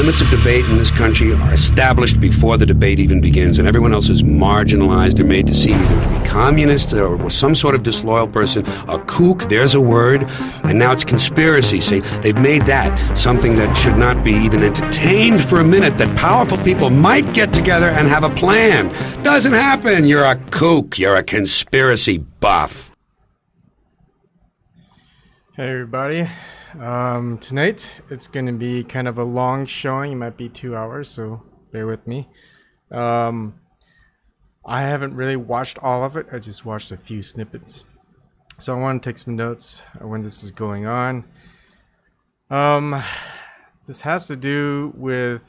limits of debate in this country are established before the debate even begins, and everyone else is marginalized and made to seem either to be communist or some sort of disloyal person, a kook, there's a word, and now it's conspiracy. See, they've made that something that should not be even entertained for a minute, that powerful people might get together and have a plan. Doesn't happen. You're a kook. You're a conspiracy buff. Hey everybody. Tonight it's going to be kind of a long showing. It might be 2 hours, so bear with me. I haven't really watched all of it. I just watched a few snippets. So I want to take some notes when this is going on. This has to do with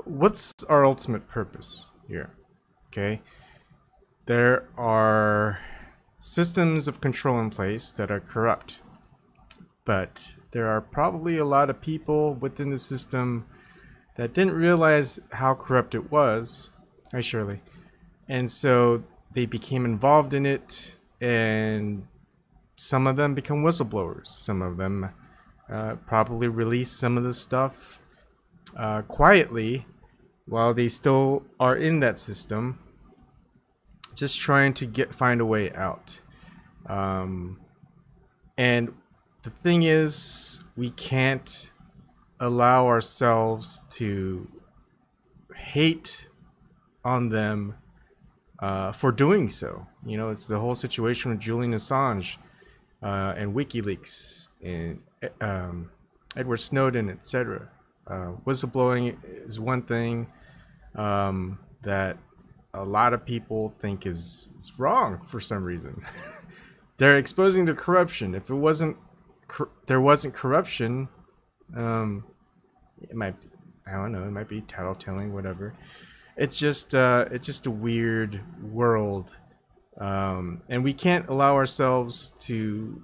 what's our ultimate purpose here. Okay, there are systems of control in place that are corrupt, but there are probably a lot of people within the system that didn't realize how corrupt it was. Hi Shirley. And so they became involved in it, and some of them become whistleblowers. Some of them probably release some of the stuff quietly while they still are in that system, just trying to find a way out. And the thing is, we can't allow ourselves to hate on them for doing so. You know, it's the whole situation with Julian Assange and WikiLeaks and Edward Snowden, etc. Whistleblowing is one thing that a lot of people think is wrong for some reason. They're exposing the corruption. If it wasn't there wasn't corruption, it might, I don't know, it might be tattletelling, whatever. It's just a weird world, and we can't allow ourselves to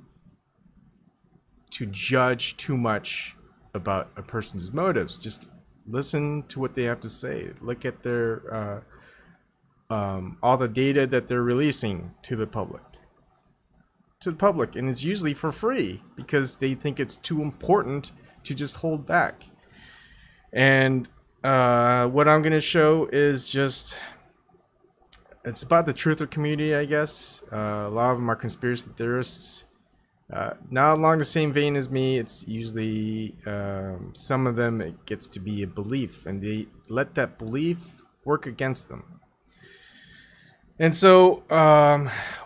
judge too much about a person's motives. Just listen to what they have to say. Look at their all the data that they're releasing to the public. And it's usually for free because they think it's too important to just hold back. And what I'm going to show is just, it's about the truther community, I guess. A lot of them are conspiracy theorists. Not along the same vein as me. It's usually some of them, it gets to be a belief, and they let that belief work against them. And so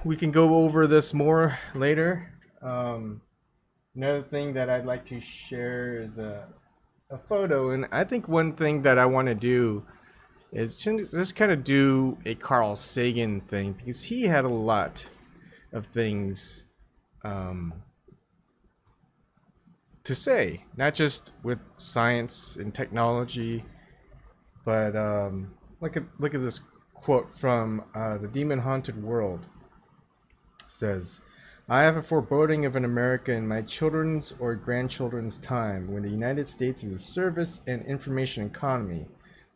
we can go over this more later. Another thing that I'd like to share is a photo, and I think one thing that I want to do is just kind of do a Carl Sagan thing, because he had a lot of things to say, not just with science and technology, but look at this quote from The Demon Haunted World. It says, "I have a foreboding of an America in my children's or grandchildren's time when the United States is a service and information economy,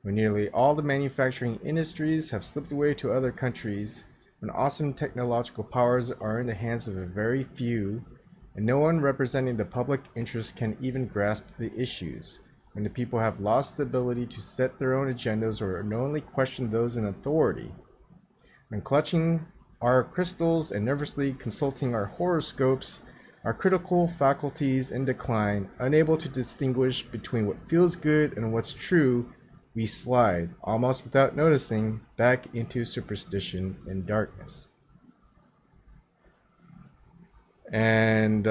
when nearly all the manufacturing industries have slipped away to other countries, when awesome technological powers are in the hands of a very few, and no one representing the public interest can even grasp the issues, when the people have lost the ability to set their own agendas or knowingly question those in authority, when clutching our crystals and nervously consulting our horoscopes, our critical faculties in decline, unable to distinguish between what feels good and what's true, we slide, almost without noticing, back into superstition and darkness." And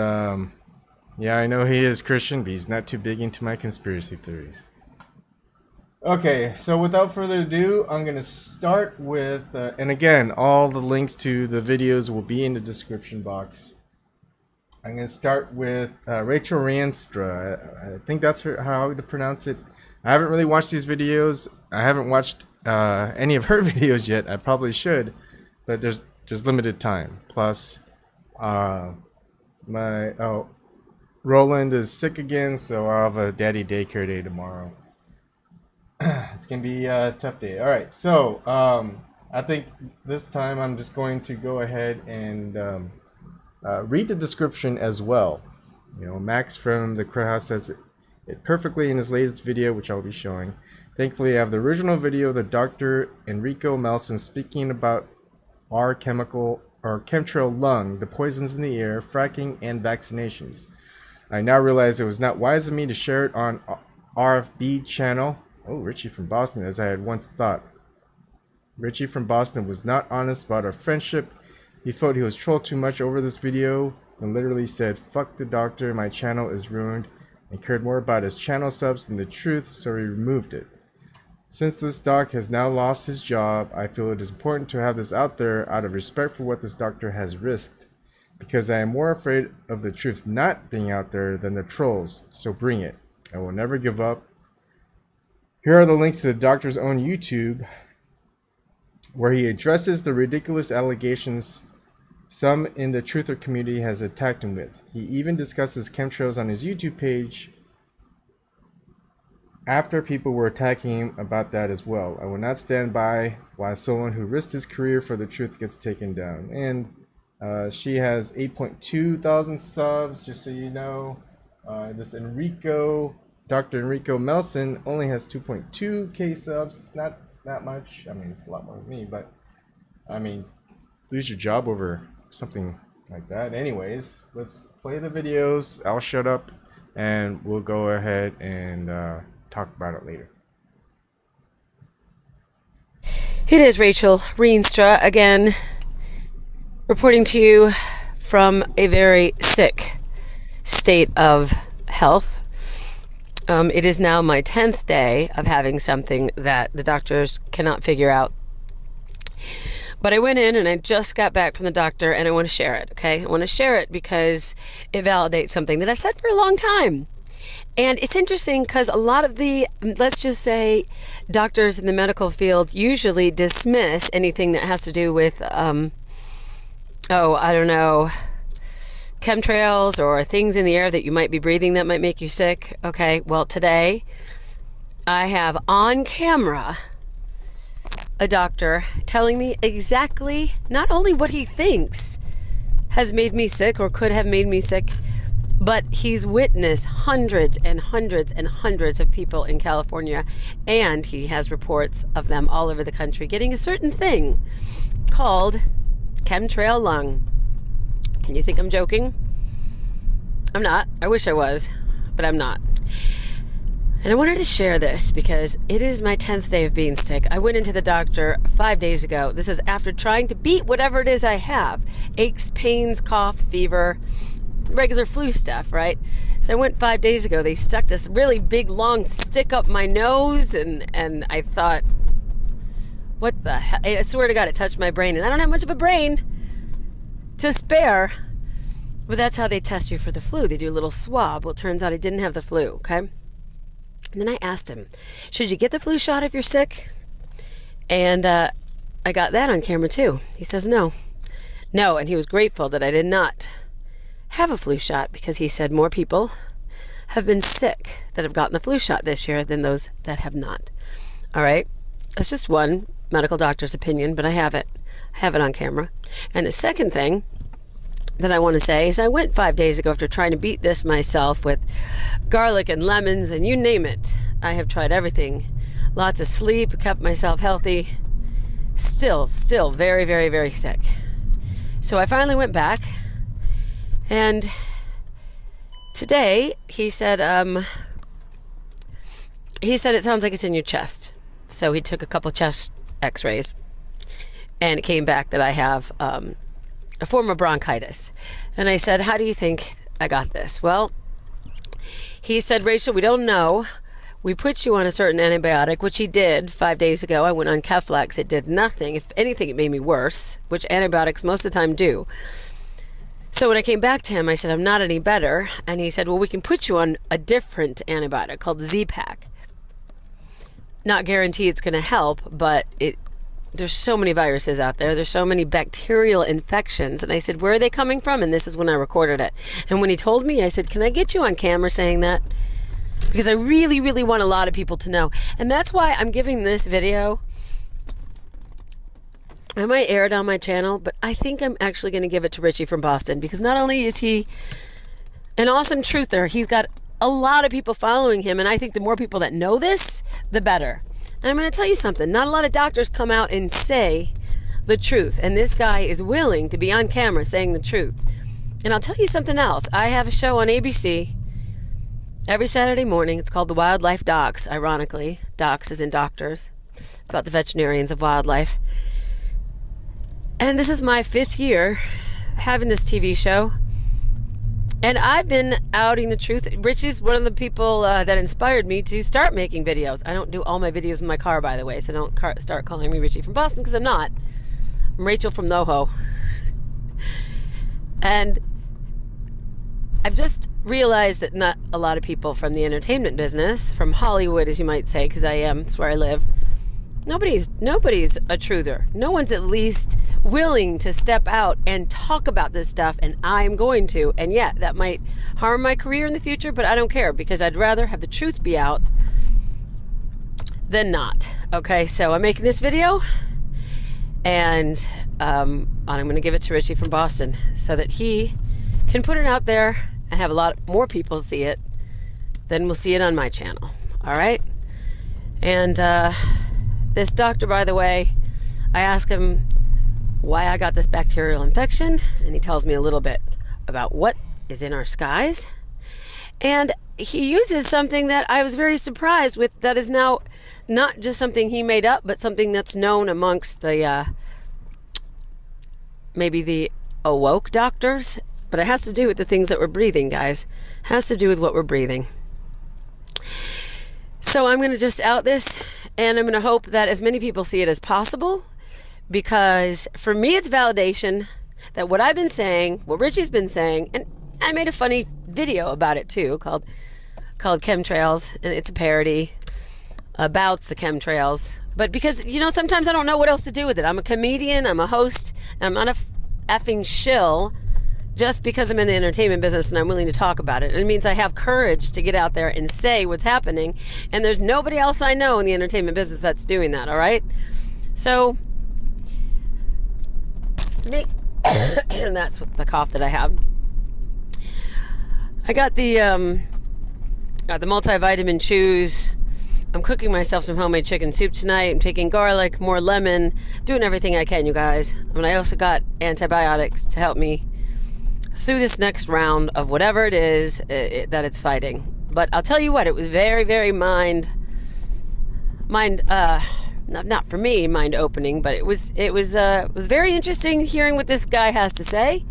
yeah, I know he is Christian, but he's not too big into my conspiracy theories. Okay, so without further ado, I'm going to start with, and again, all the links to the videos will be in the description box. I'm going to start with Rachel Reenstra. I think that's how to pronounce it. I haven't really watched these videos. I haven't watched any of her videos yet. I probably should, but there's limited time. Plus, Roland is sick again, so I'll have a daddy daycare day tomorrow. It's gonna be a tough day. All right, so I think this time I'm just going to go ahead and read the description as well. You know, Max from the Crow House says it perfectly in his latest video, which I'll be showing. Thankfully, I have the original video of the Dr. ENRICO MELSON speaking about our chemtrail lung, the poisons in the air, fracking, and vaccinations. I now realize it was not wise of me to share it on RFB channel. Oh, Richie from Boston, as I had once thought. Richie from Boston was not honest about our friendship. He felt he was trolled too much over this video and literally said, "Fuck the doctor, my channel is ruined," and cared more about his channel subs than the truth, so he removed it. Since this doc has now lost his job, I feel it is important to have this out there out of respect for what this doctor has risked, because I am more afraid of the truth not being out there than the trolls, so bring it. I will never give up. Here are the links to the doctor's own YouTube, where he addresses the ridiculous allegations some in the truther community has attacked him with. He even discusses chemtrails on his YouTube page after people were attacking him about that as well. I will not stand by while someone who risked his career for the truth gets taken down. And she has 8.2 thousand subs, just so you know. This Enrico, Dr. Enrico MELSON, only has 2.2k subs. It's not that much. I mean, it's a lot more than me, but I mean, lose your job over something like that. Anyways, let's play the videos. I'll shut up and we'll go ahead and talk about it later. It is Rachel Reenstra again, reporting to you from a very sick state of health. It is now my 10th day of having something that the doctors cannot figure out. But I went in and I just got back from the doctor and I want to share it, okay? I want to share it because it validates something that I've said for a long time. And it's interesting because a lot of the, let's just say, doctors in the medical field usually dismiss anything that has to do with, I don't know, chemtrails or things in the air that you might be breathing that might make you sick. Okay, well, today I have on camera a doctor telling me exactly not only what he thinks has made me sick or could have made me sick, but he's witnessed hundreds and hundreds and hundreds of people in California, and he has reports of them all over the country getting a certain thing called chemtrail lung. And you think I'm joking? I'm not. I wish I was, but I'm not. And I wanted to share this because it is my 10th day of being sick. I went into the doctor 5 days ago. This is after trying to beat whatever it is I have. Aches, pains, cough, fever, regular flu stuff, right? So I went 5 days ago. They stuck this really big, long stick up my nose, and I thought, what the hell? I swear to God, it touched my brain, and I don't have much of a brain to spare. But that's how they test you for the flu. They do a little swab. Well, it turns out I didn't have the flu, okay? And then I asked him, should you get the flu shot if you're sick? And I got that on camera too. He says no. No, and he was grateful that I did not have a flu shot because he said more people have been sick that have gotten the flu shot this year than those that have not. All right? That's just one medical doctor's opinion, but I have it. I have it on camera. And the second thing that I want to say is I went 5 days ago after trying to beat this myself with garlic and lemons and you name it. I have tried everything. Lots of sleep, kept myself healthy. Still very, very, very sick. So I finally went back, and today he said it sounds like it's in your chest. So he took a couple chest x-rays and it came back that I have a form of bronchitis. And I said, how do you think I got this? Well, he said, Rachel, we don't know. We put you on a certain antibiotic, which he did 5 days ago. I went on Keflex. It did nothing. If anything, it made me worse, which antibiotics most of the time do. So when I came back to him, I said, I'm not any better. And he said, well, we can put you on a different antibiotic called Z-Pak. Not guarantee it's going to help, but there's so many viruses out there. There's so many bacterial infections. And I said, where are they coming from? And this is when I recorded it. And when he told me, I said, can I get you on camera saying that? Because I really, really want a lot of people to know. And that's why I'm giving this video. I might air it on my channel, but I think I'm actually going to give it to Richie from Boston. Because not only is he an awesome truther, he's got a lot of people following him, and I think the more people that know this, the better. And I'm going to tell you something. Not a lot of doctors come out and say the truth, and this guy is willing to be on camera saying the truth. And I'll tell you something else. I have a show on ABC every Saturday morning. It's called The Wildlife Docs, ironically. Docs as in doctors. It's about the veterinarians of wildlife. And this is my 5th year having this TV show. And I've been outing the truth. Richie's one of the people that inspired me to start making videos. I don't do all my videos in my car, by the way, so don't start calling me Richie from Boston, because I'm not. I'm Rachel from NoHo. And I've just realized that not a lot of people from the entertainment business, from Hollywood, as you might say, because I am, it's where I live, nobody's a truther. No one's at least willing to step out and talk about this stuff, and I'm going to. And yeah, that might harm my career in the future, but I don't care, because I'd rather have the truth be out than not. Okay, so I'm making this video, and I'm going to give it to Richie from Boston so that he can put it out there and have a lot more people see it than will see it on my channel. All right? And this doctor, by the way, I asked him why I got this bacterial infection, and he tells me a little bit about what is in our skies. And he uses something that I was very surprised with, that is now not just something he made up, but something that's known amongst the maybe the awoke doctors. But it has to do with the things that we're breathing, guys. It has to do with what we're breathing. So I'm going to just out this, and I'm going to hope that as many people see it as possible, because for me it's validation that what I've been saying, what Richie's been saying, and I made a funny video about it too, called Chemtrails, and it's a parody about the chemtrails. But because, you know, sometimes I don't know what else to do with it. I'm a comedian, I'm a host, and I'm not a effing shill just because I'm in the entertainment business and I'm willing to talk about it. It means I have courage to get out there and say what's happening, and there's nobody else I know in the entertainment business that's doing that, all right? So, and that's what the cough that I have. I got the multivitamin chews. I'm cooking myself some homemade chicken soup tonight. I'm taking garlic, more lemon, doing everything I can, you guys. And I also got antibiotics to help me through this next round of whatever it is that it's fighting. But I'll tell you what, it was very, very not for me, mind opening, but it was very interesting hearing what this guy has to say.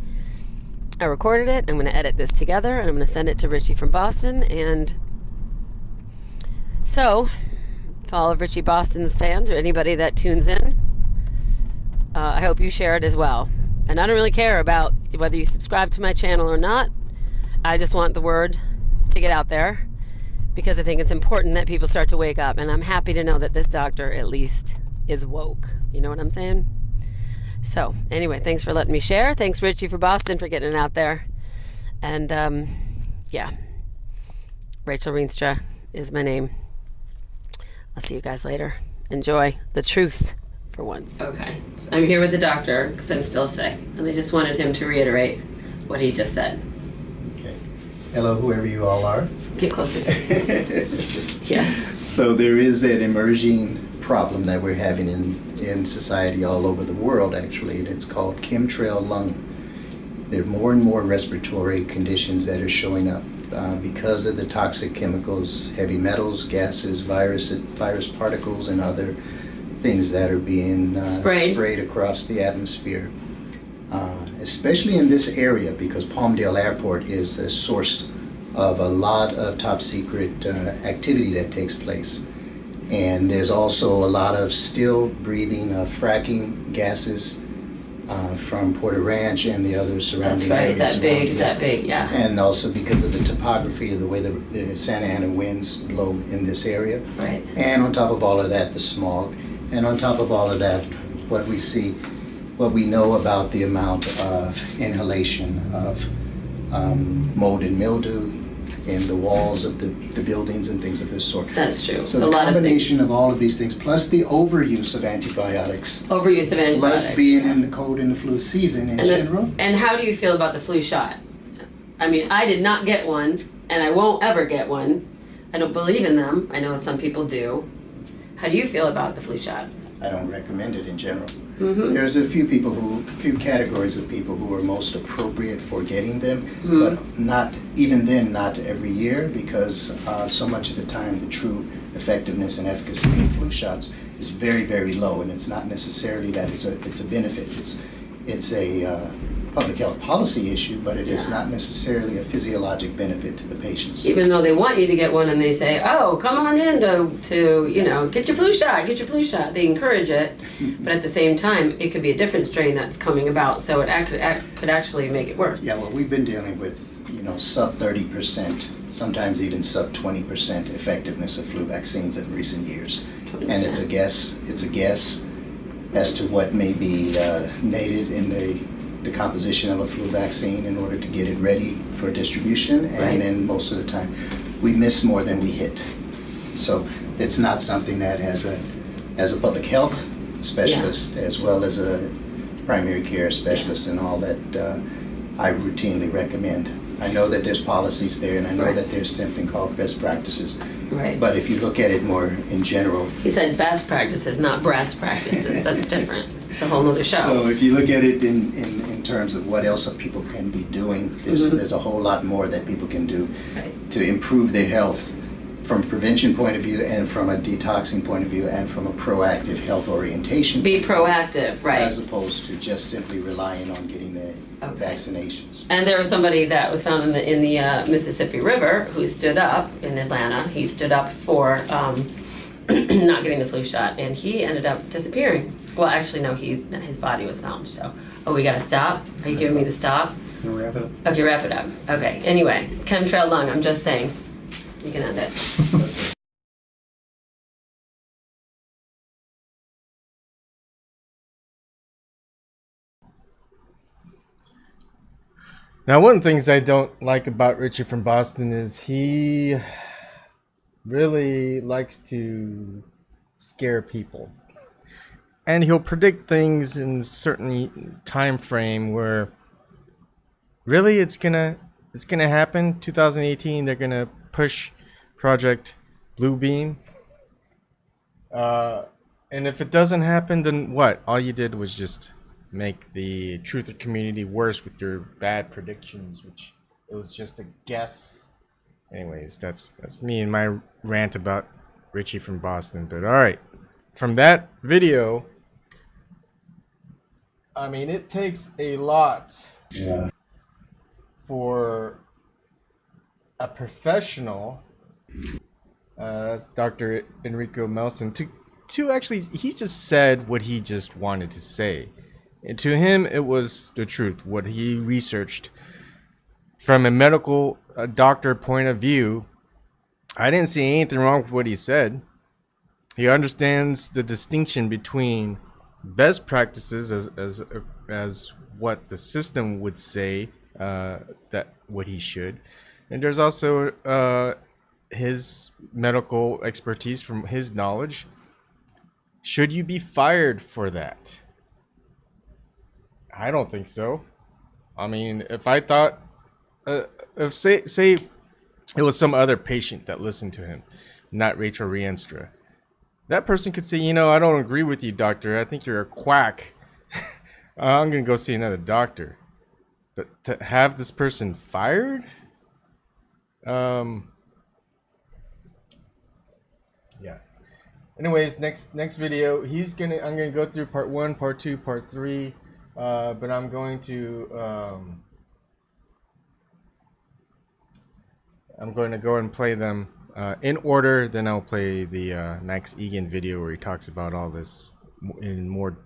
I recorded it. I'm going to edit this together, and I'm going to send it to Richie from Boston. And so, to all of Richie Boston's fans or anybody that tunes in, I hope you share it as well. And I don't really care about whether you subscribe to my channel or not. I just want the word to get out there, because I think it's important that people start to wake up. And I'm happy to know that this doctor at least is woke. You know what I'm saying? So, anyway, thanks for letting me share. Thanks, Richie, for Boston, for getting it out there. And, yeah. Rachel Reenstra is my name. I'll see you guys later. Enjoy the truth for once. Okay, so I'm here with the doctor because I'm still sick, and I just wanted him to reiterate what he just said. Okay. Hello, whoever you all are. Get closer. Yes. So there is an emerging problem that we're having in society all over the world, actually, and it's called chemtrail lung. There are more and more respiratory conditions that are showing up because of the toxic chemicals, heavy metals, gases, virus particles, and other things that are being sprayed across the atmosphere. Especially in this area, because Palmdale Airport is the source of a lot of top secret activity that takes place. And there's also a lot of still breathing of fracking gases from Porter Ranch and the other surrounding areas. That's right, that big, yeah. And also because of the topography of the way the Santa Ana winds blow in this area. Right. And on top of all of that, the smog. And on top of all of that, what we know about the amount of inhalation of mold and mildew in the walls of the buildings and things of this sort. That's true. So the combination of all of these things, plus the overuse of antibiotics. Overuse of antibiotics. Plus being in the cold and the flu season in general. And how do you feel about the flu shot? I mean, I did not get one and I won't ever get one. I don't believe in them. I know some people do. How do you feel about the flu shot? I don't recommend it in general. There's a few categories of people who are most appropriate for getting them, but not even then, not every year, because so much of the time the true effectiveness and efficacy of flu shots is very, very low, and it's not necessarily that it's a benefit. It's a public health policy issue, but it is not necessarily a physiologic benefit to the patients. Even though they want you to get one and they say, oh, come on in to you know, get your flu shot, get your flu shot. They encourage it, but at the same time, it could be a different strain that's coming about, so it could actually make it worse. Yeah, well, we've been dealing with, you know, sub 30%, sometimes even sub 20% effectiveness of flu vaccines in recent years. 20%. And it's a guess as to what may be needed in the composition of a flu vaccine in order to get it ready for distribution, and then most of the time we miss more than we hit. So it's not something that as a public health specialist as well as a primary care specialist and all that I routinely recommend. I know that there's policies there, and I know that there's something called best practices. Right. But if you look at it more in general. He said best practices, not breast practices. That's different. It's a whole nother show. So if you look at it in terms of what else people can be doing, there's a whole lot more that people can do to improve their health from a prevention point of view, and from a detoxing point of view, and from a proactive health orientation. Be proactive, right. As opposed to just simply relying on getting the vaccinations. And there was somebody that was found in the Mississippi River who stood up in Atlanta. He stood up for not getting the flu shot, and he ended up disappearing. Well, actually, no, his body was found. So, we gotta stop. Are you giving me the stop? Can we wrap it up? Okay, wrap it up. Okay. Anyway, chemtrail lung. I'm just saying. You can end it. Now, one of the things I don't like about Richie from Boston is he really likes to scare people. And he'll predict things in a certain time frame where really it's gonna happen. 2018, they're gonna push Project Bluebeam. And if it doesn't happen, then what? All you did was just make the truther community worse with your bad predictions, which it was just a guess. Anyways, that's me and my rant about Richie from Boston. But all right, from that video, I mean, it takes a lot for a professional, that's Dr. Enrico MELSON, to actually, he just said what he just wanted to say. And to him, it was the truth, what he researched. From a medical doctor point of view, I didn't see anything wrong with what he said. He understands the distinction between best practices as what the system would say that what he should, and there's also his medical expertise from his knowledge. Should you be fired for that? I don't think so. I mean, if I thought, if say it was some other patient that listened to him, not Rachel Reenstra, that person could say, you know, I don't agree with you, doctor. I think you're a quack. I'm going to go see another doctor. But to have this person fired? Yeah. Anyways, next video, I'm going to go through part 1, part 2, part 3. But I'm going to go and play them in order. Then I'll play the Max Egan video where he talks about all this in more.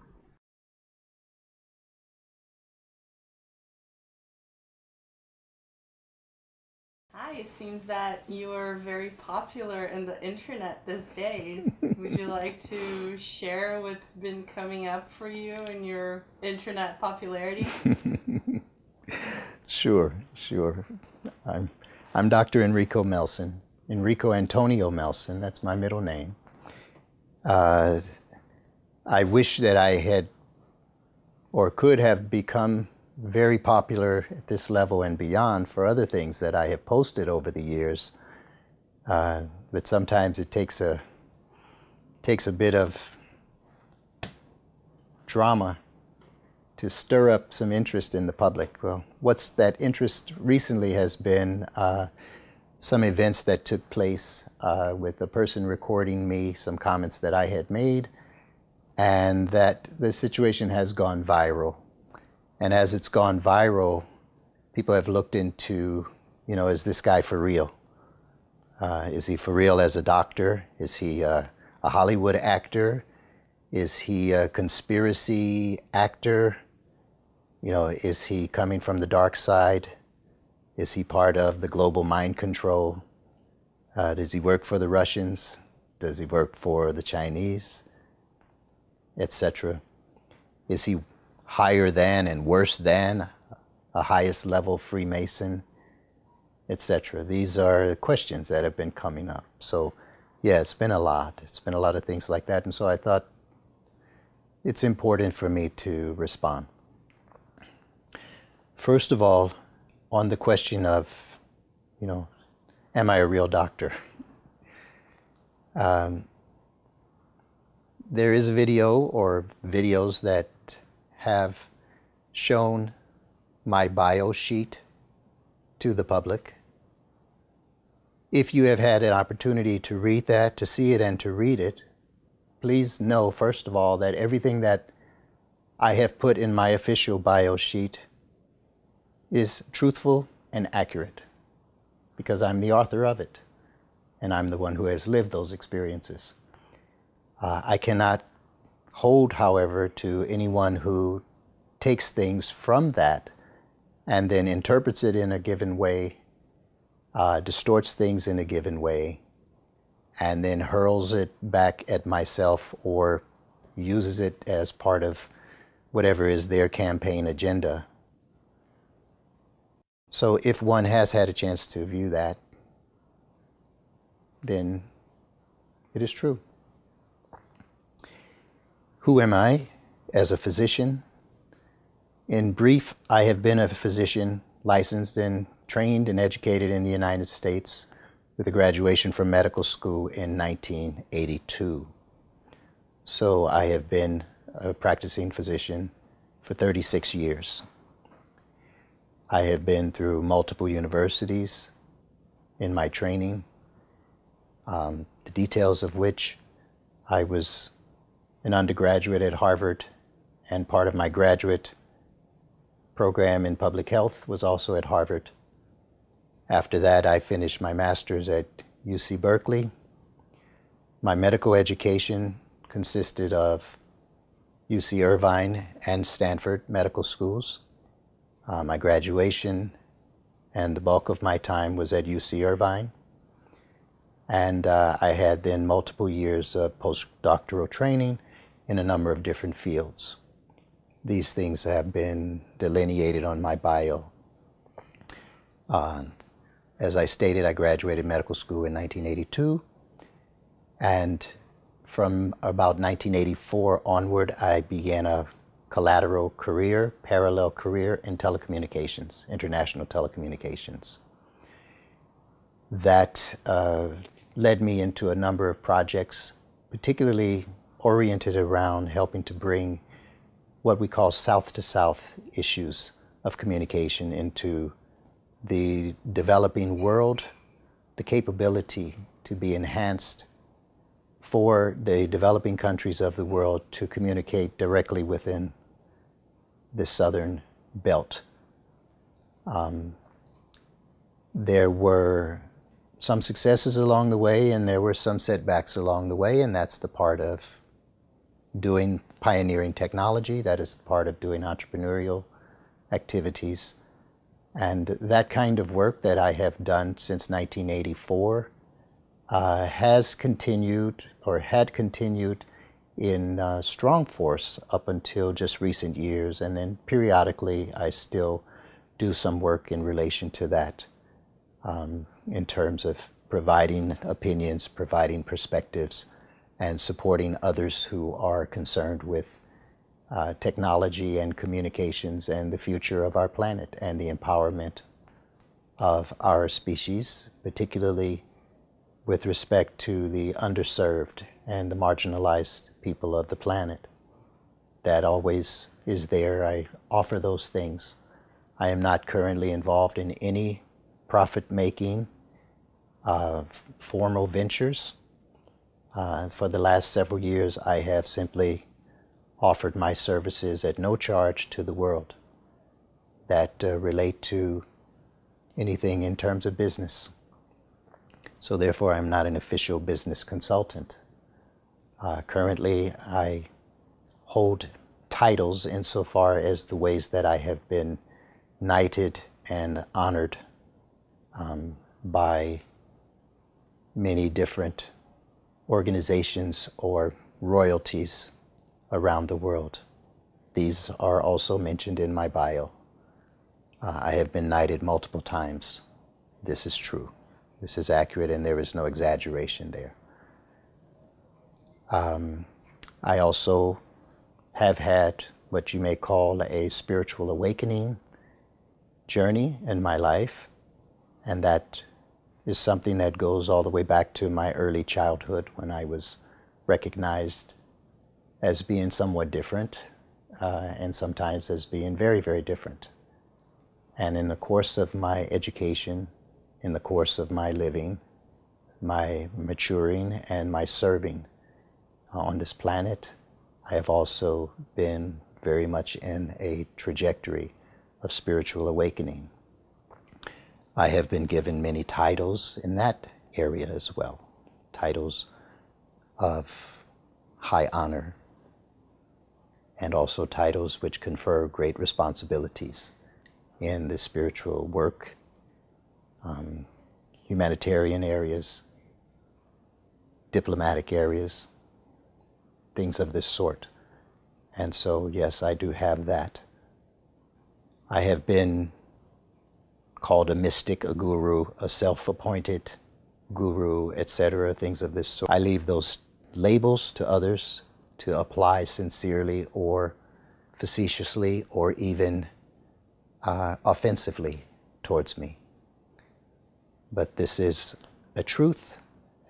Hi, it seems that you are very popular in the internet these days. Would you like to share what's been coming up for you in your internet popularity? Sure. I'm Dr. Enrico MELSON. Enrico Antonio MELSON, that's my middle name. I wish that I had or could have become very popular at this level and beyond for other things that I have posted over the years. But sometimes it takes a bit of drama to stir up some interest in the public. Well, what's that interest recently has been some events that took place with a person recording me, some comments that I had made, and that the situation has gone viral. And as it's gone viral, people have looked into, you know, is this guy for real? Is he for real as a doctor? Is he a Hollywood actor? Is he a conspiracy actor? You know, is he coming from the dark side? Is he part of the global mind control? Does he work for the Russians? Does he work for the Chinese? Etc. Is he higher than and worse than a highest level Freemason? Etc. These are the questions that have been coming up. So yeah, it's been a lot. It's been a lot of things like that. And so I thought it's important for me to respond. First of all, on the question of, you know, am I a real doctor? There is a video or videos that have shown my bio sheet to the public. If you have had an opportunity to read that, to see it and to read it, please know, first of all, that everything that I have put in my official bio sheet is truthful and accurate, because I'm the author of it, and I'm the one who has lived those experiences. I cannot hold, however, to anyone who takes things from that and then interprets it in a given way, distorts things in a given way, and then hurls it back at myself or uses it as part of whatever is their campaign agenda. So if one has had a chance to view that, then it is true. Who am I as a physician? In brief, I have been a physician licensed and trained and educated in the United States with a graduation from medical school in 1982. So I have been a practicing physician for 36 years. I have been through multiple universities in my training, the details of which I was an undergraduate at Harvard, and part of my graduate program in public health was also at Harvard. After that, I finished my master's at UC Berkeley. My medical education consisted of UC Irvine and Stanford medical schools. My graduation and the bulk of my time was at UC Irvine. And I had then multiple years of postdoctoral training in a number of different fields. These things have been delineated on my bio. As I stated, I graduated medical school in 1982, and from about 1984 onward, I began a parallel career in telecommunications, international telecommunications. That led me into a number of projects, particularly oriented around helping to bring what we call South-to-South issues of communication into the developing world, the capability to be enhanced for the developing countries of the world to communicate directly within the southern belt. There were some successes along the way, and there were some setbacks along the way, and that's the part of doing pioneering technology. That is the part of doing entrepreneurial activities. And that kind of work that I have done since 1984 has continued, or had continued, in strong force up until just recent years. And then periodically I still do some work in relation to that, in terms of providing opinions, providing perspectives, and supporting others who are concerned with technology and communications and the future of our planet and the empowerment of our species, particularly with respect to the underserved and the marginalized people of the planet. That always is there. I offer those things. I am not currently involved in any profit-making formal ventures. For the last several years, I have simply offered my services at no charge to the world that relate to anything in terms of business. So therefore, I'm not an official business consultant. Currently, I hold titles insofar as the ways that I have been knighted and honored by many different organizations or royalties around the world. These are also mentioned in my bio. I have been knighted multiple times. This is true. This is accurate, and there is no exaggeration there. I also have had what you may call a spiritual awakening journey in my life, and that is something that goes all the way back to my early childhood when I was recognized as being somewhat different and sometimes as being very, very different. And in the course of my education, in the course of my living, my maturing and my serving on this planet, I have also been very much in a trajectory of spiritual awakening. I have been given many titles in that area as well, titles of high honor, and also titles which confer great responsibilities in the spiritual work, humanitarian areas, diplomatic areas, things of this sort. And so, yes, I do have that. I have been called a mystic, a guru, a self-appointed guru, etc., things of this sort. I leave those labels to others to apply sincerely or facetiously or even offensively towards me. But this is a truth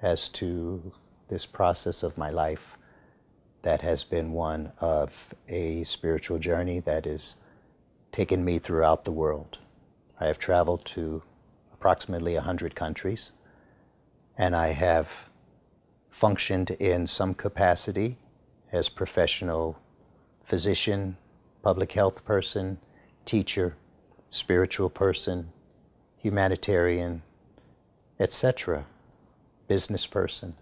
as to this process of my life that has been one of a spiritual journey that has taken me throughout the world. I have traveled to approximately 100 countries, and I have functioned in some capacity as professional physician, public health person, teacher, spiritual person, humanitarian, etc., business person,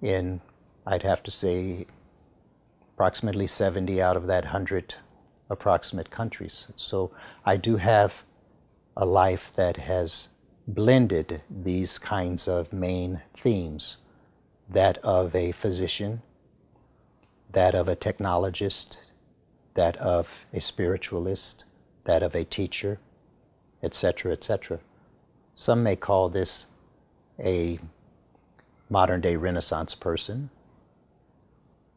in, I'd have to say, approximately 70 out of that 100 approximate countries. So I do have a life that has blended these kinds of main themes, that of a physician, that of a technologist, that of a spiritualist, that of a teacher, etc., etc. Some may call this a modern-day Renaissance person,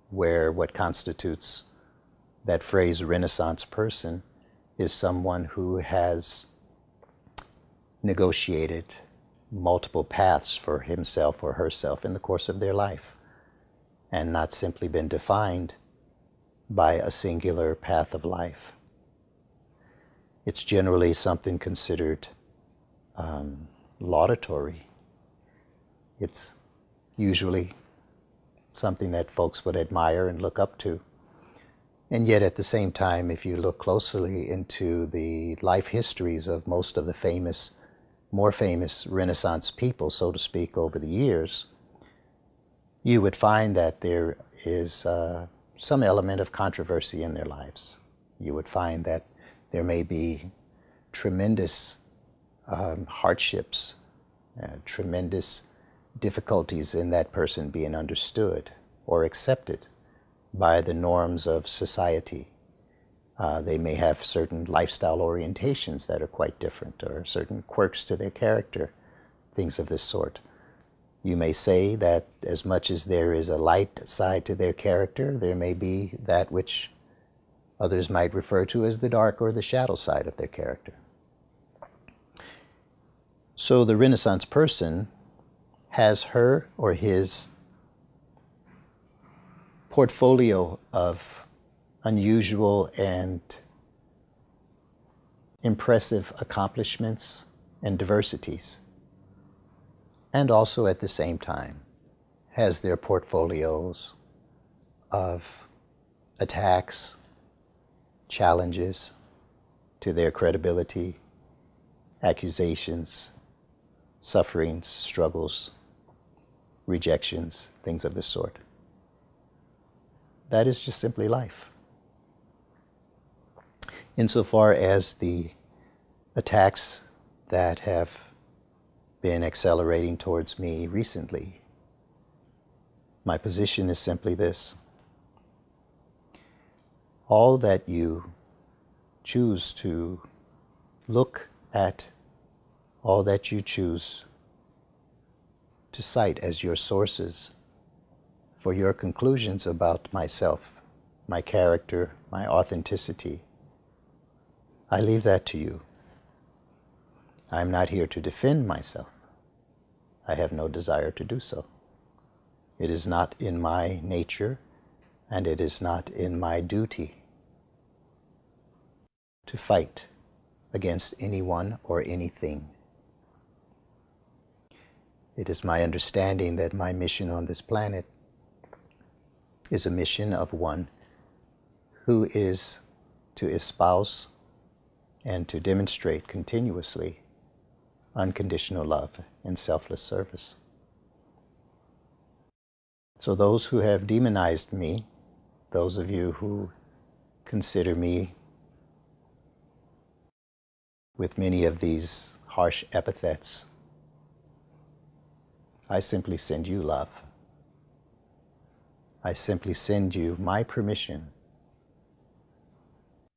where what constitutes that phrase Renaissance person is someone who has negotiated multiple paths for himself or herself in the course of their life, and not simply been defined by a singular path of life. It's generally something considered laudatory. It's usually something that folks would admire and look up to. And yet at the same time, if you look closely into the life histories of most of the more famous Renaissance people, so to speak, over the years, you would find that there is some element of controversy in their lives. You would find that there may be tremendous hardships, tremendous difficulties in that person being understood or accepted by the norms of society. They may have certain lifestyle orientations that are quite different, or certain quirks to their character, things of this sort. You may say that as much as there is a light side to their character, there may be that which Others might refer to as the dark or the shadow side of their character. So the Renaissance person has her or his portfolio of unusual and impressive accomplishments and diversities, and also at the same time has their portfolios of attacks, challenges to their credibility, accusations, sufferings, struggles, rejections, things of this sort. That is just simply life. Insofar as the attacks that have been accelerating towards me recently, my position is simply this: all that you choose to look at, all that you choose to cite as your sources for your conclusions about myself, my character, my authenticity, I leave that to you. I'm not here to defend myself. I have no desire to do so. It is not in my nature, and it is not in my duty to fight against anyone or anything. It is my understanding that my mission on this planet is a mission of one who is to espouse and to demonstrate continuously unconditional love and selfless service. So those who have demonized me, those of you who consider me with many of these harsh epithets, I simply send you love. I simply send you my permission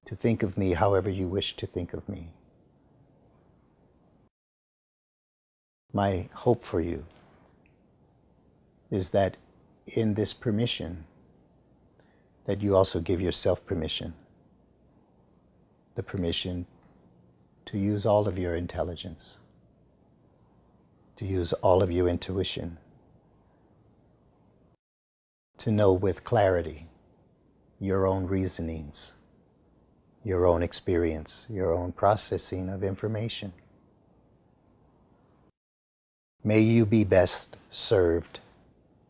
to think of me however you wish to think of me. My hope for you is that in this permission, that you also give yourself permission, the permission to use all of your intelligence, to use all of your intuition, to know with clarity your own reasonings, your own experience, your own processing of information. May you be best served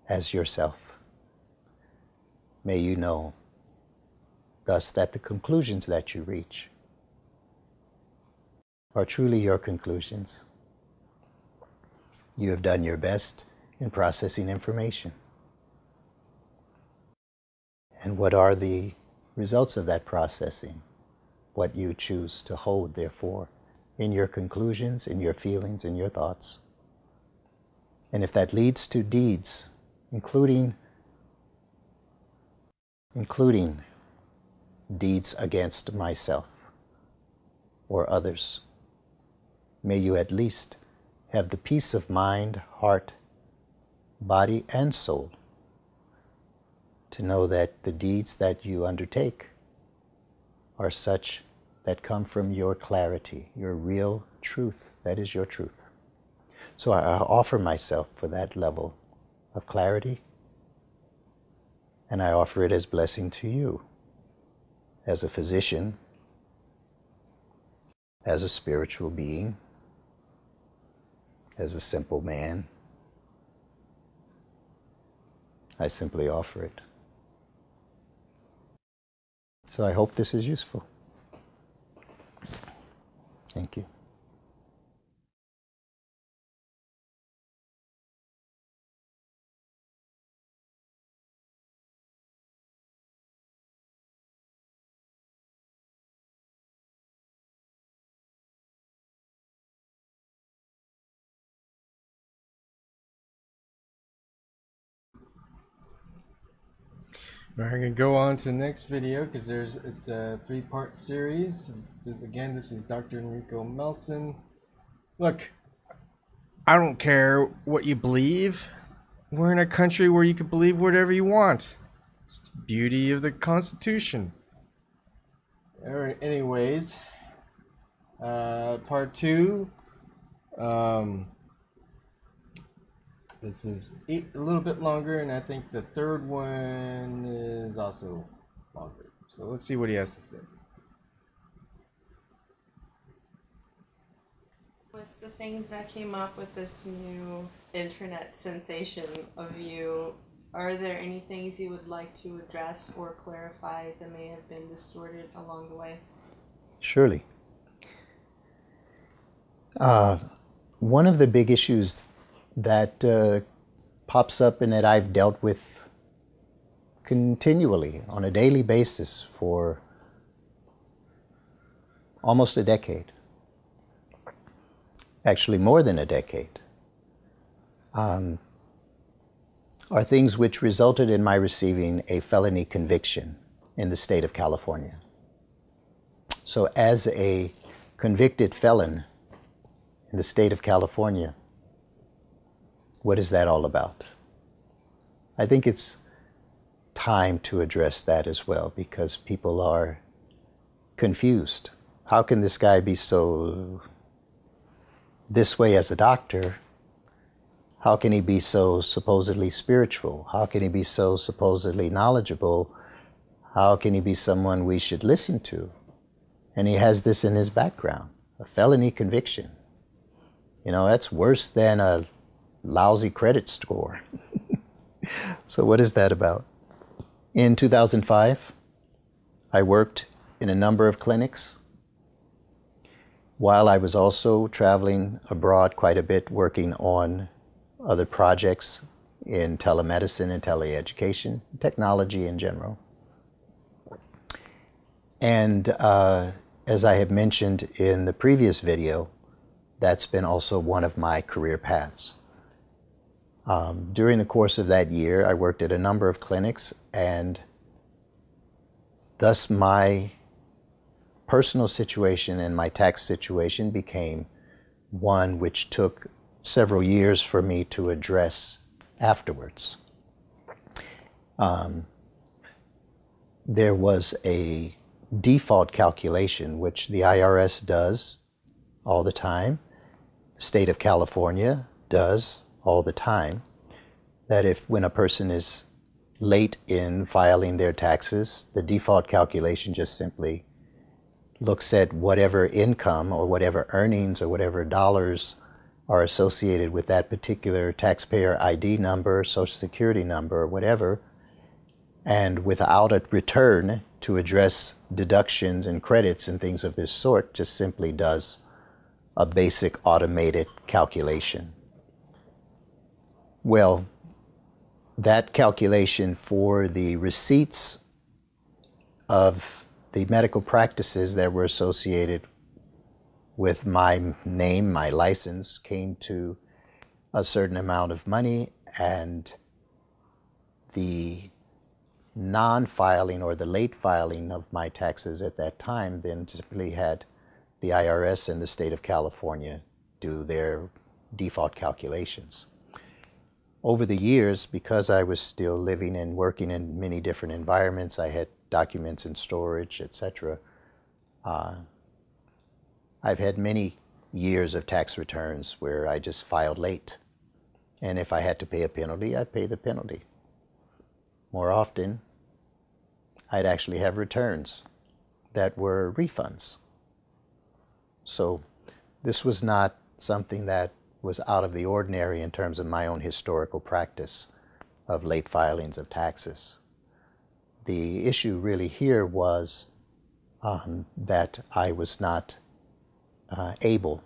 as yourself. May you know, thus, that the conclusions that you reach are truly your conclusions. You have done your best in processing information. And what are the results of that processing? What you choose to hold, therefore, in your conclusions, in your feelings, in your thoughts. And if that leads to deeds, including deeds against myself or others, may you at least have the peace of mind, heart, body, and soul to know that the deeds that you undertake are such that come from your clarity, your real truth. That is your truth. So I offer myself for that level of clarity, and I offer it as blessing to you, as a physician, as a spiritual being, as a simple man. I simply offer it. So I hope this is useful. Thank you. We're going to go on to the next video because it's a 3-part series. This is Dr. Enrico MELSON. Look, I don't care what you believe. We're in a country where you can believe whatever you want. It's the beauty of the Constitution. Alright, anyways, part 2. This is a little bit longer, and I think the third one is also longer. So let's see what he has to say. With the things that came up with this new internet sensation of you, are there any things you would like to address or clarify that may have been distorted along the way? Surely. One of the big issues that pops up and that I've dealt with continually on a daily basis for almost a decade, actually more than a decade, are things which resulted in my receiving a felony conviction in the state of California. So as a convicted felon in the state of California, what is that all about? I think it's time to address that as well, because people are confused. How can this guy be so this way as a doctor? How can he be so supposedly spiritual? How can he be so supposedly knowledgeable? How can he be someone we should listen to? And he has this in his background, a felony conviction. You know, that's worse than a lousy credit score. So what is that about? In 2005, I worked in a number of clinics, while I was also traveling abroad quite a bit, working on other projects in telemedicine and teleeducation, technology in general. And as I have mentioned in the previous video, that's been also one of my career paths. During the course of that year, I worked at a number of clinics, and thus my personal situation and my tax situation became one which took several years for me to address afterwards. There was a default calculation which the IRS does all the time, the state of California does all the time, that if when a person is late in filing their taxes, the default calculation just simply looks at whatever income or whatever earnings or whatever dollars are associated with that particular taxpayer ID number, social security number, or whatever, and without a return to address deductions and credits and things of this sort, just simply does a basic automated calculation. Well, that calculation for the receipts of the medical practices that were associated with my name, my license, came to a certain amount of money, and the non-filing or the late filing of my taxes at that time then simply had the IRS and the state of California do their default calculations. Over the years, because I was still living and working in many different environments, I had documents in storage, etc. I've had many years of tax returns where I just filed late. And if I had to pay a penalty, I'd pay the penalty. More often, I'd actually have returns that were refunds. So this was not something that was out of the ordinary in terms of my own historical practice of late filings of taxes. The issue really here was that I was not able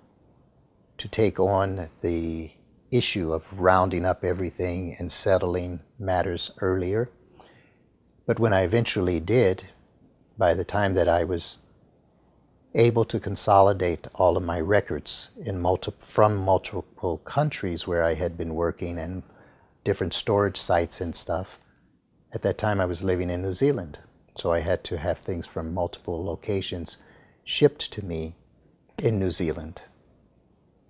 to take on the issue of rounding up everything and settling matters earlier. But when I eventually did, by the time that I was able to consolidate all of my records from multiple countries where I had been working and different storage sites and stuff, at that time I was living in New Zealand. So I had to have things from multiple locations shipped to me in New Zealand.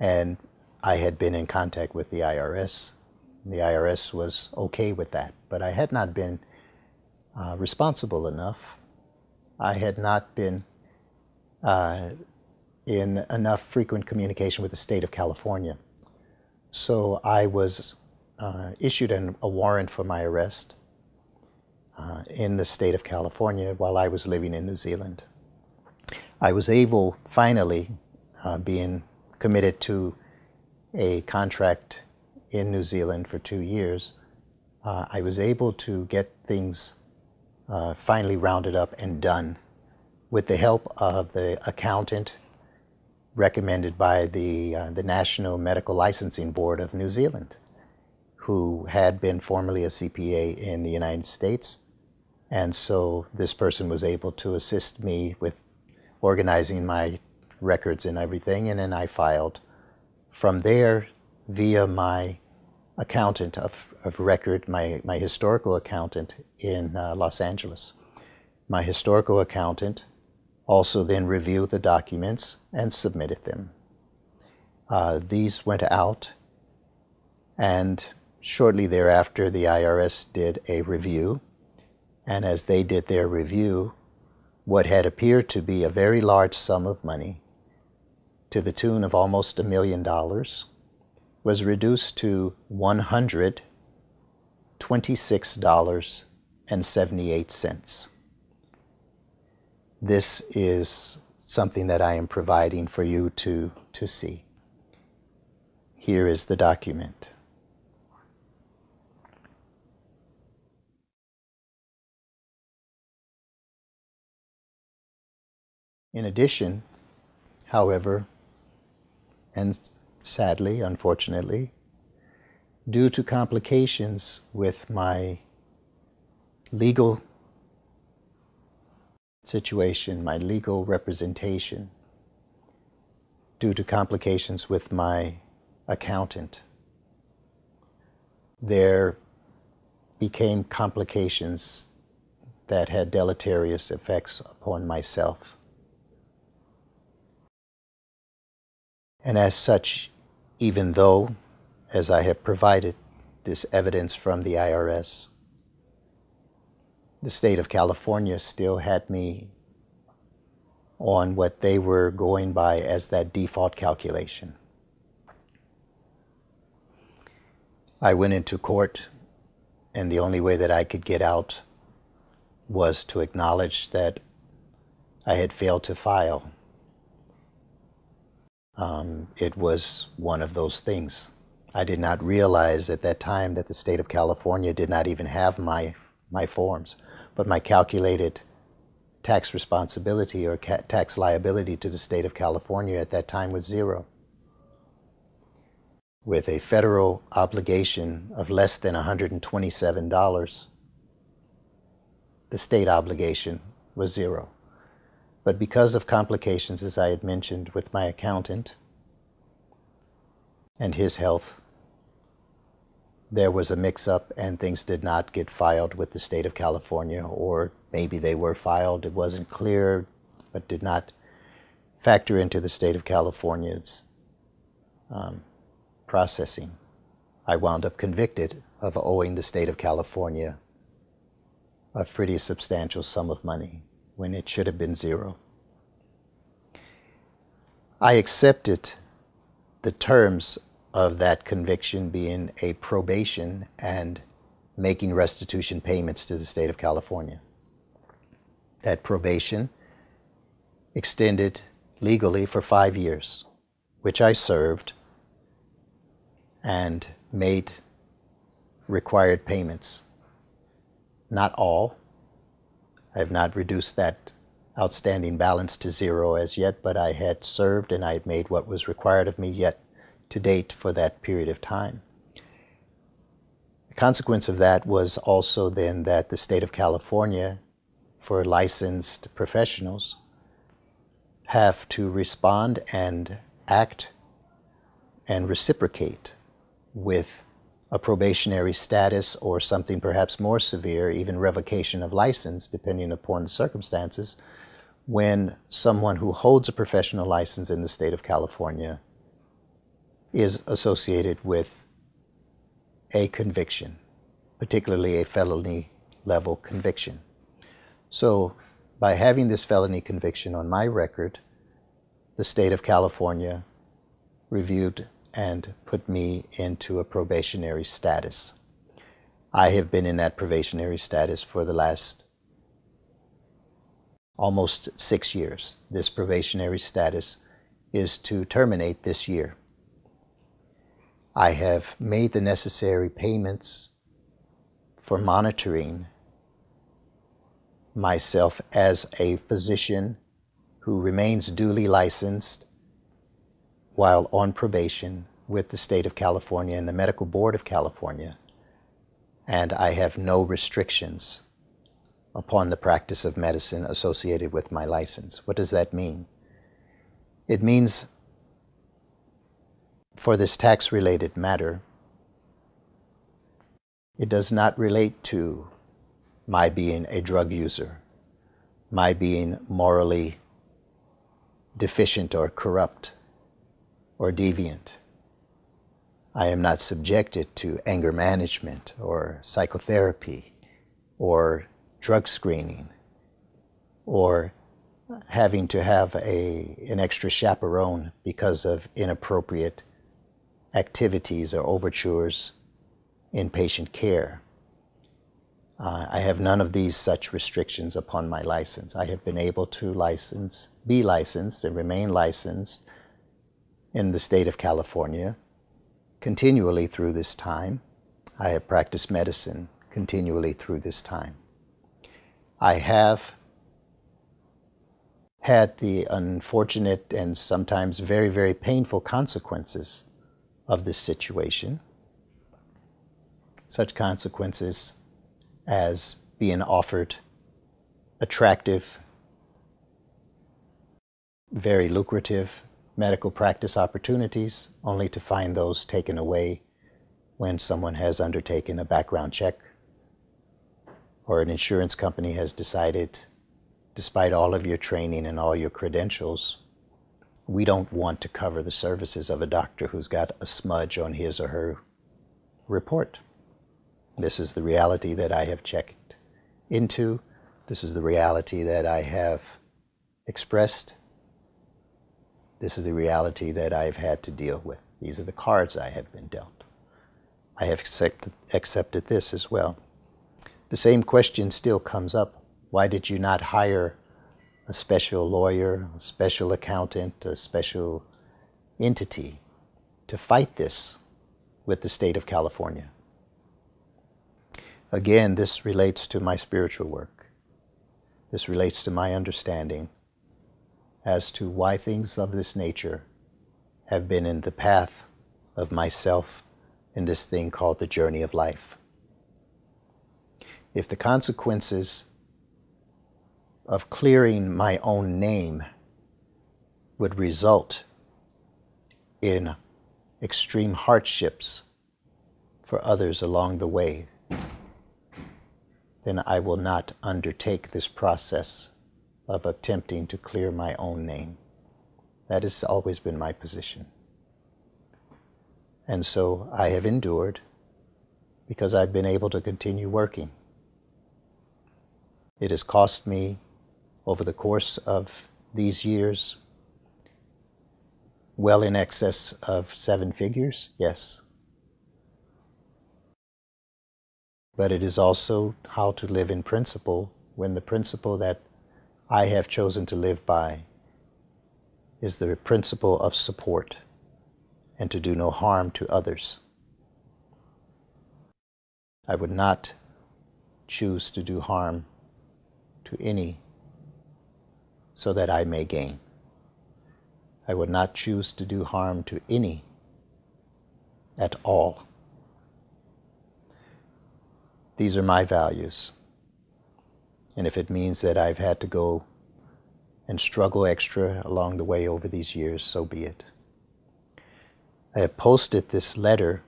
And I had been in contact with the IRS. The IRS was okay with that, but I had not been responsible enough. I had not been in enough frequent communication with the state of California. So I was issued a warrant for my arrest in the state of California while I was living in New Zealand. I was able, finally, being committed to a contract in New Zealand for 2 years, I was able to get things finally rounded up and done with the help of the accountant recommended by the National Medical Licensing Board of New Zealand, who had been formerly a CPA in the United States. And so this person was able to assist me with organizing my records and everything, and then I filed from there via my accountant of record, my historical accountant in Los Angeles. My historical accountant also then reviewed the documents and submitted them. These went out, and shortly thereafter the IRS did a review, and as they did their review, what had appeared to be a very large sum of money to the tune of almost $1 million was reduced to $126.78. This is something that I am providing for you to see. Here is the document. In addition, however, and sadly, unfortunately, due to complications with my legal situation, my legal representation, due to complications with my accountant, there became complications that had deleterious effects upon myself. And as such, even though, as I have provided this evidence from the IRS, the state of California still had me on what they were going by as that default calculation. I went into court, and the only way that I could get out was to acknowledge that I had failed to file. It was one of those things. I did not realize at that time that the state of California did not even have my forms, but my calculated tax responsibility or tax liability to the state of California at that time was zero. With a federal obligation of less than $127, the state obligation was zero. But because of complications, as I had mentioned, with my accountant and his health, there was a mix-up and things did not get filed with the state of California, or maybe they were filed, it wasn't clear, but did not factor into the state of California's processing. I wound up convicted of owing the state of California a pretty substantial sum of money when it should have been zero. I accepted the terms of that conviction being a probation and making restitution payments to the state of California. That probation extended legally for 5 years, which I served and made required payments. Not all. I have not reduced that outstanding balance to zero as yet, but I had served and I had made what was required of me yet to date for that period of time. The consequence of that was also then that the state of California, for licensed professionals, have to respond and act and reciprocate with a probationary status or something perhaps more severe, even revocation of license, depending upon the circumstances, when someone who holds a professional license in the state of California is associated with a conviction, particularly a felony level conviction. So by having this felony conviction on my record, the state of California reviewed and put me into a probationary status. I have been in that probationary status for the last almost 6 years. This probationary status is to terminate this year. I have made the necessary payments for monitoring myself as a physician who remains duly licensed while on probation with the state of California and the Medical Board of California, and I have no restrictions upon the practice of medicine associated with my license. What does that mean? It means, for this tax-related matter, it does not relate to my being a drug user, my being morally deficient or corrupt or deviant. I am not subjected to anger management or psychotherapy or drug screening or having to have an extra chaperone because of inappropriate activities or overtures in patient care. I have none of these such restrictions upon my license. I have been able to be licensed and remain licensed in the state of California continually through this time. I have practiced medicine continually through this time. I have had the unfortunate and sometimes very, very painful consequences of this situation. Such consequences as being offered attractive, very lucrative medical practice opportunities, only to find those taken away when someone has undertaken a background check or an insurance company has decided, despite all of your training and all your credentials, we don't want to cover the services of a doctor who's got a smudge on his or her report. This is the reality that I have checked into. This is the reality that I have expressed. This is the reality that I've had to deal with. These are the cards I have been dealt. I have accepted this as well. The same question still comes up. Why did you not hire a special lawyer, a special accountant, a special entity to fight this with the state of California? Again, this relates to my spiritual work. This relates to my understanding as to why things of this nature have been in the path of myself in this thing called the journey of life. If the consequences of clearing my own name would result in extreme hardships for others along the way, then I will not undertake this process of attempting to clear my own name. That has always been my position. And so I have endured because I've been able to continue working. It has cost me, over the course of these years, well in excess of 7 figures, yes. But it is also how to live in principle, when the principle that I have chosen to live by is the principle of support and to do no harm to others. I would not choose to do harm to any so that I may gain. I would not choose to do harm to any at all. These are my values. And if it means that I've had to go and struggle extra along the way over these years, so be it. I have posted this letter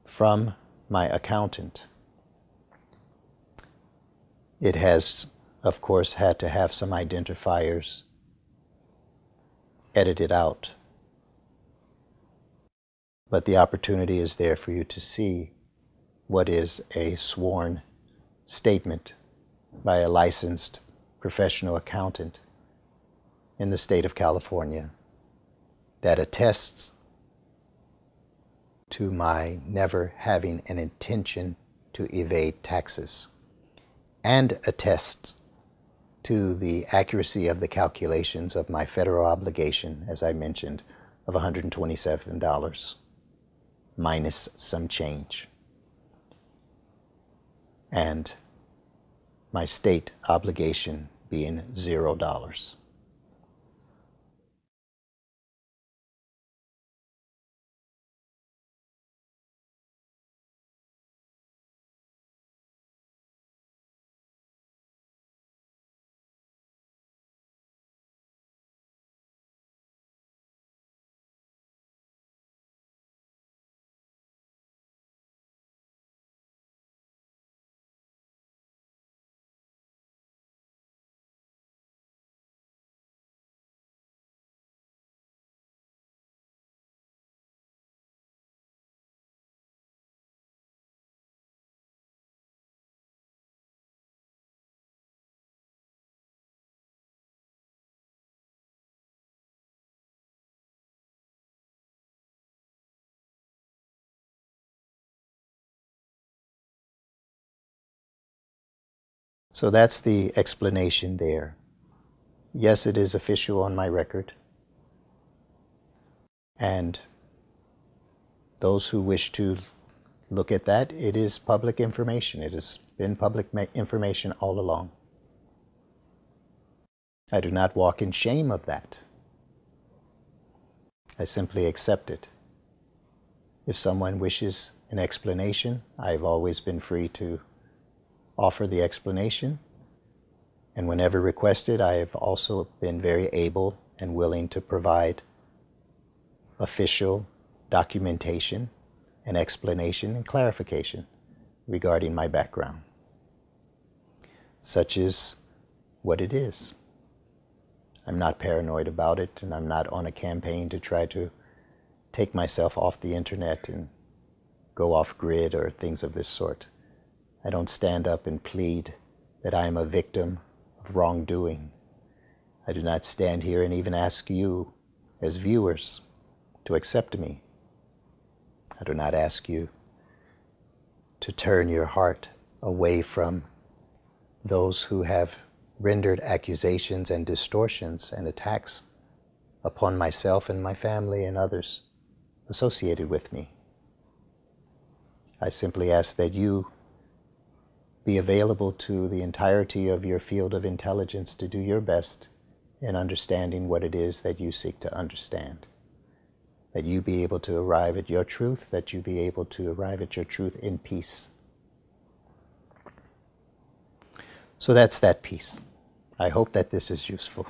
from my accountant. It has, of course, had to have some identifiers edited out. But the opportunity is there for you to see what is a sworn statement by a licensed professional accountant in the state of California that attests to my never having an intention to evade taxes, and attests to the accuracy of the calculations of my federal obligation, as I mentioned, of $127 minus some change, and my state obligation being $0. So that's the explanation there. Yes, it is official on my record. And those who wish to look at that, it is public information. It has been public information all along. I do not walk in shame of that. I simply accept it. If someone wishes an explanation, I've always been free to offer the explanation. And whenever requested, I have also been very able and willing to provide official documentation and explanation and clarification regarding my background. Such is what it is. I'm not paranoid about it, and I'm not on a campaign to try to take myself off the internet and go off grid or things of this sort. I don't stand up and plead that I am a victim of wrongdoing. I do not stand here and even ask you, as viewers, to accept me. I do not ask you to turn your heart away from those who have rendered accusations and distortions and attacks upon myself and my family and others associated with me. I simply ask that you be available to the entirety of your field of intelligence to do your best in understanding what it is that you seek to understand. That you be able to arrive at your truth, that you be able to arrive at your truth in peace. So that's that piece. I hope that this is useful.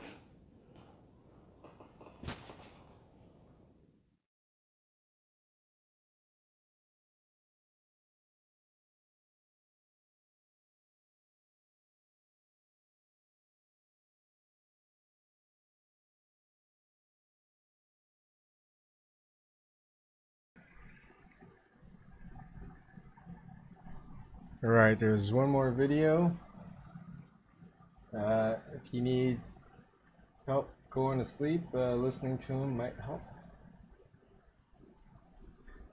All right, there's one more video. If you need help going to sleep, listening to him might help.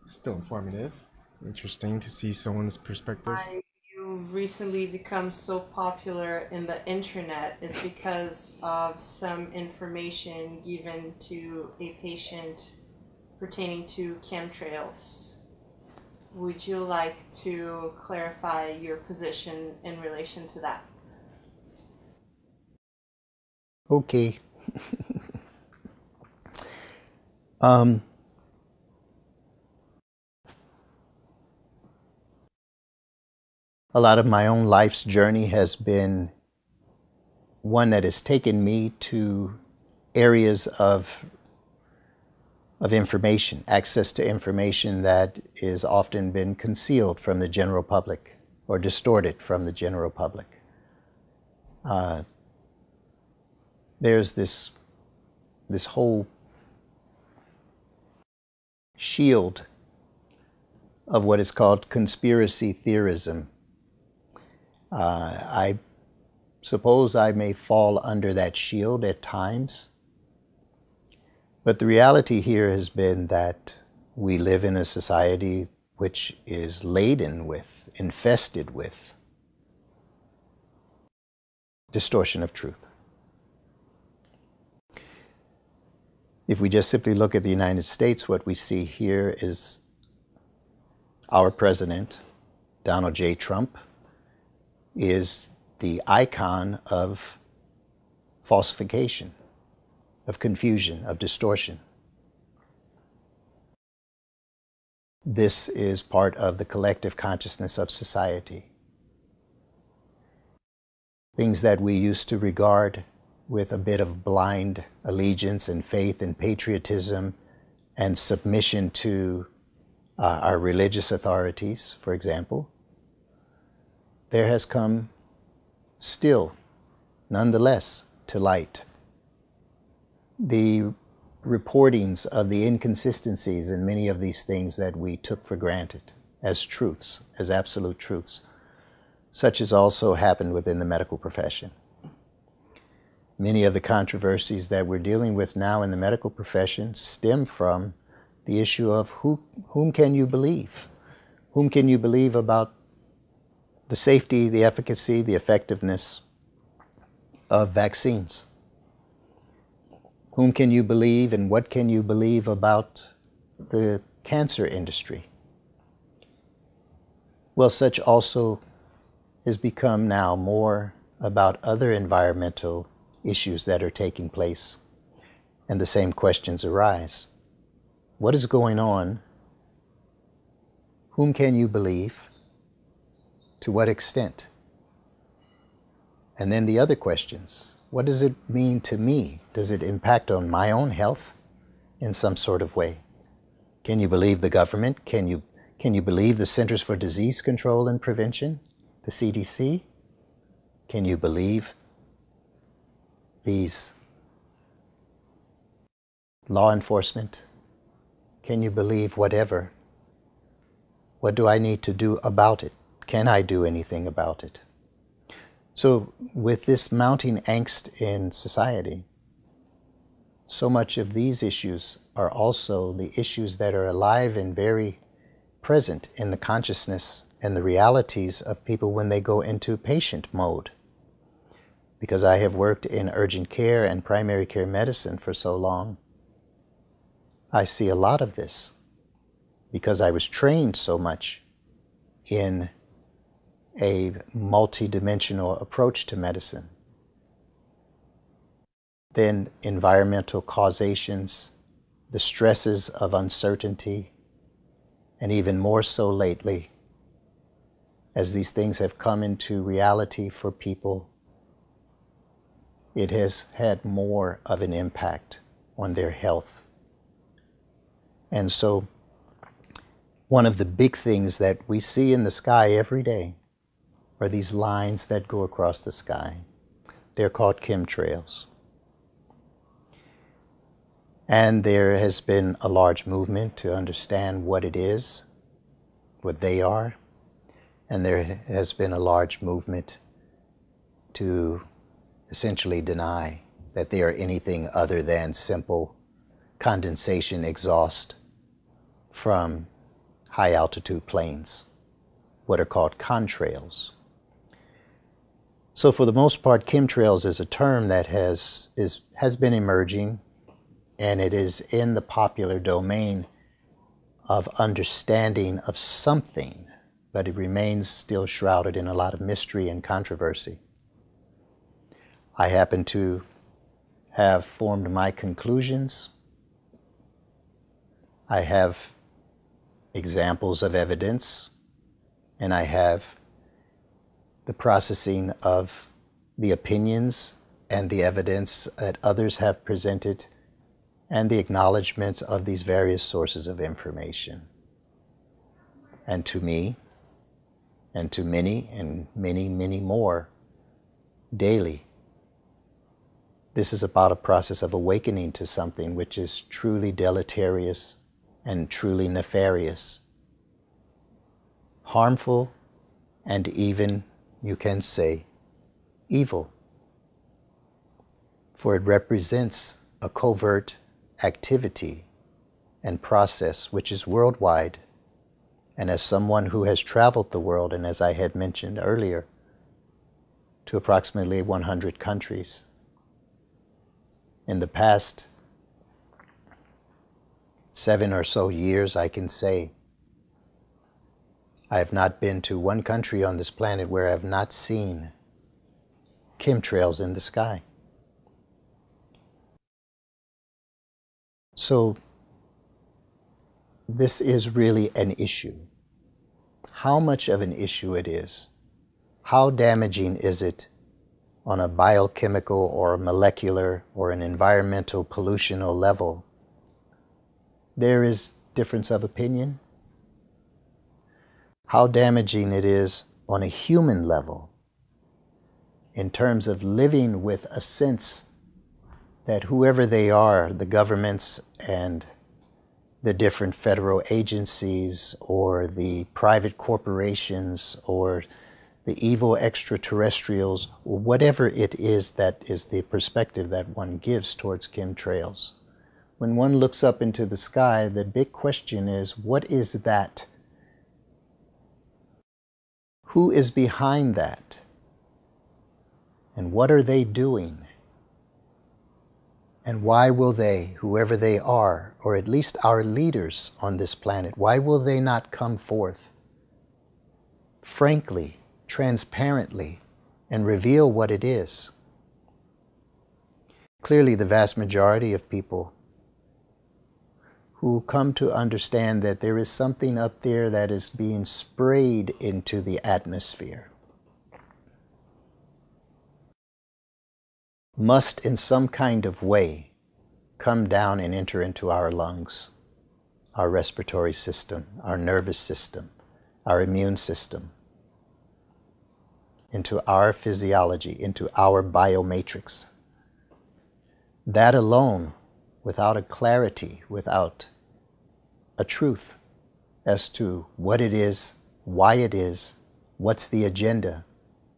Still informative. Interesting to see someone's perspective. Why you've recently become so popular in the internet is because of some information given to a patient pertaining to chemtrails. Would you like to clarify your position in relation to that? Okay. A lot of my own life's journey has been one that has taken me to areas of information, access to information that is often been concealed from the general public or distorted from the general public. There's this whole shield of what is called conspiracy theorism. I suppose I may fall under that shield at times, But the reality here has been that we live in a society which is laden with, infested with distortion of truth. If we just simply look at the United States, what we see here is our president, Donald J. Trump, is the icon of falsification, of confusion, of distortion. This is part of the collective consciousness of society. Things that we used to regard with a bit of blind allegiance and faith and patriotism and submission to our religious authorities, for example, there has come still, nonetheless, to light the reportings of the inconsistencies in many of these things that we took for granted as truths, as absolute truths. Such has also happened within the medical profession. Many of the controversies that we're dealing with now in the medical profession stem from the issue of whom can you believe? Whom can you believe about the safety, the efficacy, the effectiveness of vaccines? Whom can you believe and what can you believe about the cancer industry? Well, such also has become now more about other environmental issues that are taking place, and the same questions arise. What is going on? Whom can you believe? To what extent? And then the other questions. What does it mean to me? Does it impact on my own health in some sort of way? Can you believe the government? Can you believe the Centers for Disease Control and Prevention, the CDC? Can you believe these law enforcement? Can you believe whatever? What do I need to do about it? Can I do anything about it? So with this mounting angst in society, so much of these issues are also the issues that are alive and very present in the consciousness and the realities of people when they go into patient mode. Because I have worked in urgent care and primary care medicine for so long, I see a lot of this because I was trained so much in a multidimensional approach to medicine. Then environmental causations, the stresses of uncertainty, and even more so lately, as these things have come into reality for people, it has had more of an impact on their health. And so, one of the big things that we see in the sky every day are these lines that go across the sky. They're called chemtrails. And there has been a large movement to understand what it is, what they are, and there has been a large movement to essentially deny that they are anything other than simple condensation exhaust from high altitude planes, what are called contrails. So for the most part, chemtrails is a term that has been emerging, and it is in the popular domain of understanding of something, but it remains still shrouded in a lot of mystery and controversy. I happen to have formed my conclusions. I have examples of evidence, and I have the processing of the opinions and the evidence that others have presented, and the acknowledgement of these various sources of information. And to me, and to many, and many, many more, daily, this is about a process of awakening to something which is truly deleterious and truly nefarious, harmful, and even, you can say, evil. For it represents a covert activity and process which is worldwide. And as someone who has traveled the world, and as I had mentioned earlier, to approximately 100 countries, in the past 7 or so years, I can say I have not been to one country on this planet where I have not seen chemtrails in the sky. So this is really an issue. How much of an issue it is, how damaging is it on a biochemical or molecular or an environmental pollutional level, there is difference of opinion. How damaging it is on a human level, in terms of living with a sense that whoever they are, the governments and the different federal agencies or the private corporations or the evil extraterrestrials, or whatever it is that is the perspective that one gives towards chemtrails. When one looks up into the sky, the big question is, what is that? Who is behind that? And what are they doing? And why will they, whoever they are, or at least our leaders on this planet, why will they not come forth frankly, transparently, and reveal what it is? Clearly, the vast majority of people who come to understand that there is something up there that is being sprayed into the atmosphere must in some kind of way come down and enter into our lungs, our respiratory system, our nervous system, our immune system, into our physiology, into our biomatrix. That alone, without a clarity, without a truth as to what it is, why it is, what's the agenda,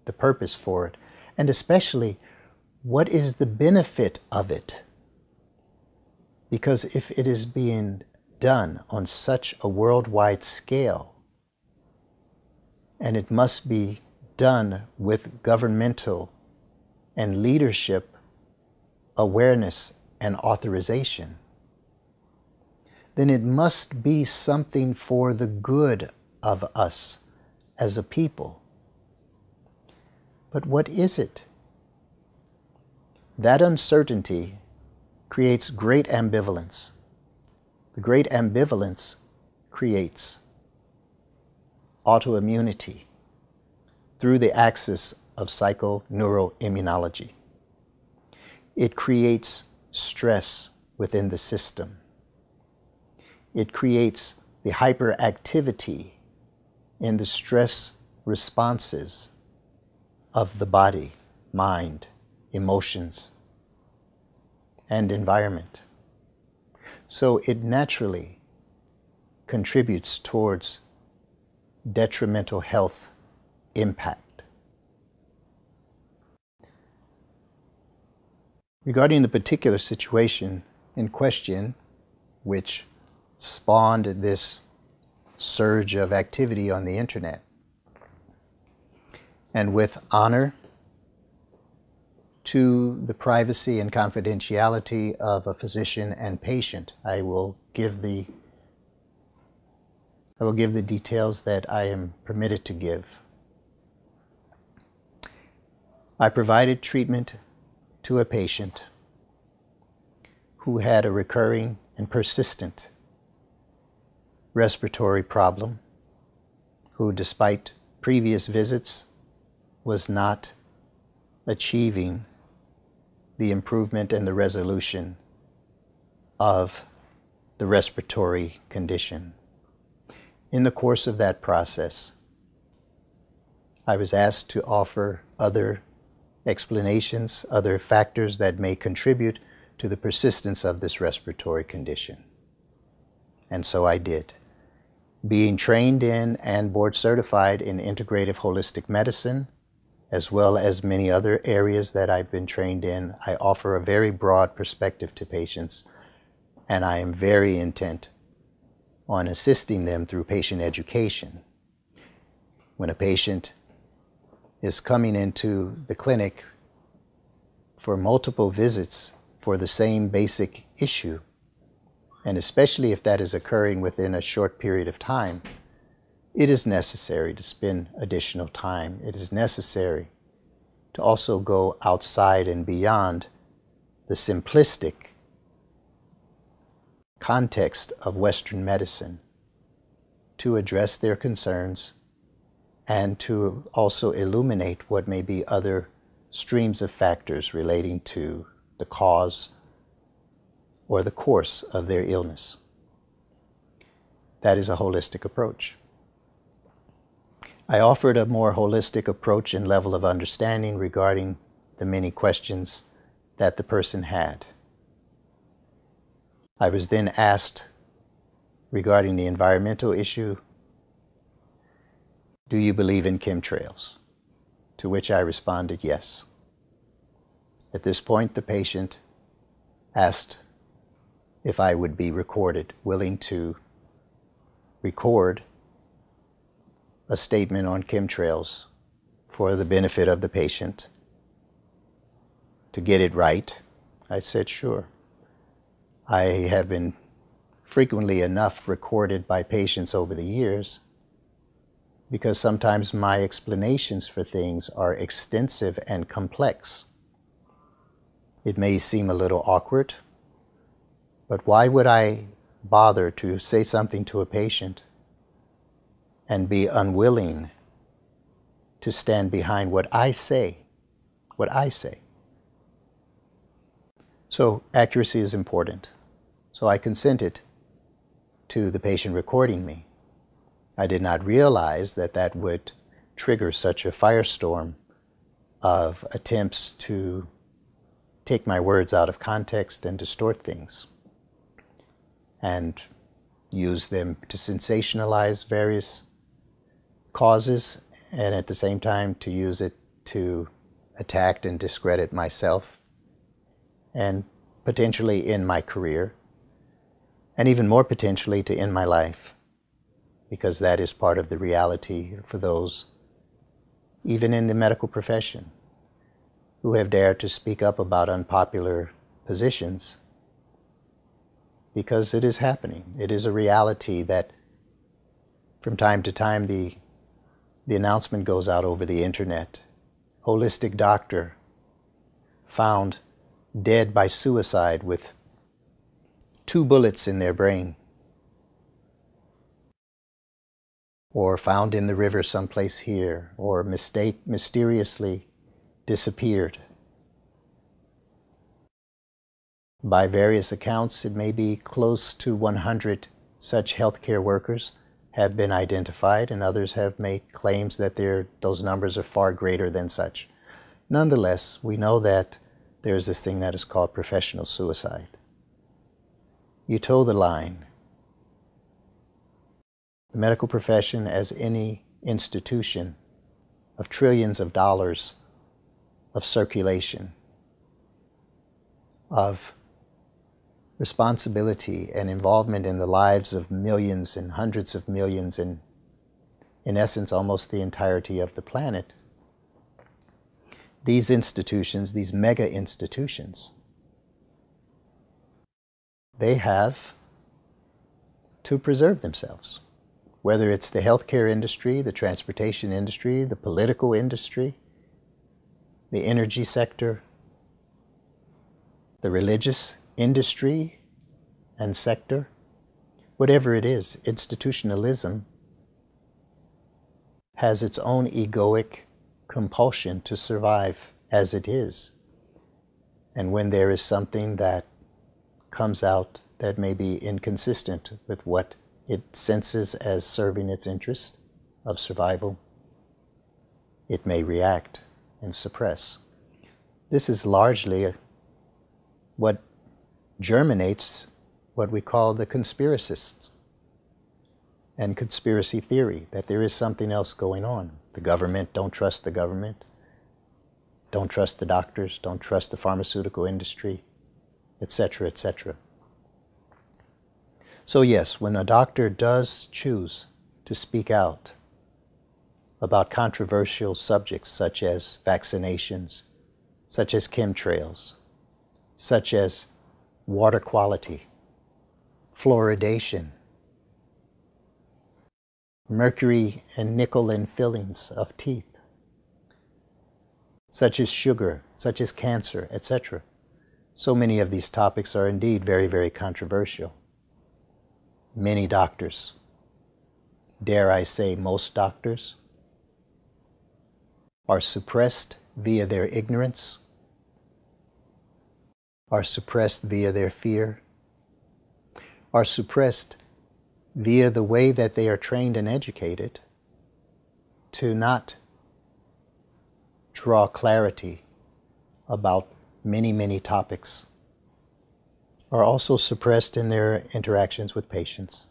the purpose for it, and especially what is the benefit of it? Because if it is being done on such a worldwide scale, and it must be done with governmental and leadership awareness and authorization, then it must be something for the good of us as a people. But what is it? That uncertainty creates great ambivalence. The great ambivalence creates autoimmunity through the axis of psychoneuroimmunology. It creates stress within the system. It creates the hyperactivity in the stress responses of the body, mind, emotions, and environment. So it naturally contributes towards detrimental health impact. Regarding the particular situation in question, which spawned this surge of activity on the internet, and with honor to the privacy and confidentiality of a physician and patient, I will give the details that I am permitted to give. I provided treatment to a patient who had a recurring and persistent respiratory problem, who despite previous visits was not achieving the improvement and the resolution of the respiratory condition. In the course of that process, I was asked to offer other explanations, other factors that may contribute to the persistence of this respiratory condition. And so I did. Being trained in and board certified in integrative holistic medicine, as well as many other areas that I've been trained in, I offer a very broad perspective to patients and I am very intent on assisting them through patient education. When a patient is coming into the clinic for multiple visits for the same basic issue, and especially if that is occurring within a short period of time, it is necessary to spend additional time. It is necessary to also go outside and beyond the simplistic context of Western medicine to address their concerns and to also illuminate what may be other streams of factors relating to the cause or the course of their illness. That is a holistic approach. I offered a more holistic approach and level of understanding regarding the many questions that the person had. I was then asked regarding the environmental issue, do you believe in chemtrails? To which I responded, yes. At this point, the patient asked if I would be recorded, willing to record a statement on chemtrails for the benefit of the patient to get it right. I said, sure. I have been frequently enough recorded by patients over the years because sometimes my explanations for things are extensive and complex. It may seem a little awkward, but why would I bother to say something to a patient and be unwilling to stand behind what I say? What I say. So accuracy is important. So I consented to the patient recording me. I did not realize that that would trigger such a firestorm of attempts to take my words out of context and distort things and use them to sensationalize various causes, and at the same time to use it to attack and discredit myself and potentially end my career, and even more potentially to end my life, because that is part of the reality for those, even in the medical profession, who have dared to speak up about unpopular positions, because it is happening. It is a reality that from time to time the announcement goes out over the internet. Holistic doctor found dead by suicide with 2 bullets in their brain, or found in the river someplace here, or mysteriously disappeared. By various accounts, it may be close to 100 such healthcare workers have been identified, and others have made claims that those numbers are far greater than such. Nonetheless, we know that there's this thing that is called professional suicide. You toe the line. The medical profession, as any institution of trillions of dollars of circulation, of responsibility and involvement in the lives of millions and hundreds of millions, and in essence almost the entirety of the planet, these institutions, these mega institutions, they have to preserve themselves. Whether it's the healthcare industry, the transportation industry, the political industry, the energy sector, the religious industry and sector, whatever it is, institutionalism has its own egoic compulsion to survive as it is. And when there is something that comes out that may be inconsistent with what it senses as serving its interest of survival, it may react and suppress. This is largely what germinates what we call the conspiracists and conspiracy theory, that there is something else going on. The government, don't trust the government. Don't trust the doctors, don't trust the pharmaceutical industry, etc., etc. So yes, when a doctor does choose to speak out about controversial subjects such as vaccinations, such as chemtrails, such as water quality, fluoridation, mercury and nickel in fillings of teeth, such as sugar, such as cancer, etc. So many of these topics are indeed very, very controversial. Many doctors, dare I say most doctors, are suppressed via their ignorance, are suppressed via their fear, are suppressed via the way that they are trained and educated to not draw clarity about many, many topics, are also suppressed in their interactions with patients,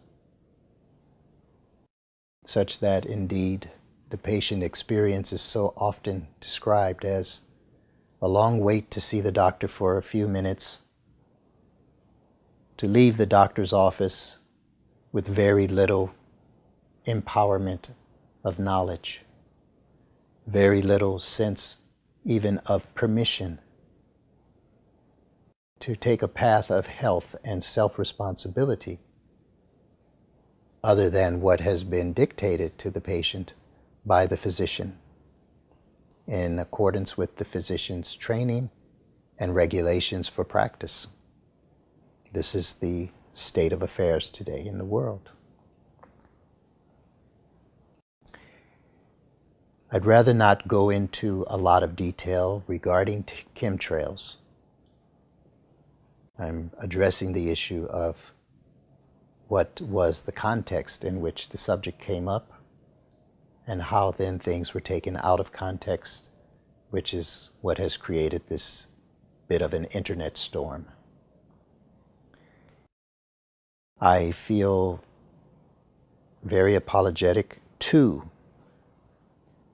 such that indeed the patient experience is so often described as a long wait to see the doctor for a few minutes, to leave the doctor's office with very little empowerment of knowledge, very little sense even of permission to take a path of health and self-responsibility other than what has been dictated to the patient by the physician in accordance with the physician's training and regulations for practice. This is the state of affairs today in the world. I'd rather not go into a lot of detail regarding chemtrails. I'm addressing the issue of what was the context in which the subject came up and how then things were taken out of context, which is what has created this bit of an internet storm. I feel very apologetic to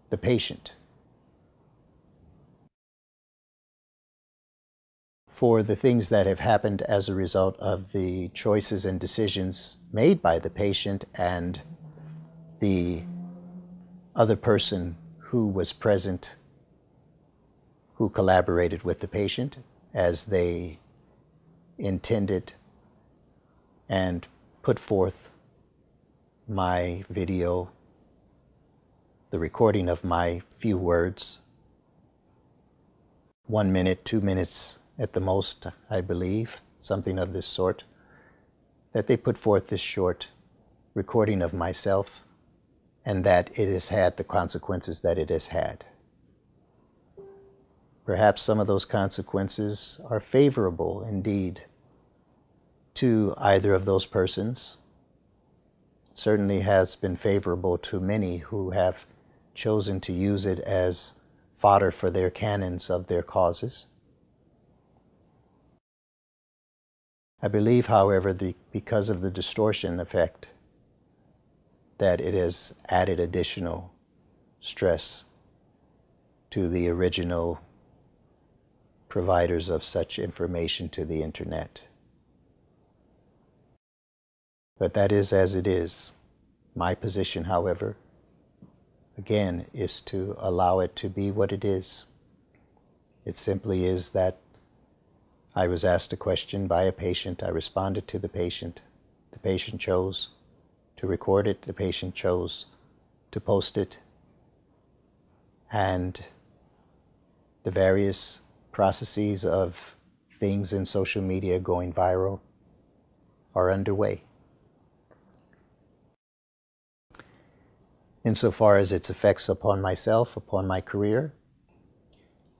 the patient for the things that have happened as a result of the choices and decisions made by the patient and the other person who was present, who collaborated with the patient as they intended and put forth my video, the recording of my few words, 1 minute, 2 minutes at the most, I believe, something of this sort, that they put forth this short recording of myself and that it has had the consequences that it has had. Perhaps some of those consequences are favorable indeed to either of those persons. It certainly has been favorable to many who have chosen to use it as fodder for their cannons of their causes. I believe, however, because of the distortion effect, that it has added additional stress to the original providers of such information to the internet. But that is as it is. My position, however, again, is to allow it to be what it is. It simply is that I was asked a question by a patient. I responded to the patient. The patient chose to record it. The patient chose to post it. And the various processes of things in social media going viral are underway. Insofar as its effects upon myself, upon my career,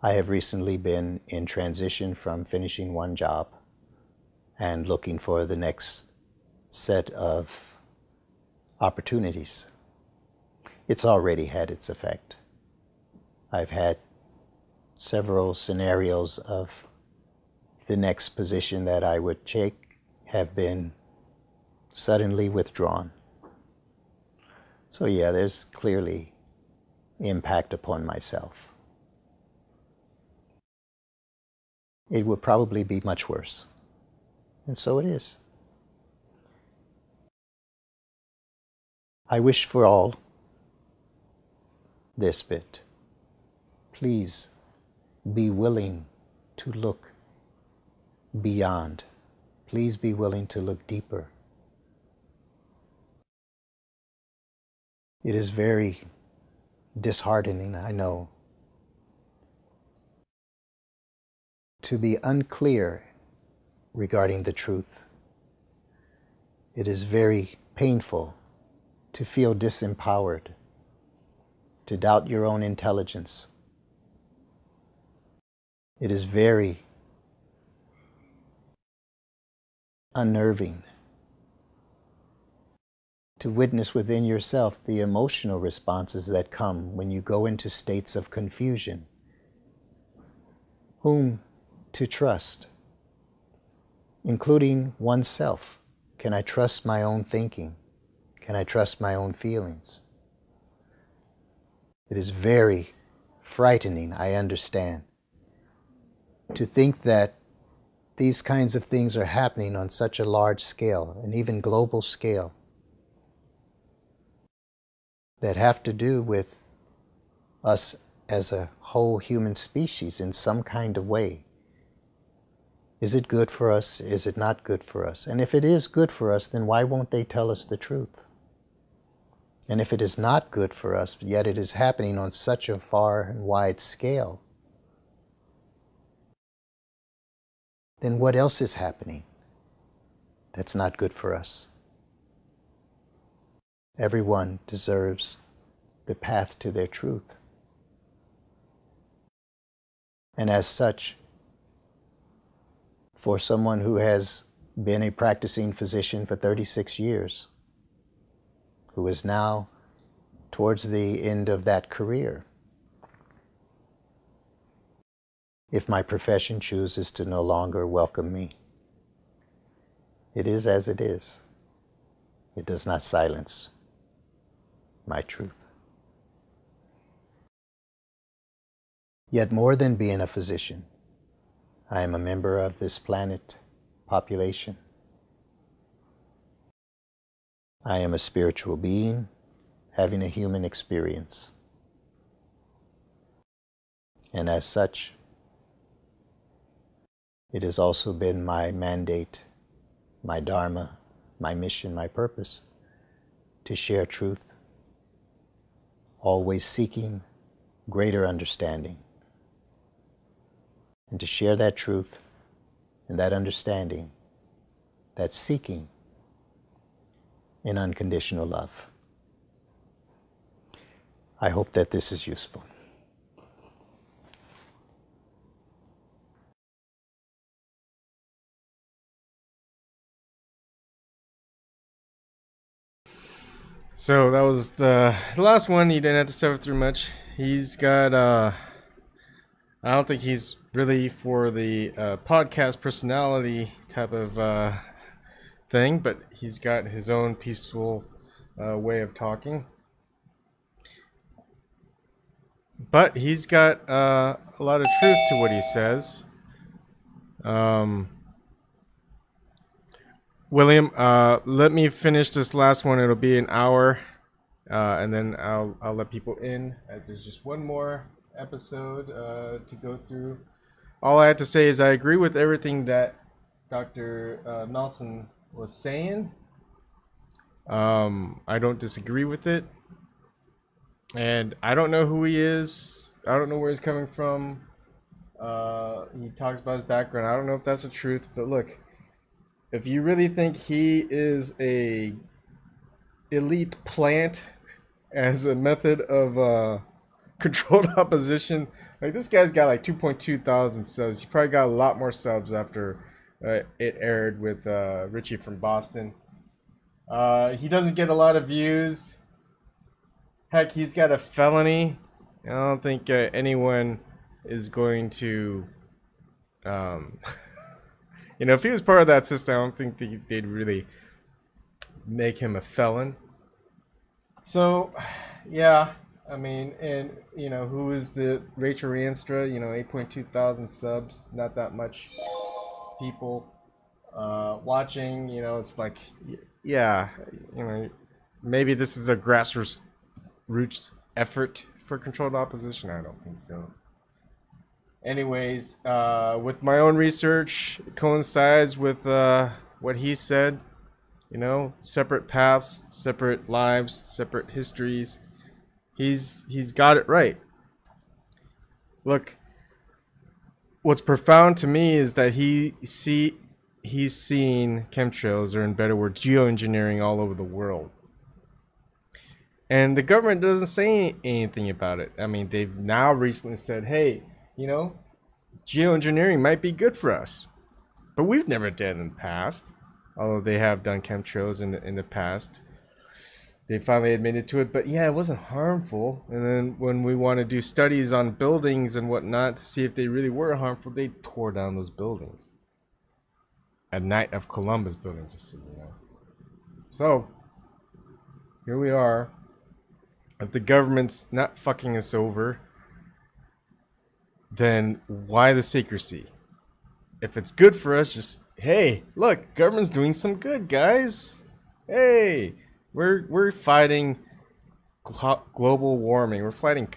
I have recently been in transition from finishing one job and looking for the next set of opportunities. It's already had its effect. I've had several scenarios of the next position that I would take have been suddenly withdrawn. So yeah, there's clearly impact upon myself. It would probably be much worse. And so it is. I wish for all this bit. Please be willing to look beyond. Please be willing to look deeper. It is very disheartening, I know, to be unclear regarding the truth. It is very painful to feel disempowered, to doubt your own intelligence. It is very unnerving to witness within yourself the emotional responses that come when you go into states of confusion. Whom to trust, including oneself. Can I trust my own thinking? Can I trust my own feelings? It is very frightening, I understand, to think that these kinds of things are happening on such a large scale, and even global scale, that have to do with us as a whole human species in some kind of way. Is it good for us? Is it not good for us? And if it is good for us, then why won't they tell us the truth? And if it is not good for us, yet it is happening on such a far and wide scale, then what else is happening that's not good for us? Everyone deserves the path to their truth. And as such, for someone who has been a practicing physician for 36 years, who is now towards the end of that career, if my profession chooses to no longer welcome me, it is as it is. It does not silence my truth. Yet more than being a physician, I am a member of this planet population. I am a spiritual being having a human experience. And as such, it has also been my mandate, my dharma, my mission, my purpose, to share truth, always seeking greater understanding, and to share that truth and that understanding, that seeking in unconditional love. I hope that this is useful. So that was the last one. You didn't have to suffer through much. He's got, I don't think he's really for the podcast personality type of thing, but he's got his own peaceful way of talking. But he's got a lot of truth to what he says. William, let me finish this last one. It'll be an hour, and then I'll let people in. There's just one more episode to go through. All I have to say is I agree with everything that Dr. MELSON was saying. I don't disagree with it. And I don't know who he is. I don't know where he's coming from. He talks about his background. I don't know if that's the truth, but look, if you really think he is a elite plant as a method of controlled opposition, like this guy's got like 2.2 thousand subs. He probably got a lot more subs after it aired with Richie from Boston. He doesn't get a lot of views. Heck, he's got a felony. I don't think anyone is going to, you know, if he was part of that system, I don't think they'd really make him a felon. So, yeah, I mean, and, you know, who is the Rachel Reenstra? You know, 8.2 thousand subs, not that much people watching. You know, it's like, yeah, you know, maybe this is a grassroots effort for controlled opposition. I don't think so. Anyways, with my own research, it coincides with what he said. You know, separate paths, separate lives, separate histories. He's got it right. Look, what's profound to me is that he's seen chemtrails, or in better words, geoengineering all over the world. And the government doesn't say anything about it. I mean, they've now recently said, hey, you know, geoengineering might be good for us. But we've never done it in the past. Although they have done chemtrails in the past. They finally admitted to it. But yeah, it wasn't harmful. And then when we want to do studies on buildings and whatnot to see if they really were harmful, they tore down those buildings. At Night of Columbus buildings, just so you know. So, here we are. If the government's not fucking us over, then why the secrecy? If it's good for us, just, hey, look, government's doing some good, guys. Hey, we're fighting global warming. We're fighting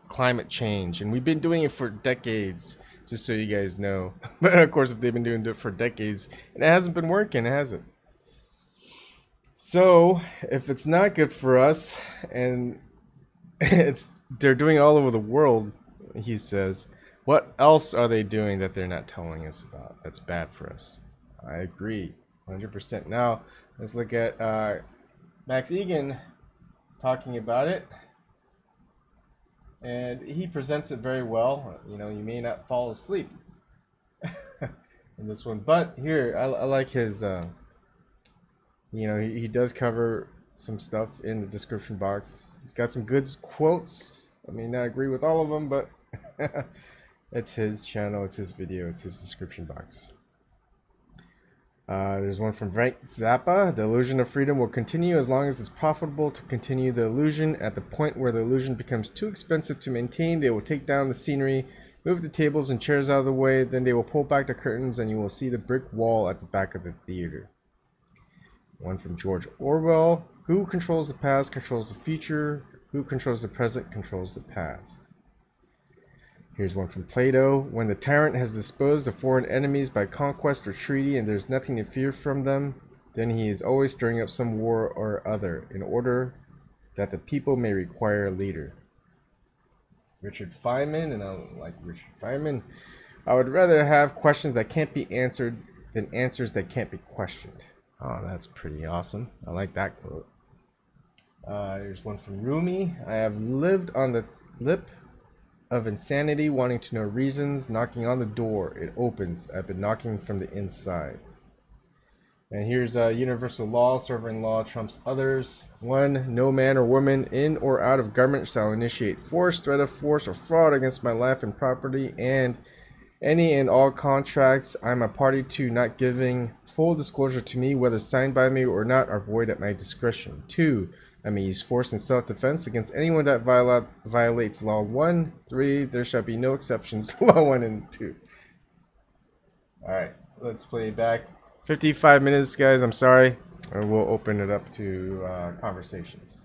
climate change, and we've been doing it for decades, just so you guys know. But of course, if they've been doing it for decades, and it hasn't been working, has it? So, if it's not good for us, and they're doing it all over the world, he says, what else are they doing that they're not telling us about that's bad for us? I agree, 100%. Now, let's look at Max Egan talking about it. And he presents it very well. You know, you may not fall asleep in this one. But here, I like his, you know, he does cover some stuff in the description box. He's got some good quotes. I may not agree with all of them, but it's his channel, it's his video, it's his description box. There's one from Frank Zappa. The illusion of freedom will continue as long as it's profitable to continue the illusion. At the point where the illusion becomes too expensive to maintain, they will take down the scenery, move the tables and chairs out of the way, then they will pull back the curtains and you will see the brick wall at the back of the theater. One from George Orwell. Who controls the past controls the future. Who controls the present controls the past. Here's one from Plato. When the tyrant has disposed of foreign enemies by conquest or treaty and there's nothing to fear from them, then he is always stirring up some war or other in order that the people may require a leader. Richard Feynman, and I like Richard Feynman. I would rather have questions that can't be answered than answers that can't be questioned. Oh, that's pretty awesome. I like that quote. Here's one from Rumi. I have lived on the lip of insanity, wanting to know reasons, knocking on the door. It opens. I've been knocking from the inside. And here's universal law. Sovereign law trumps others. 1. No man or woman in or out of government shall initiate force, threat of force, or fraud against my life and property, and any and all contracts I'm a party to not giving full disclosure to me, whether signed by me or not, are void at my discretion. 2. I may use force in self-defense against anyone that violates Law 1. 3. There shall be no exceptions to Law 1 and 2. Alright, let's play it back. 55 minutes, guys. I'm sorry. And we'll open it up to conversations.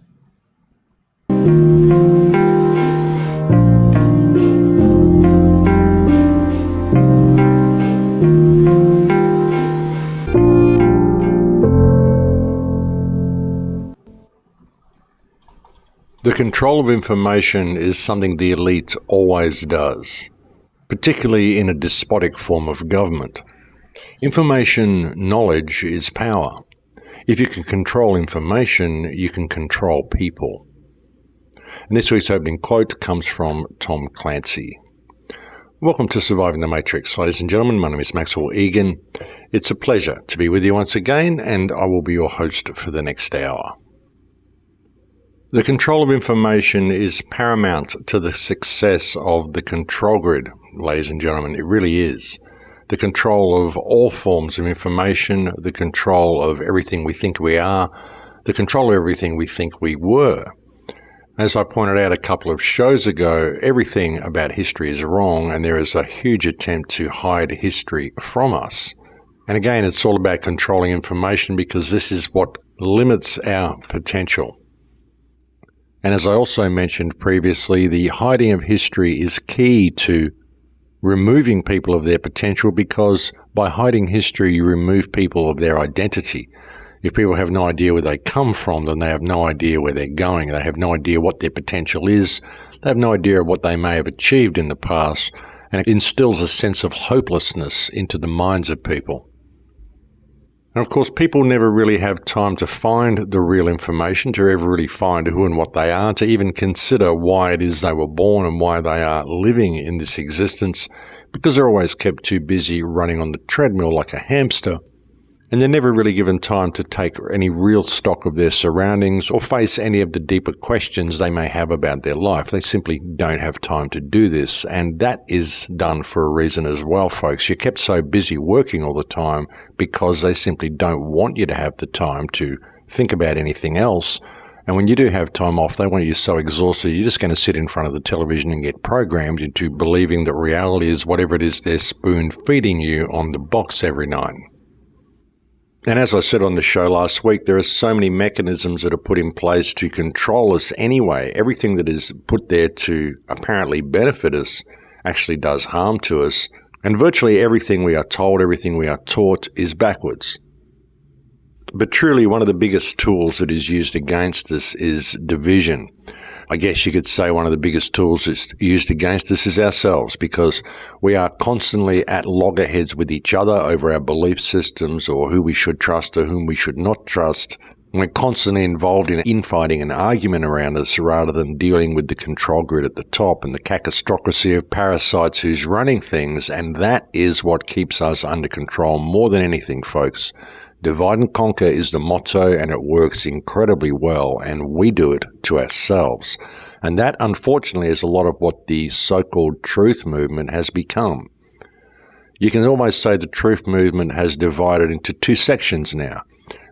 The control of information is something the elite always does, particularly in a despotic form of government. Information knowledge is power. If you can control information, you can control people. And this week's opening quote comes from Tom Clancy. Welcome to Surviving the Matrix, ladies and gentlemen. My name is Maxwell Egan. It's a pleasure to be with you once again, and I will be your host for the next hour. The control of information is paramount to the success of the control grid, ladies and gentlemen. It really is. The control of all forms of information, the control of everything we think we are, the control of everything we think we were. As I pointed out a couple of shows ago, everything about history is wrong, and there is a huge attempt to hide history from us. And again, it's all about controlling information, because this is what limits our potential. And as I also mentioned previously, the hiding of history is key to removing people of their potential, because by hiding history, you remove people of their identity. If people have no idea where they come from, then they have no idea where they're going. They have no idea what their potential is. They have no idea of what they may have achieved in the past. And it instills a sense of hopelessness into the minds of people. And of course, people never really have time to find the real information, to ever really find who and what they are, to even consider why it is they were born and why they are living in this existence, because they're always kept too busy running on the treadmill like a hamster. And they're never really given time to take any real stock of their surroundings or face any of the deeper questions they may have about their life. They simply don't have time to do this. And that is done for a reason as well, folks. You're kept so busy working all the time because they simply don't want you to have the time to think about anything else. And when you do have time off, they want you so exhausted, you're just going to sit in front of the television and get programmed into believing that reality is whatever it is they're spoon feeding you on the box every night. And as I said on the show last week, there are so many mechanisms that are put in place to control us anyway. Everything that is put there to apparently benefit us actually does harm to us. And virtually everything we are told, everything we are taught is backwards. But truly, one of the biggest tools that is used against us is division. I guess you could say one of the biggest tools that's used against us is ourselves, because we are constantly at loggerheads with each other over our belief systems or who we should trust or whom we should not trust. We're constantly involved in infighting and argument around us rather than dealing with the control grid at the top and the cacostrocracy of parasites who's running things, and that is what keeps us under control more than anything, folks. Divide and conquer is the motto, and it works incredibly well, and we do it to ourselves. And that, unfortunately, is a lot of what the so-called truth movement has become. You can almost say the truth movement has divided into two sections now.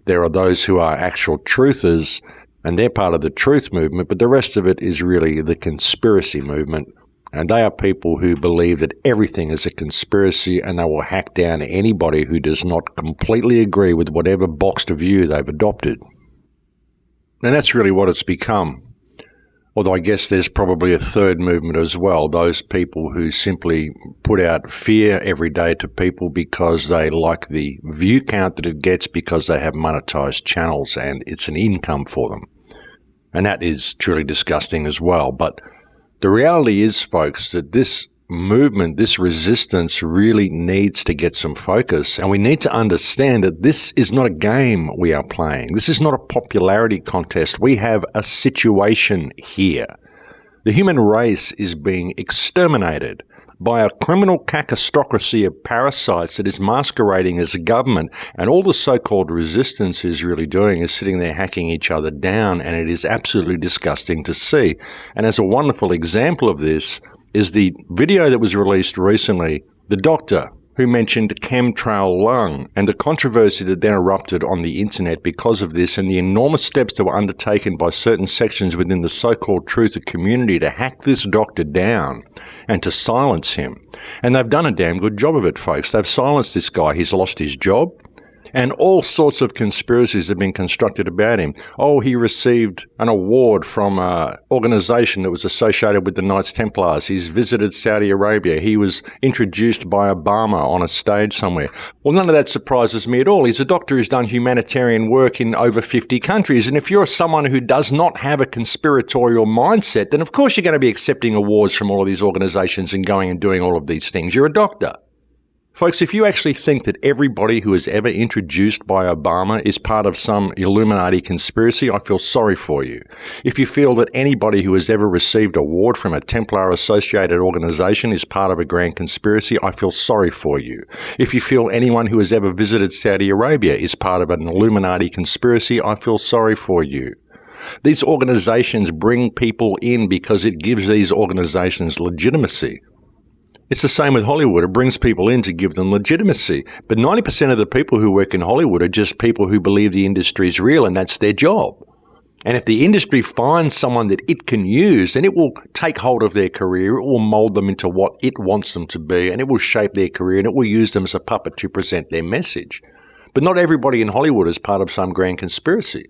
There are those who are actual truthers, and they're part of the truth movement, but the rest of it is really the conspiracy movement. And they are people who believe that everything is a conspiracy, and they will hack down anybody who does not completely agree with whatever boxed view they've adopted. And that's really what it's become. Although I guess there's probably a third movement as well, those people who simply put out fear every day to people because they like the view count that it gets because they have monetized channels and it's an income for them. And that is truly disgusting as well. But the reality is, folks, that this movement, this resistance really needs to get some focus. And we need to understand that this is not a game we are playing. This is not a popularity contest. We have a situation here. The human race is being exterminated by a criminal cacostrocracy of parasites that is masquerading as a government, and all the so-called resistance is really doing is sitting there hacking each other down, and it is absolutely disgusting to see. And as a wonderful example of this is the video that was released recently, the doctor who mentioned chemtrail lung and the controversy that then erupted on the internet because of this, and the enormous steps that were undertaken by certain sections within the so-called truther community to hack this doctor down and to silence him. And they've done a damn good job of it, folks. They've silenced this guy. He's lost his job. And all sorts of conspiracies have been constructed about him. Oh, he received an award from an organization that was associated with the Knights Templars. He's visited Saudi Arabia. He was introduced by Obama on a stage somewhere. Well, none of that surprises me at all. He's a doctor who's done humanitarian work in over 50 countries. And if you're someone who does not have a conspiratorial mindset, then of course you're going to be accepting awards from all of these organizations and going and doing all of these things. You're a doctor. Folks, if you actually think that everybody who is ever introduced by Obama is part of some Illuminati conspiracy, I feel sorry for you. If you feel that anybody who has ever received an award from a Templar-associated organization is part of a grand conspiracy, I feel sorry for you. If you feel anyone who has ever visited Saudi Arabia is part of an Illuminati conspiracy, I feel sorry for you. These organizations bring people in because it gives these organizations legitimacy. It's the same with Hollywood. It brings people in to give them legitimacy. But 90% of the people who work in Hollywood are just people who believe the industry is real, and that's their job. And if the industry finds someone that it can use, then it will take hold of their career, it will mold them into what it wants them to be, and it will shape their career, and it will use them as a puppet to present their message. But not everybody in Hollywood is part of some grand conspiracy.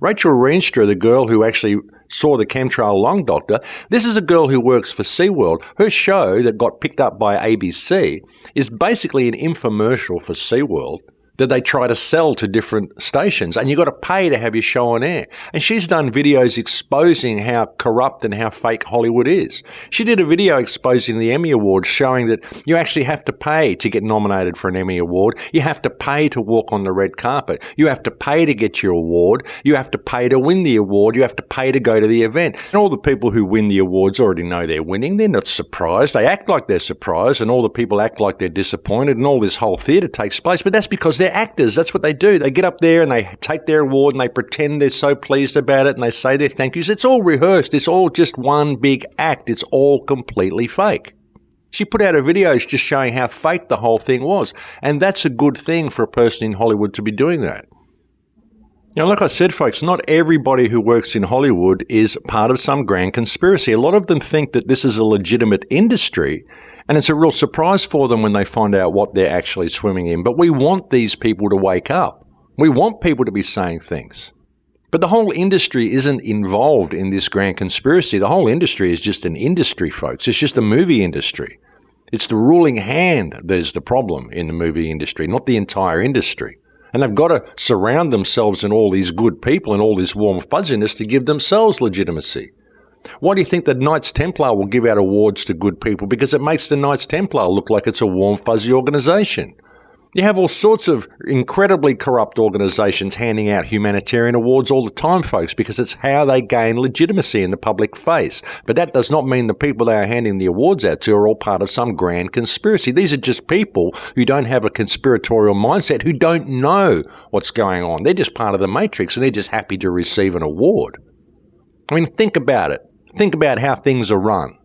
Rachel Reenstra, the girl who actually saw the chemtrail lung doctor, this is a girl who works for SeaWorld. Her show that got picked up by ABC is basically an infomercial for SeaWorld that they try to sell to different stations, and you've got to pay to have your show on air. And she's done videos exposing how corrupt and how fake Hollywood is. She did a video exposing the Emmy Awards, showing that you actually have to pay to get nominated for an Emmy Award. You have to pay to walk on the red carpet. You have to pay to get your award. You have to pay to win the award. You have to pay to go to the event. And all the people who win the awards already know they're winning. They're not surprised. They act like they're surprised, and all the people act like they're disappointed, and all this whole theatre takes place. But that's because they're actors. That's what they do. They get up there and they take their award and they pretend they're so pleased about it and they say their thank yous. It's all rehearsed. It's all just one big act. It's all completely fake. She put out her videos just showing how fake the whole thing was. And that's a good thing for a person in Hollywood to be doing that. Now, like I said, folks, not everybody who works in Hollywood is part of some grand conspiracy. A lot of them think that this is a legitimate industry, and it's a real surprise for them when they find out what they're actually swimming in. But we want these people to wake up. We want people to be saying things. But the whole industry isn't involved in this grand conspiracy. The whole industry is just an industry, folks. It's just a movie industry. It's the ruling hand that is the problem in the movie industry, not the entire industry. And they've got to surround themselves in all these good people and all this warm fuzziness to give themselves legitimacy. Why do you think the Knights Templar will give out awards to good people? Because it makes the Knights Templar look like it's a warm, fuzzy organisation. You have all sorts of incredibly corrupt organisations handing out humanitarian awards all the time, folks, because it's how they gain legitimacy in the public face. But that does not mean the people they are handing the awards out to are all part of some grand conspiracy. These are just people who don't have a conspiratorial mindset, who don't know what's going on. They're just part of the matrix and they're just happy to receive an award. I mean, think about it. Think about how things are run.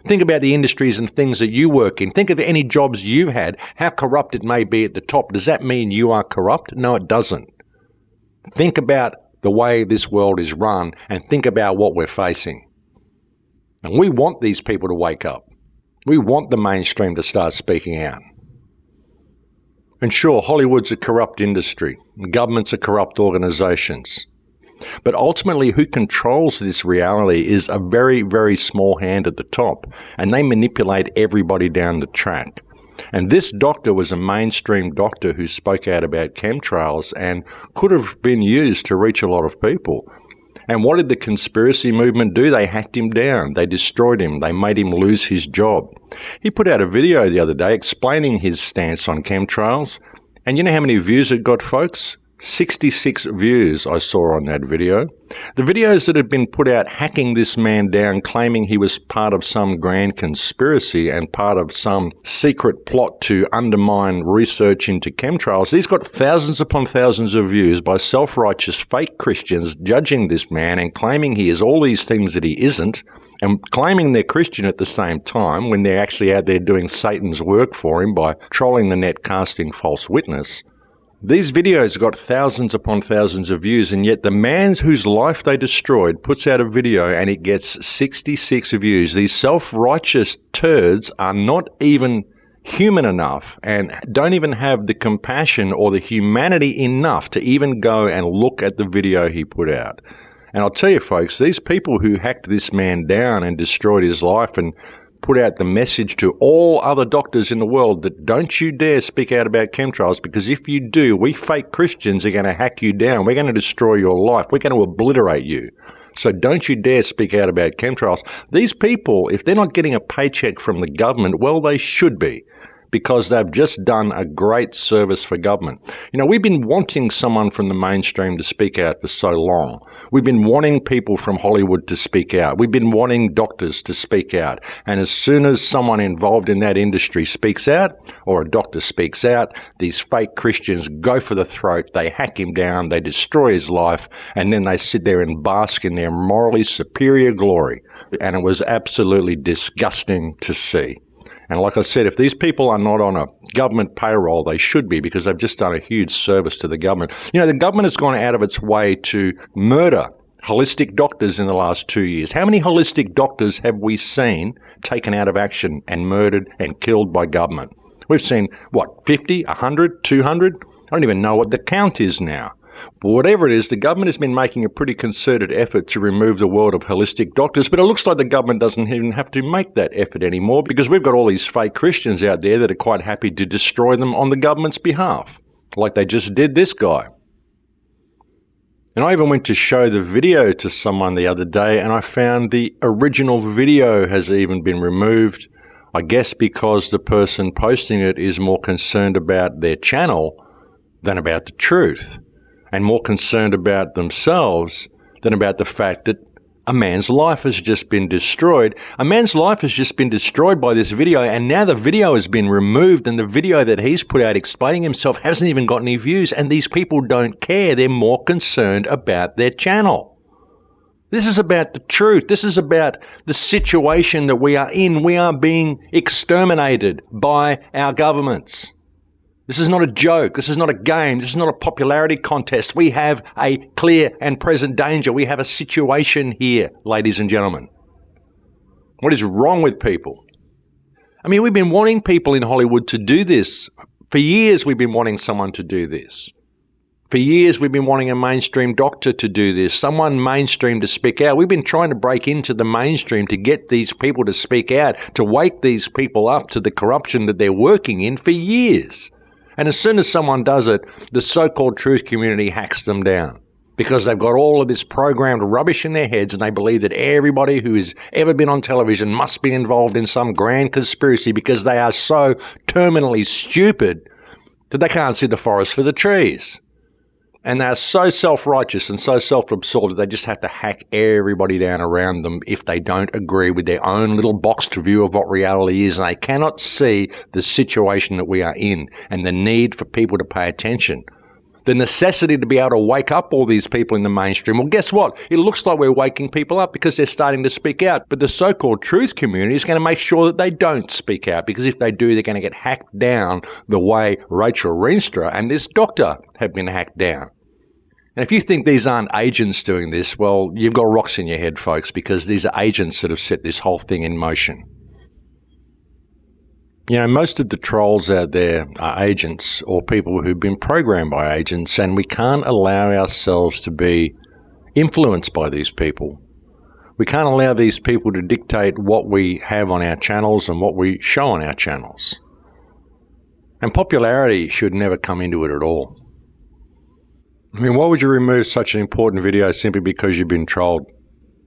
Think about the industries and things that you work in. Think of any jobs you've had, how corrupt it may be at the top. Does that mean you are corrupt? No, it doesn't. Think about the way this world is run and think about what we're facing. And we want these people to wake up. We want the mainstream to start speaking out. And sure, Hollywood's a corrupt industry. Governments are corrupt organisations. But ultimately, who controls this reality is a very, very small hand at the top, and they manipulate everybody down the track. And this doctor was a mainstream doctor who spoke out about chemtrails and could have been used to reach a lot of people. And what did the conspiracy movement do? They hacked him down. They destroyed him. They made him lose his job. He put out a video the other day explaining his stance on chemtrails. And you know how many views it got, folks? 66 views I saw on that video. The videos that had been put out hacking this man down, claiming he was part of some grand conspiracy and part of some secret plot to undermine research into chemtrails, these got thousands upon thousands of views by self-righteous fake Christians judging this man and claiming he is all these things that he isn't, and claiming they're Christian at the same time when they're actually out there doing Satan's work for him by trolling the net, casting false witness. These videos got thousands upon thousands of views, and yet the man whose life they destroyed puts out a video and it gets 66 views. These self-righteous turds are not even human enough and don't even have the compassion or the humanity enough to even go and look at the video he put out. And I'll tell you, folks, these people who hacked this man down and destroyed his life and put out the message to all other doctors in the world that don't you dare speak out about chemtrails, because if you do, we fake Christians are going to hack you down. We're going to destroy your life. We're going to obliterate you. So don't you dare speak out about chemtrails. These people, if they're not getting a paycheck from the government, well, they should be, because they've just done a great service for government. You know, we've been wanting someone from the mainstream to speak out for so long. We've been wanting people from Hollywood to speak out. We've been wanting doctors to speak out. And as soon as someone involved in that industry speaks out, or a doctor speaks out, these fake Christians go for the throat, they hack him down, they destroy his life, and then they sit there and bask in their morally superior glory. And it was absolutely disgusting to see. And like I said, if these people are not on a government payroll, they should be, because they've just done a huge service to the government. You know, the government has gone out of its way to murder holistic doctors in the last 2 years. How many holistic doctors have we seen taken out of action and murdered and killed by government? We've seen, what, 50, 100, 200? I don't even know what the count is now. But whatever it is, the government has been making a pretty concerted effort to remove the world of holistic doctors, but it looks like the government doesn't even have to make that effort anymore because we've got all these fake Christians out there that are quite happy to destroy them on the government's behalf, like they just did this guy. And I even went to show the video to someone the other day, and I found the original video has even been removed, I guess because the person posting it is more concerned about their channel than about the truth, and more concerned about themselves than about the fact that a man's life has just been destroyed. A man's life has just been destroyed by this video, and now the video has been removed, and the video that he's put out explaining himself hasn't even got any views, and these people don't care. They're more concerned about their channel. This is about the truth. This is about the situation that we are in. We are being exterminated by our governments. This is not a joke. This is not a game. This is not a popularity contest. We have a clear and present danger. We have a situation here, ladies and gentlemen. What is wrong with people? I mean, we've been wanting people in Hollywood to do this. For years, we've been wanting someone to do this. For years, we've been wanting a mainstream doctor to do this, someone mainstream to speak out. We've been trying to break into the mainstream to get these people to speak out, to wake these people up to the corruption that they're working in for years. And as soon as someone does it, the so-called truth community hacks them down because they've got all of this programmed rubbish in their heads and they believe that everybody who has ever been on television must be involved in some grand conspiracy because they are so terminally stupid that they can't see the forest for the trees. And they're so self-righteous and so self-absorbed that they just have to hack everybody down around them if they don't agree with their own little boxed view of what reality is. And they cannot see the situation that we are in and the need for people to pay attention. The necessity to be able to wake up all these people in the mainstream. Well, guess what? It looks like we're waking people up because they're starting to speak out. But the so-called truth community is going to make sure that they don't speak out because if they do, they're going to get hacked down the way Rachel Reenstra and this doctor have been hacked down. And if you think these aren't agents doing this, well, you've got rocks in your head, folks, because these are agents that have set this whole thing in motion. You know, most of the trolls out there are agents or people who've been programmed by agents, and we can't allow ourselves to be influenced by these people. We can't allow these people to dictate what we have on our channels and what we show on our channels. And popularity should never come into it at all. I mean, why would you remove such an important video simply because you've been trolled?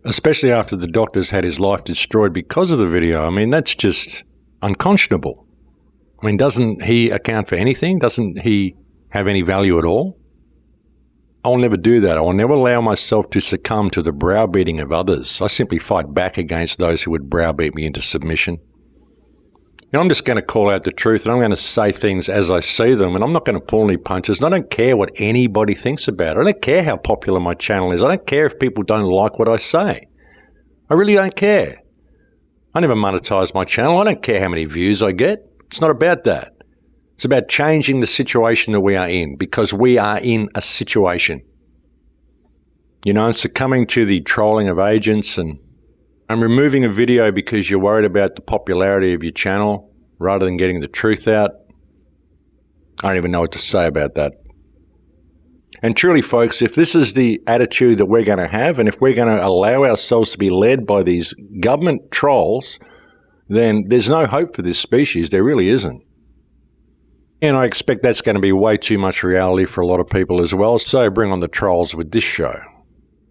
Especially after the doctor's had his life destroyed because of the video. I mean, that's just unconscionable. I mean, doesn't he account for anything? Doesn't he have any value at all? I'll never do that. I will never allow myself to succumb to the browbeating of others. I simply fight back against those who would browbeat me into submission. And I'm just going to call out the truth and I'm going to say things as I see them and I'm not going to pull any punches. And I don't care what anybody thinks about it. I don't care how popular my channel is. I don't care if people don't like what I say. I really don't care. I never monetize my channel. I don't care how many views I get. It's not about that. It's about changing the situation that we are in because we are in a situation. You know, succumbing to the trolling of agents and removing a video because you're worried about the popularity of your channel rather than getting the truth out. I don't even know what to say about that. And truly, folks, if this is the attitude that we're going to have and if we're going to allow ourselves to be led by these government trolls, then there's no hope for this species. There really isn't. And I expect that's going to be way too much reality for a lot of people as well. So bring on the trolls with this show.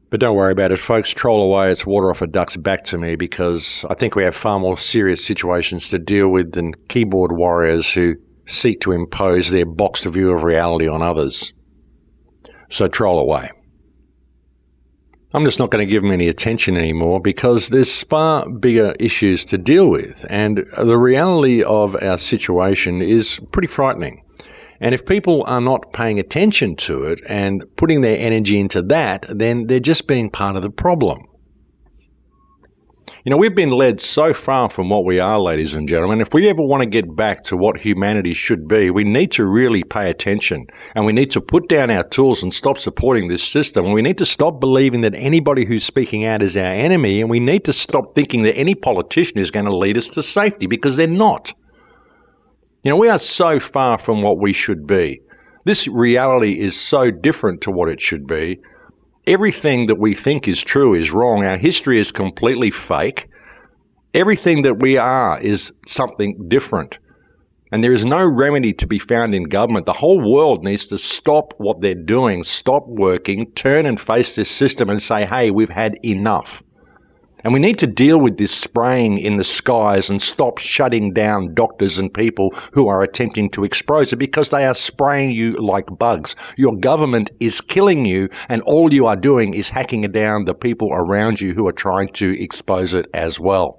But don't worry about it, folks. Troll away. It's water off a duck's back to me because I think we have far more serious situations to deal with than keyboard warriors who seek to impose their boxed view of reality on others. So troll away. I'm just not going to give them any attention anymore because there's far bigger issues to deal with. And the reality of our situation is pretty frightening. And if people are not paying attention to it and putting their energy into that, then they're just being part of the problem. You know, we've been led so far from what we are, ladies and gentlemen. If we ever want to get back to what humanity should be, we need to really pay attention. And we need to put down our tools and stop supporting this system. And we need to stop believing that anybody who's speaking out is our enemy. And we need to stop thinking that any politician is going to lead us to safety because they're not. You know, we are so far from what we should be This reality is so different to what it should be. Everything that we think is true is wrong. Our history is completely fake. Everything that we are is something different. And there is no remedy to be found in government. The whole world needs to stop what they're doing, stop working, turn and face this system and say, hey, we've had enough. And we need to deal with this spraying in the skies and stop shutting down doctors and people who are attempting to expose it, because they are spraying you like bugs. Your government is killing you, and all you are doing is hacking down the people around you who are trying to expose it as well.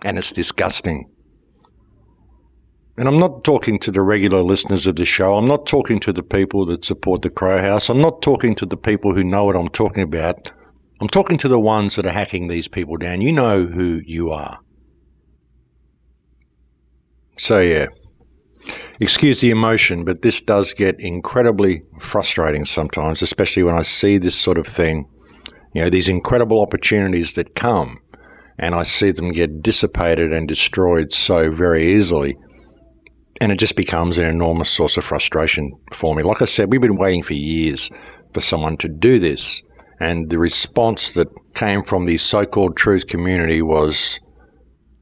And it's disgusting. And I'm not talking to the regular listeners of the show. I'm not talking to the people that support the Crow House. I'm not talking to the people who know what I'm talking about. I'm talking to the ones that are hacking these people down. You know who you are. So yeah, excuse the emotion, but this does get incredibly frustrating sometimes, especially when I see this sort of thing. You know, these incredible opportunities that come, and I see them get dissipated and destroyed so very easily. And it just becomes an enormous source of frustration for me. Like I said, we've been waiting for years for someone to do this. And the response that came from the so-called truth community was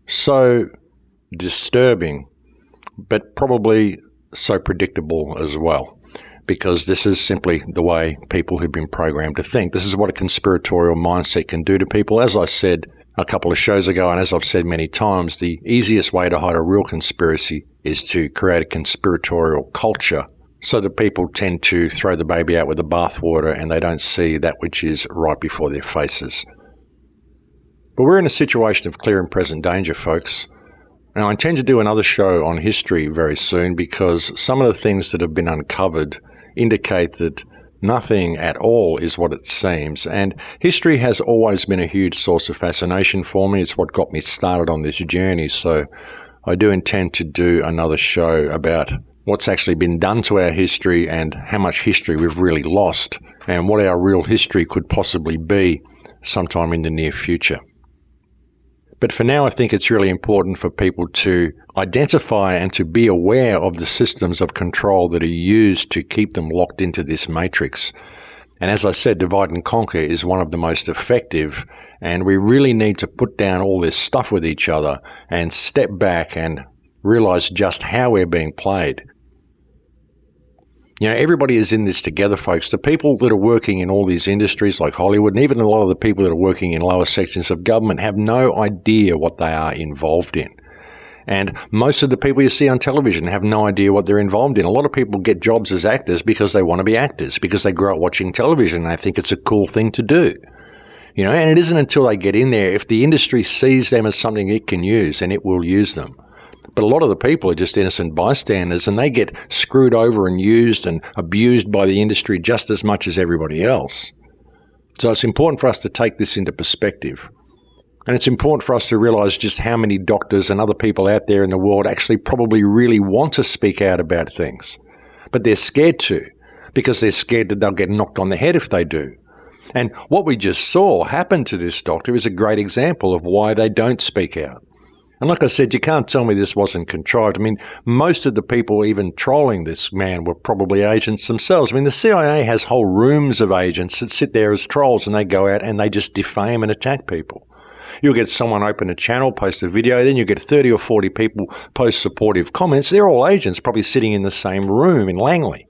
so disturbing, but probably so predictable as well. Because this is simply the way people have been programmed to think. This is what a conspiratorial mindset can do to people. As I said a couple of shows ago, and as I've said many times, the easiest way to hide a real conspiracy is to create a conspiratorial culture, so that people tend to throw the baby out with the bathwater and they don't see that which is right before their faces. But we're in a situation of clear and present danger, folks. And I intend to do another show on history very soon, because some of the things that have been uncovered indicate that nothing at all is what it seems. And history has always been a huge source of fascination for me. It's what got me started on this journey. So I do intend to do another show about what's actually been done to our history and how much history we've really lost, and what our real history could possibly be sometime in the near future. But for now, I think it's really important for people to identify and to be aware of the systems of control that are used to keep them locked into this matrix. And as I said, divide and conquer is one of the most effective, and we really need to put down all this stuff with each other and step back and realize just how we're being played. You know, everybody is in this together, folks. The people that are working in all these industries like Hollywood, and even a lot of the people that are working in lower sections of government, have no idea what they are involved in. And most of the people you see on television have no idea what they're involved in. A lot of people get jobs as actors because they want to be actors, because they grow up watching television and they think it's a cool thing to do. You know, and it isn't until they get in there, if the industry sees them as something it can use, and it will use them. But a lot of the people are just innocent bystanders, and they get screwed over and used and abused by the industry just as much as everybody else. So it's important for us to take this into perspective. And it's important for us to realize just how many doctors and other people out there in the world actually probably really want to speak out about things. But they're scared to, because they're scared that they'll get knocked on the head if they do. And what we just saw happen to this doctor is a great example of why they don't speak out. And like I said, you can't tell me this wasn't contrived. I mean, most of the people even trolling this man were probably agents themselves. I mean, the CIA has whole rooms of agents that sit there as trolls, and they go out and they just defame and attack people. You'll get someone open a channel, post a video, then you get 30 or 40 people post supportive comments. They're all agents, probably sitting in the same room in Langley.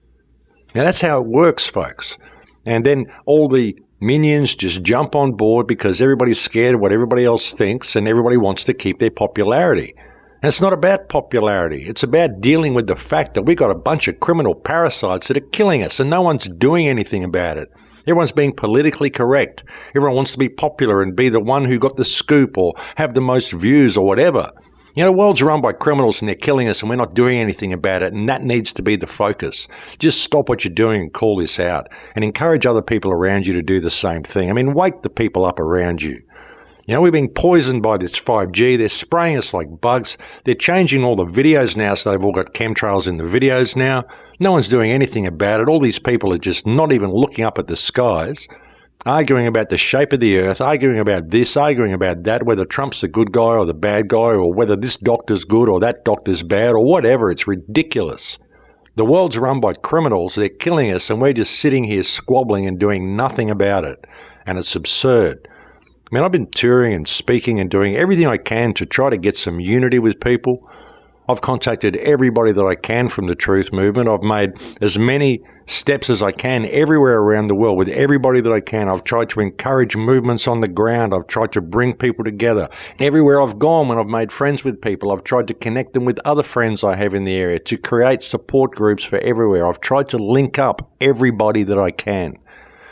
Now, that's how it works, folks. And then all the minions just jump on board because everybody's scared of what everybody else thinks, and everybody wants to keep their popularity. And it's not about popularity. It's about dealing with the fact that we've got a bunch of criminal parasites that are killing us, and no one's doing anything about it. Everyone's being politically correct. Everyone wants to be popular and be the one who got the scoop or have the most views or whatever. You know, the world's run by criminals and they're killing us, and we're not doing anything about it, and that needs to be the focus. Just stop what you're doing and call this out, and encourage other people around you to do the same thing. I mean, wake the people up around you. You know, we're being poisoned by this 5G. They're spraying us like bugs. They're changing all the videos now, so they've all got chemtrails in the videos now. No one's doing anything about it. All these people are just not even looking up at the skies, arguing about the shape of the earth, arguing about this, arguing about that, whether Trump's the good guy or the bad guy, or whether this doctor's good or that doctor's bad or whatever. It's ridiculous. The world's run by criminals. They're killing us, and we're just sitting here squabbling and doing nothing about it. And it's absurd. I mean, I've been touring and speaking and doing everything I can to try to get some unity with people. I've contacted everybody that I can from the truth movement. I've made as many steps as I can everywhere around the world with everybody that I can. I've tried to encourage movements on the ground. I've tried to bring people together. Everywhere I've gone, when I've made friends with people, I've tried to connect them with other friends I have in the area, to create support groups for everywhere. I've tried to link up everybody that I can.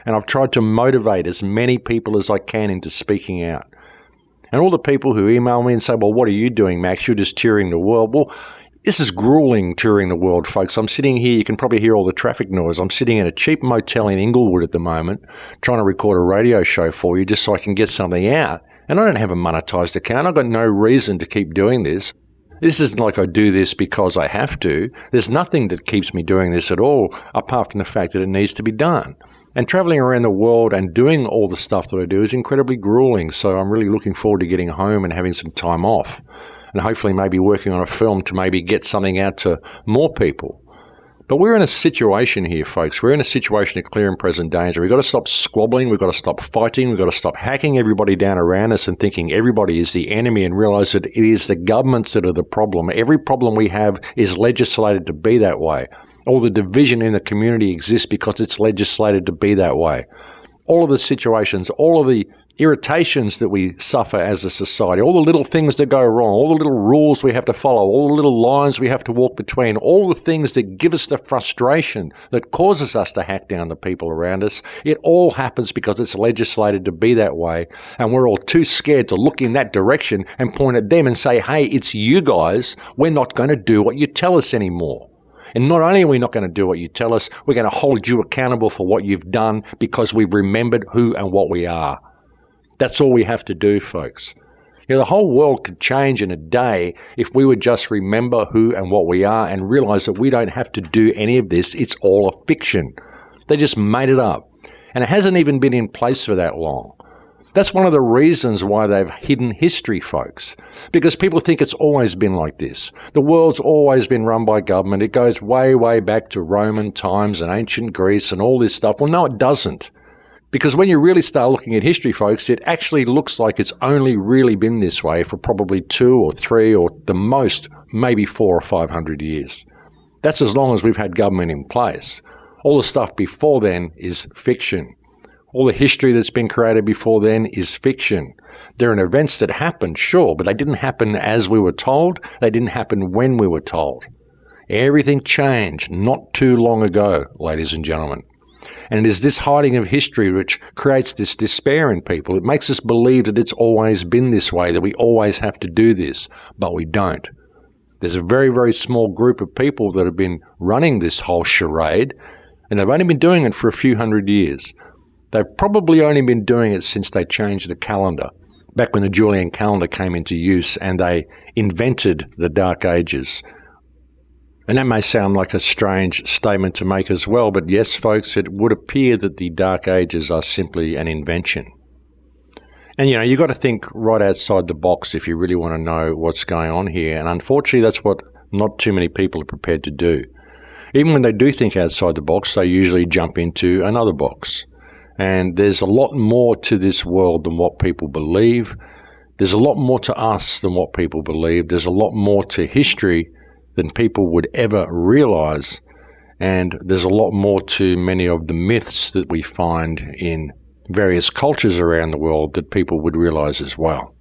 And I've tried to motivate as many people as I can into speaking out. And all the people who email me and say, well, what are you doing, Max? You're just touring the world. Well, this is grueling, touring the world, folks. I'm sitting here, you can probably hear all the traffic noise. I'm sitting in a cheap motel in Inglewood at the moment, trying to record a radio show for you just so I can get something out. And I don't have a monetized account. I've got no reason to keep doing this. This isn't like I do this because I have to. There's nothing that keeps me doing this at all, apart from the fact that it needs to be done. And traveling around the world and doing all the stuff that I do is incredibly grueling, so I'm really looking forward to getting home and having some time off. And hopefully maybe working on a film to maybe get something out to more people. But we're in a situation here, folks. We're in a situation of clear and present danger. We've got to stop squabbling. We've got to stop fighting. We've got to stop hacking everybody down around us and thinking everybody is the enemy, and realize that it is the governments that are the problem. Every problem we have is legislated to be that way. All the division in the community exists because it's legislated to be that way. All of the situations, all of the irritations that we suffer as a society, all the little things that go wrong, all the little rules we have to follow, all the little lines we have to walk between, all the things that give us the frustration that causes us to hack down the people around us, it all happens because it's legislated to be that way. And we're all too scared to look in that direction and point at them and say, hey, it's you guys. We're not going to do what you tell us anymore. And not only are we not going to do what you tell us, we're going to hold you accountable for what you've done because we've remembered who and what we are. That's all we have to do, folks. You know, the whole world could change in a day if we would just remember who and what we are and realize that we don't have to do any of this. It's all a fiction. They just made it up. And it hasn't even been in place for that long. That's one of the reasons why they've hidden history, folks, because people think it's always been like this. The world's always been run by government. It goes way, way back to Roman times and ancient Greece and all this stuff. Well, no, it doesn't. Because when you really start looking at history, folks, it actually looks like it's only really been this way for probably 2 or 3 or the most, maybe 400 or 500 years. That's as long as we've had government in place. All the stuff before then is fiction. All the history that's been created before then is fiction. There are events that happened, sure, but they didn't happen as we were told. They didn't happen when we were told. Everything changed not too long ago, ladies and gentlemen. And it is this hiding of history which creates this despair in people. It makes us believe that it's always been this way, that we always have to do this, but we don't. There's a very, very small group of people that have been running this whole charade, and they've only been doing it for a few hundred years. They've probably only been doing it since they changed the calendar, back when the Julian calendar came into use and they invented the Dark Ages. And that may sound like a strange statement to make as well, but yes, folks, it would appear that the Dark Ages are simply an invention. And, you know, you've got to think right outside the box if you really want to know what's going on here. And unfortunately, that's what not too many people are prepared to do. Even when they do think outside the box, they usually jump into another box. And there's a lot more to this world than what people believe. There's a lot more to us than what people believe. There's a lot more to history than people would ever realize. And there's a lot more to many of the myths that we find in various cultures around the world that people would realize as well.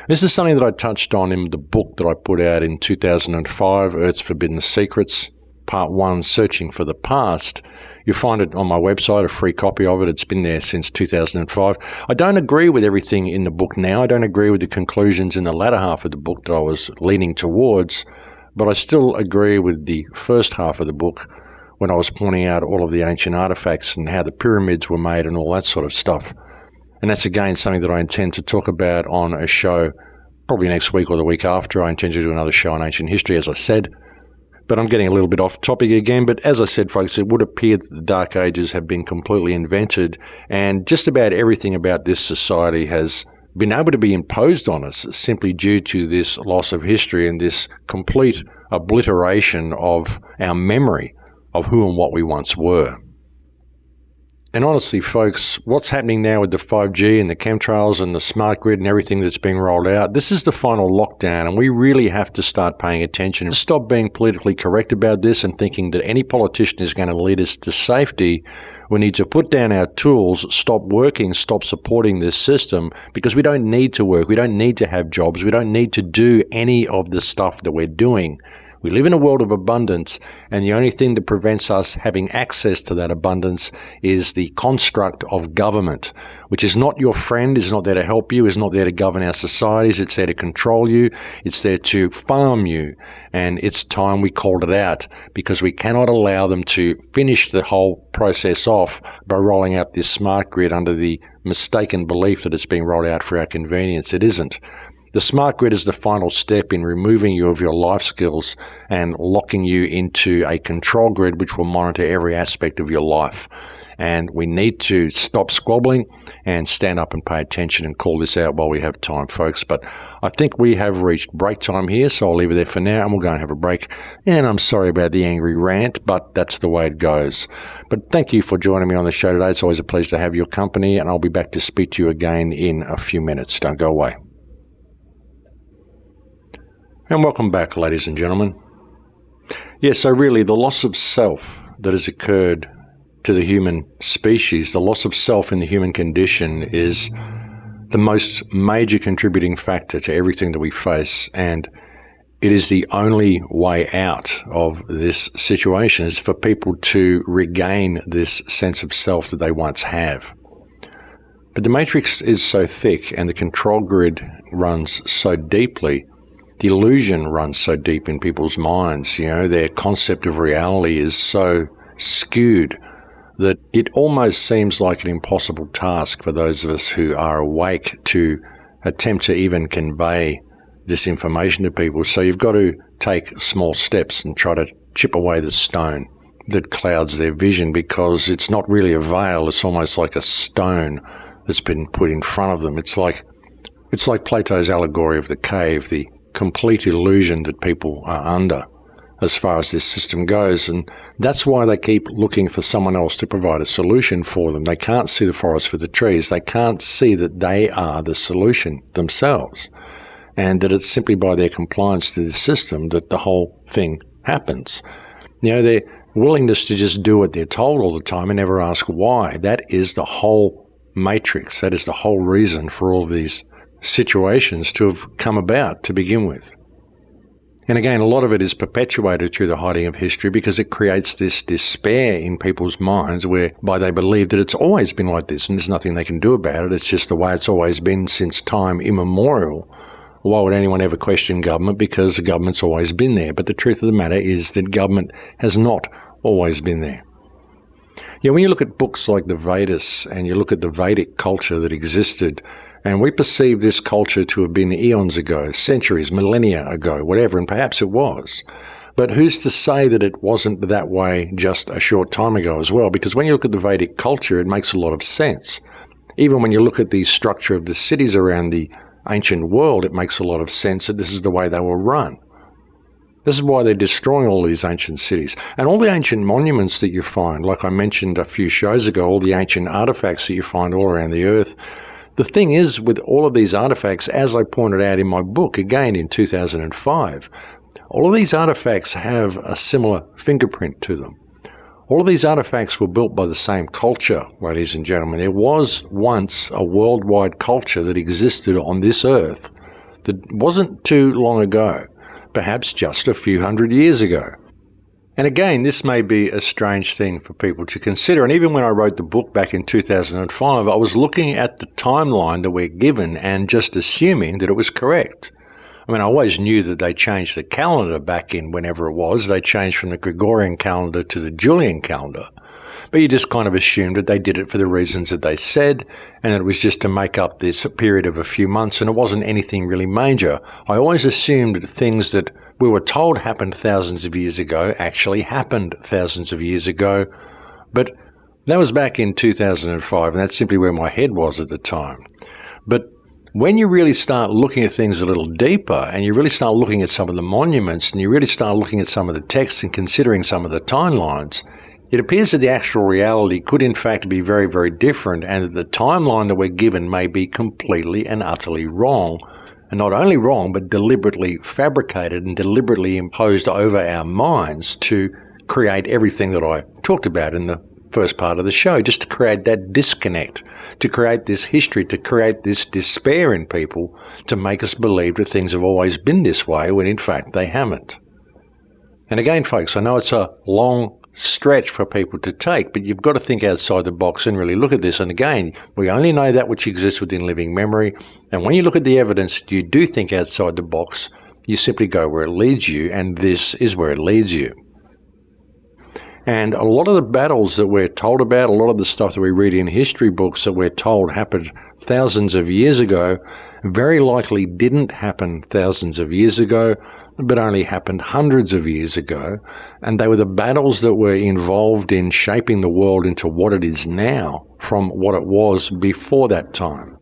This is something that I touched on in the book that I put out in 2005, Earth's Forbidden Secrets, Part 1, Searching for the Past. You'll find it on my website, a free copy of it. It's been there since 2005. I don't agree with everything in the book now. I don't agree with the conclusions in the latter half of the book that I was leaning towards, but I still agree with the first half of the book when I was pointing out all of the ancient artifacts and how the pyramids were made and all that sort of stuff. And that's, again, something that I intend to talk about on a show probably next week or the week after. I intend to do another show on ancient history, as I said. But I'm getting a little bit off topic again. But as I said, folks, it would appear that the Dark Ages have been completely invented, and just about everything about this society has been able to be imposed on us simply due to this loss of history and this complete obliteration of our memory of who and what we once were. And honestly, folks, what's happening now with the 5G and the chemtrails and the smart grid and everything that's being rolled out, this is the final lockdown, and we really have to start paying attention and stop being politically correct about this and thinking that any politician is going to lead us to safety. We need to put down our tools, stop working, stop supporting this system, because we don't need to work. We don't need to have jobs. We don't need to do any of the stuff that we're doing. We live in a world of abundance, and the only thing that prevents us having access to that abundance is the construct of government, which is not your friend, is not there to help you, is not there to govern our societies. It's there to control you. It's there to farm you. And it's time we called it out, because we cannot allow them to finish the whole process off by rolling out this smart grid under the mistaken belief that it's being rolled out for our convenience. It isn't. The smart grid is the final step in removing you of your life skills and locking you into a control grid which will monitor every aspect of your life. And we need to stop squabbling and stand up and pay attention and call this out while we have time, folks. But I think we have reached break time here, so I'll leave it there for now and we'll go and have a break. And I'm sorry about the angry rant, but that's the way it goes. But thank you for joining me on the show today. It's always a pleasure to have your company, and I'll be back to speak to you again in a few minutes. Don't go away. And welcome back, ladies and gentlemen. Yes, so really the loss of self that has occurred to the human species, the loss of self in the human condition, is the most major contributing factor to everything that we face, and it is the only way out of this situation, is for people to regain this sense of self that they once have. But the matrix is so thick and the control grid runs so deeply, the illusion runs so deep in people's minds, their concept of reality is so skewed that it almost seems like an impossible task for those of us who are awake to attempt to even convey this information to people. So you've got to take small steps and try to chip away the stone that clouds their vision, because it's not really a veil, it's almost like a stone that's been put in front of them. It's like Plato's allegory of the cave, the complete illusion that people are under as far as this system goes. And that's why they keep looking for someone else to provide a solution for them. They can't see the forest for the trees. They can't see that they are the solution themselves, and that it's simply by their compliance to the system that the whole thing happens. Their willingness to just do what they're told all the time and never ask why. That is the whole matrix. That is the whole reason for all of these situations to have come about to begin with. And again, a lot of it is perpetuated through the hiding of history, because it creates this despair in people's minds whereby they believe that it's always been like this and there's nothing they can do about it. It's just the way it's always been since time immemorial. Why would anyone ever question government? Because the government's always been there. But the truth of the matter is that government has not always been there. When you look at books like the Vedas and you look at the Vedic culture that existed, and we perceive this culture to have been eons ago, centuries, millennia ago, whatever, and perhaps it was. But who's to say that it wasn't that way just a short time ago as well? Because when you look at the Vedic culture, it makes a lot of sense. Even when you look at the structure of the cities around the ancient world, it makes a lot of sense that this is the way they were run. This is why they're destroying all these ancient cities. And all the ancient monuments that you find, like I mentioned a few shows ago, all the ancient artifacts that you find all around the earth. The thing is, with all of these artifacts, as I pointed out in my book, again in 2005, all of these artifacts have a similar fingerprint to them. All of these artifacts were built by the same culture, ladies and gentlemen. There was once a worldwide culture that existed on this earth that wasn't too long ago, perhaps just a few hundred years ago. And again, this may be a strange thing for people to consider. And even when I wrote the book back in 2005, I was looking at the timeline that we're given and just assuming that it was correct. I mean, I always knew that they changed the calendar back in whenever it was. They changed from the Gregorian calendar to the Julian calendar. But you just kind of assumed that they did it for the reasons that they said, and that it was just to make up this period of a few months, and it wasn't anything really major. I always assumed that things that we were told happened thousands of years ago actually happened thousands of years ago. But that was back in 2005, and that's simply where my head was at the time. But when you really start looking at things a little deeper, and you really start looking at some of the monuments, and you really start looking at some of the texts and considering some of the timelines, it appears that the actual reality could in fact be very, very different, and that the timeline that we're given may be completely and utterly wrong. And not only wrong, but deliberately fabricated and deliberately imposed over our minds to create everything that I talked about in the first part of the show, just to create that disconnect, to create this history, to create this despair in people, to make us believe that things have always been this way when in fact they haven't. And again, folks, I know it's a long stretch for people to take, but you've got to think outside the box and really look at this. And again, we only know that which exists within living memory. And when you look at the evidence, you do think outside the box, you simply go where it leads you, and this is where it leads you. And a lot of the battles that we're told about, a lot of the stuff that we read in history books that we're told happened thousands of years ago, very likely didn't happen thousands of years ago, but only happened hundreds of years ago. And they were the battles that were involved in shaping the world into what it is now from what it was before that time.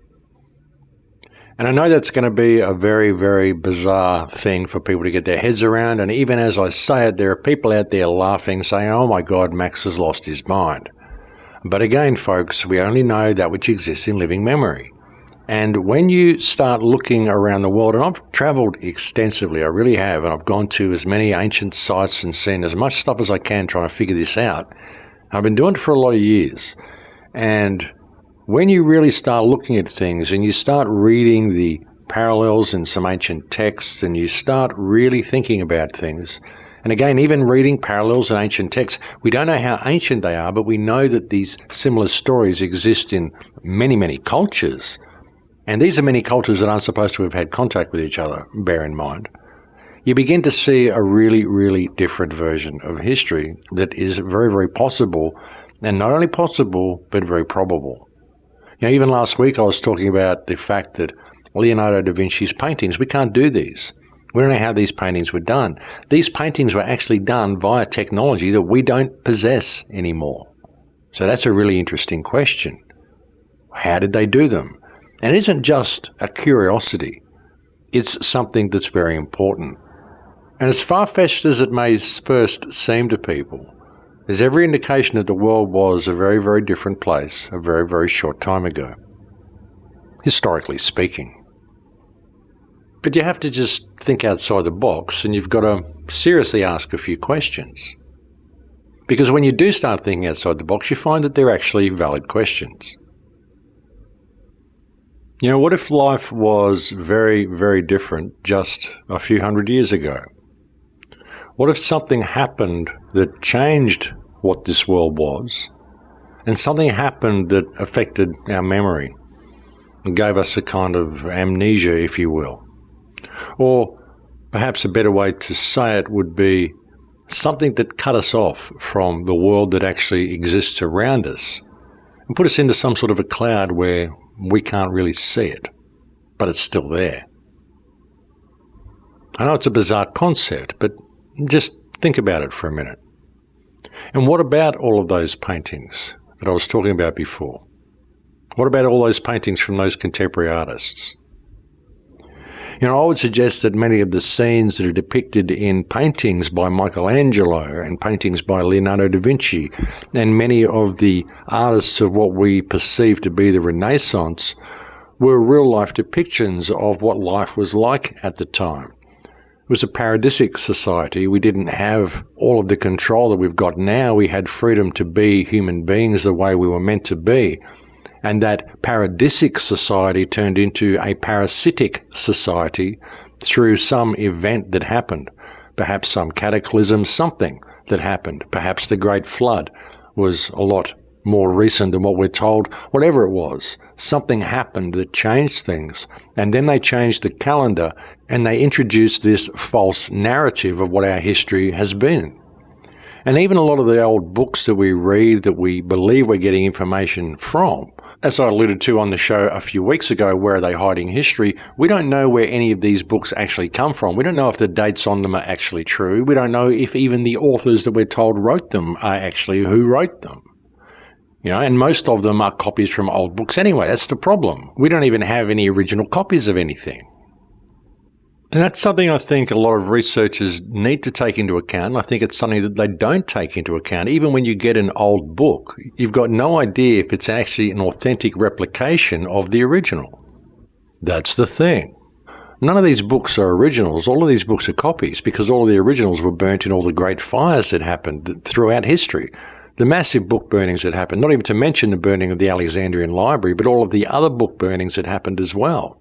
And I know that's going to be a very, very bizarre thing for people to get their heads around. And even as I say it, there are people out there laughing, saying, oh my God, Max has lost his mind. But again, folks, we only know that which exists in living memory. And when you start looking around the world, and I've traveled extensively, I really have, and I've gone to as many ancient sites and seen as much stuff as I can trying to figure this out. I've been doing it for a lot of years. And when you really start looking at things and you start reading the parallels in some ancient texts and you start really thinking about things, and again, even reading parallels in ancient texts, we don't know how ancient they are, but we know that these similar stories exist in many, many cultures. And these are many cultures that aren't supposed to have had contact with each other, bear in mind. You begin to see a really, really different version of history that is very, very possible, and not only possible, but very probable. You know, even last week I was talking about the fact that Leonardo da Vinci's paintings, we can't do these. We don't know how these paintings were done. These paintings were actually done via technology that we don't possess anymore. So that's a really interesting question. How did they do them? And it isn't just a curiosity. It's something that's very important. And as far-fetched as it may first seem to people, there's every indication that the world was a very, very different place a very, very short time ago, historically speaking. But you have to just think outside the box, and you've got to seriously ask a few questions. Because when you do start thinking outside the box, you find that they're actually valid questions. You know, what if life was very, very different just a few hundred years ago? What if something happened that changed what this world was, and something happened that affected our memory and gave us a kind of amnesia, if you will? Or perhaps a better way to say it would be something that cut us off from the world that actually exists around us and put us into some sort of a cloud where we can't really see it, but it's still there. I know it's a bizarre concept, but just think about it for a minute. And what about all of those paintings that I was talking about before? What about all those paintings from those contemporary artists? You know, I would suggest that many of the scenes that are depicted in paintings by Michelangelo and paintings by Leonardo da Vinci and many of the artists of what we perceive to be the Renaissance were real-life depictions of what life was like at the time. It was a paradisic society. We didn't have all of the control that we've got now. We had freedom to be human beings the way we were meant to be. And that paradisic society turned into a parasitic society through some event that happened. Perhaps some cataclysm, something that happened. Perhaps the Great Flood was a lot more recent than what we're told. Whatever it was, something happened that changed things. And then they changed the calendar and they introduced this false narrative of what our history has been. And even a lot of the old books that we read that we believe we're getting information from, as I alluded to on the show a few weeks ago, Where Are They Hiding History? We don't know where any of these books actually come from. We don't know if the dates on them are actually true. We don't know if even the authors that we're told wrote them are actually who wrote them. And most of them are copies from old books anyway. That's the problem. We don't even have any original copies of anything. And that's something I think a lot of researchers need to take into account. I think it's something that they don't take into account. Even when you get an old book, you've got no idea if it's actually an authentic replication of the original. That's the thing. None of these books are originals. All of these books are copies because all of the originals were burnt in all the great fires that happened throughout history. The massive book burnings that happened, not even to mention the burning of the Alexandrian Library, but all of the other book burnings that happened as well.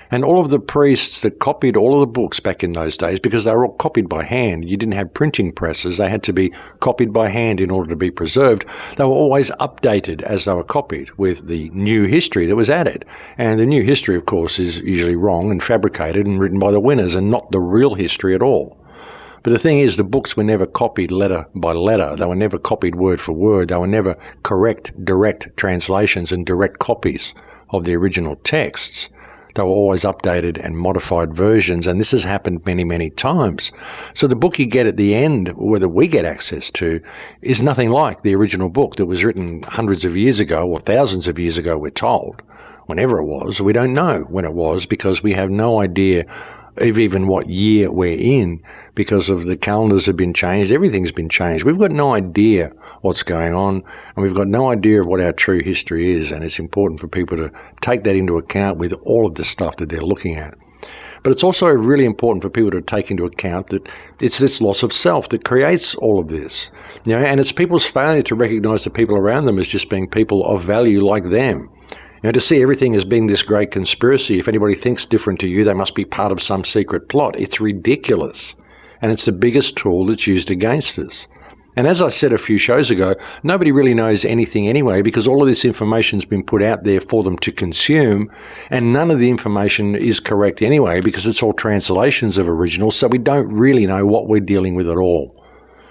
And all of the priests that copied all of the books back in those days, because they were all copied by hand. You didn't have printing presses. They had to be copied by hand in order to be preserved. They were always updated as they were copied with the new history that was added. And the new history, of course, is usually wrong and fabricated and written by the winners and not the real history at all. But the thing is, the books were never copied letter by letter. They were never copied word for word. They were never correct, direct translations and direct copies of the original texts. They were always updated and modified versions, and this has happened many, many times. So the book you get at the end, or that we get access to, is nothing like the original book that was written hundreds of years ago or thousands of years ago, we're told. Whenever it was, we don't know when it was because we have no idea of even what year we're in because of the calendars have been changed. Everything's been changed. We've got no idea what's going on, and we've got no idea of what our true history is, and it's important for people to take that into account with all of the stuff that they're looking at. But it's also really important for people to take into account that it's this loss of self that creates all of this. And it's people's failure to recognize the people around them as just being people of value like them. To see everything as being this great conspiracy, if anybody thinks different to you, they must be part of some secret plot. It's ridiculous. And it's the biggest tool that's used against us. And as I said a few shows ago, nobody really knows anything anyway because all of this information's been put out there for them to consume, and none of the information is correct anyway because it's all translations of originals, so we don't really know what we're dealing with at all.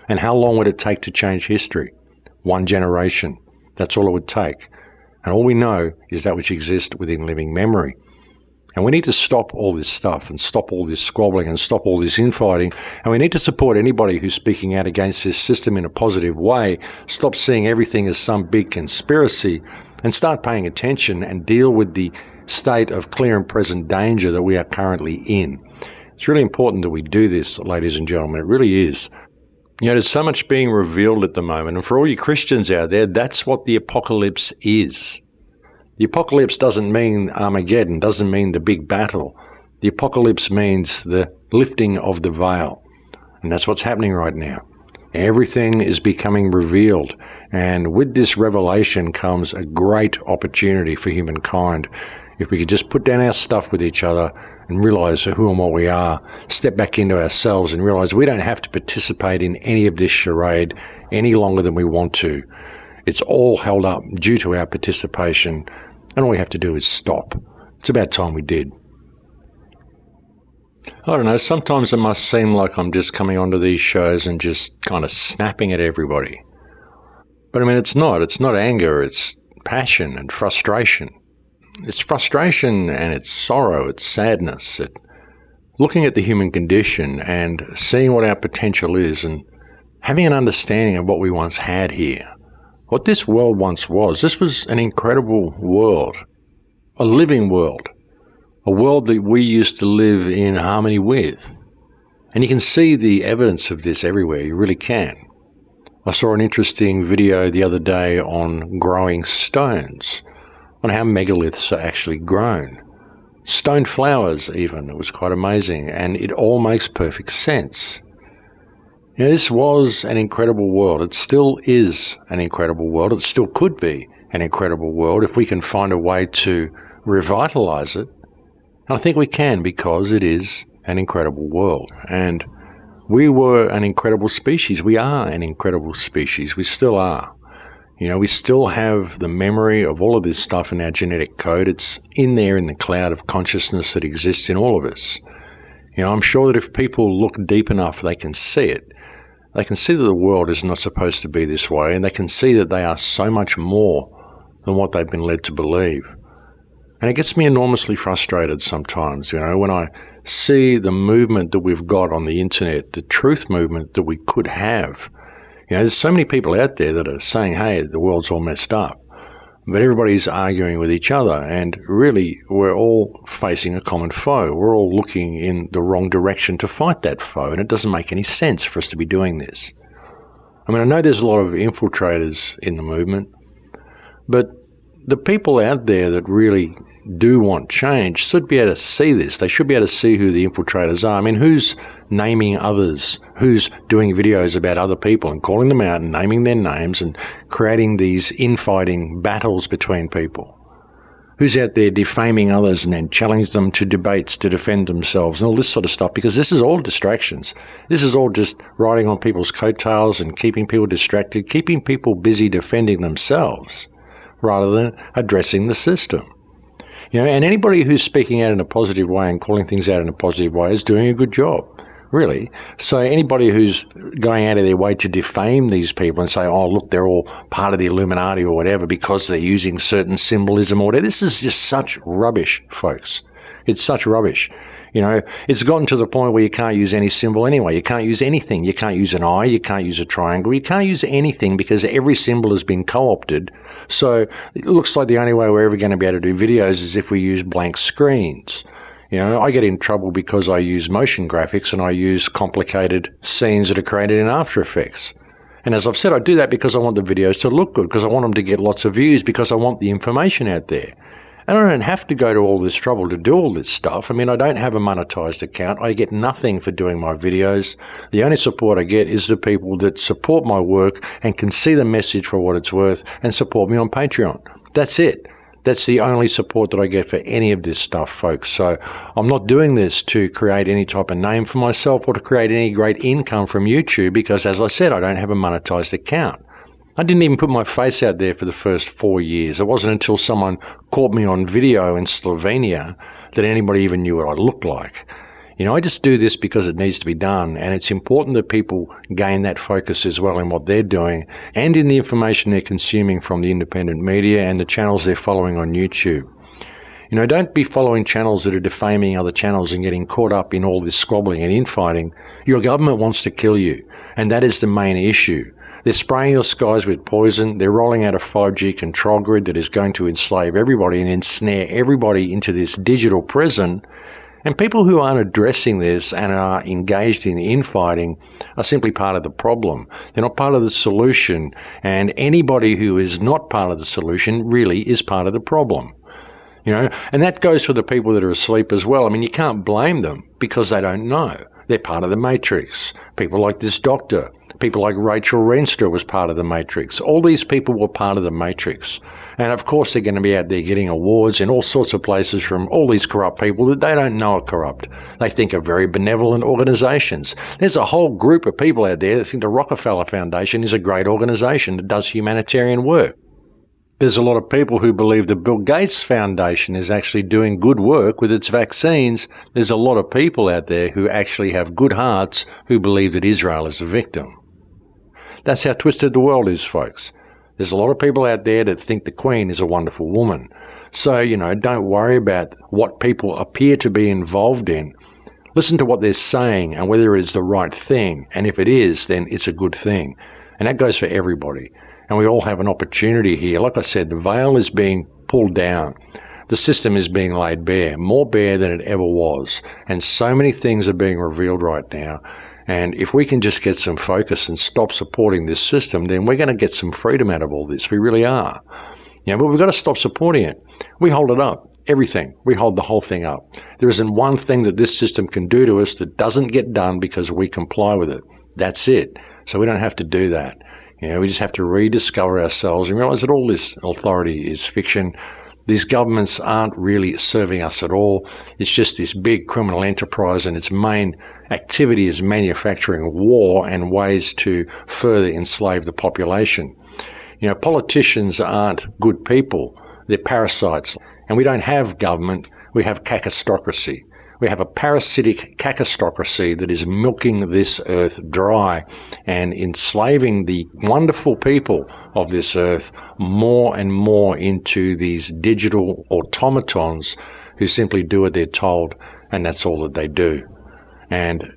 And how long would it take to change history? 1 generation. That's all it would take. And all we know is that which exists within living memory. And we need to stop all this stuff and stop all this squabbling and stop all this infighting. And we need to support anybody who's speaking out against this system in a positive way, stop seeing everything as some big conspiracy, and start paying attention and deal with the state of clear and present danger that we are currently in. It's really important that we do this, ladies and gentlemen. It really is. There's so much being revealed at the moment, and for all you Christians out there, that's what the apocalypse is. The apocalypse doesn't mean Armageddon, doesn't mean the big battle. The apocalypse means the lifting of the veil, and that's what's happening right now. Everything is becoming revealed, and with this revelation comes a great opportunity for humankind. If we could just put down our stuff with each other and realize who and what we are, step back into ourselves and realize we don't have to participate in any of this charade any longer than we want to. It's all held up due to our participation, and all we have to do is stop. It's about time we did. I don't know, sometimes it must seem like I'm just coming onto these shows and just kind of snapping at everybody. But I mean, it's not anger, it's passion and frustration. It's frustration and it's sorrow, it's sadness, it's looking at the human condition and seeing what our potential is and having an understanding of what we once had here. What this world once was. This was an incredible world, a living world, a world that we used to live in harmony with. And you can see the evidence of this everywhere, you really can. I saw an interesting video the other day on growing stones, on how megaliths are actually grown. Stone flowers even, it was quite amazing, and it all makes perfect sense. This was an incredible world. It still is an incredible world. It still could be an incredible world if we can find a way to revitalize it. And I think we can because it is an incredible world. And we were an incredible species. We are an incredible species. We still are. We still have the memory of all of this stuff in our genetic code. It's in there in the cloud of consciousness that exists in all of us. I'm sure that if people look deep enough, they can see it. They can see that the world is not supposed to be this way, and they can see that they are so much more than what they've been led to believe. And it gets me enormously frustrated sometimes, when I see the movement that we've got on the internet, the truth movement that we could have. You know, there's so many people out there that are saying, hey, the world's all messed up. But everybody's arguing with each other, and really we're all facing a common foe. We're all looking in the wrong direction to fight that foe, and it doesn't make any sense for us to be doing this. I mean, I know there's a lot of infiltrators in the movement, but the people out there that really do want change should be able to see this. They should be able to see who the infiltrators are. I mean, who's naming others? Who's doing videos about other people and calling them out and naming their names and creating these infighting battles between people? Who's out there defaming others and then challenge them to debates to defend themselves and all this sort of stuff? Because this is all distractions. This is all just riding on people's coattails and keeping people distracted, keeping people busy defending themselves rather than addressing the system. You know, and anybody who's speaking out in a positive way and calling things out in a positive way is doing a good job, really. So anybody who's going out of their way to defame these people and say, oh, look, they're all part of the Illuminati or whatever because they're using certain symbolism or whatever, this is just such rubbish, folks. It's such rubbish. You know, it's gotten to the point where you can't use any symbol anyway. You can't use anything. You can't use an eye. You can't use a triangle. You can't use anything because every symbol has been co-opted. So it looks like the only way we're ever going to be able to do videos is if we use blank screens. You know, I get in trouble because I use motion graphics and I use complicated scenes that are created in After Effects. And as I've said, I do that because I want the videos to look good, because I want them to get lots of views, because I want the information out there. And I don't have to go to all this trouble to do all this stuff. I mean, I don't have a monetized account. I get nothing for doing my videos. The only support I get is the people that support my work and can see the message for what it's worth and support me on Patreon. That's it. That's the only support that I get for any of this stuff, folks. So I'm not doing this to create any type of name for myself or to create any great income from YouTube because, as I said, I don't have a monetized account. I didn't even put my face out there for the first 4 years. It wasn't until someone caught me on video in Slovenia that anybody even knew what I looked like. You know, I just do this because it needs to be done, and it's important that people gain that focus as well in what they're doing and in the information they're consuming from the independent media and the channels they're following on YouTube. You know, don't be following channels that are defaming other channels and getting caught up in all this squabbling and infighting. Your government wants to kill you, and that is the main issue. They're spraying your skies with poison. They're rolling out a 5G control grid that is going to enslave everybody and ensnare everybody into this digital prison. And people who aren't addressing this and are engaged in infighting are simply part of the problem. They're not part of the solution. And anybody who is not part of the solution really is part of the problem. You know, and that goes for the people that are asleep as well. I mean, you can't blame them because they don't know. They're part of the matrix. People like this doctor. People like Rachel Reenstra was part of the matrix. All these people were part of the matrix. And of course they're going to be out there getting awards in all sorts of places from all these corrupt people that they don't know are corrupt. They think are very benevolent organizations. There's a whole group of people out there that think the Rockefeller Foundation is a great organization that does humanitarian work. There's a lot of people who believe the Bill Gates Foundation is actually doing good work with its vaccines. There's a lot of people out there who actually have good hearts who believe that Israel is a victim. That's how twisted the world is, folks. There's a lot of people out there that think the Queen is a wonderful woman. So, you know, don't worry about what people appear to be involved in. Listen to what they're saying and whether it is the right thing. And if it is, then it's a good thing. And that goes for everybody. And we all have an opportunity here. Like I said, the veil is being pulled down. The system is being laid bare, more bare than it ever was. And so many things are being revealed right now. And if we can just get some focus and stop supporting this system, then we're going to get some freedom out of all this. We really are. Yeah, but we've got to stop supporting it. We hold it up. Everything. We hold the whole thing up. There isn't one thing that this system can do to us that doesn't get done because we comply with it. That's it. So we don't have to do that. You know, we just have to rediscover ourselves and realize that all this authority is fiction. These governments aren't really serving us at all. It's just this big criminal enterprise, and its main activity is manufacturing war and ways to further enslave the population. You know, politicians aren't good people. They're parasites. And we don't have government. We have cacostocracy. We have a parasitic cacostocracy that is milking this earth dry and enslaving the wonderful people of this earth more and more into these digital automatons who simply do what they're told, and that's all that they do. And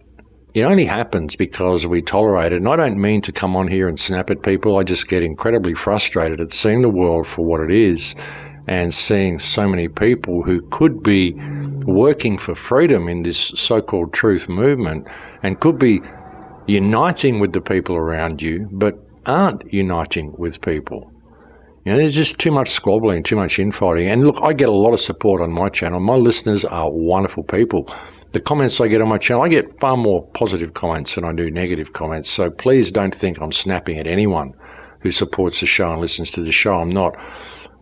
It only happens because we tolerate it. And I don't mean to come on here and snap at people. I just get incredibly frustrated at seeing the world for what it is and seeing so many people who could be working for freedom in this so-called truth movement and could be uniting with the people around you, but aren't uniting with people. You know, there's just too much squabbling, too much infighting. And look, I get a lot of support on my channel. My listeners are wonderful people. The comments I get on my channel, I get far more positive comments than I do negative comments. So please don't think I'm snapping at anyone who supports the show and listens to the show. I'm not.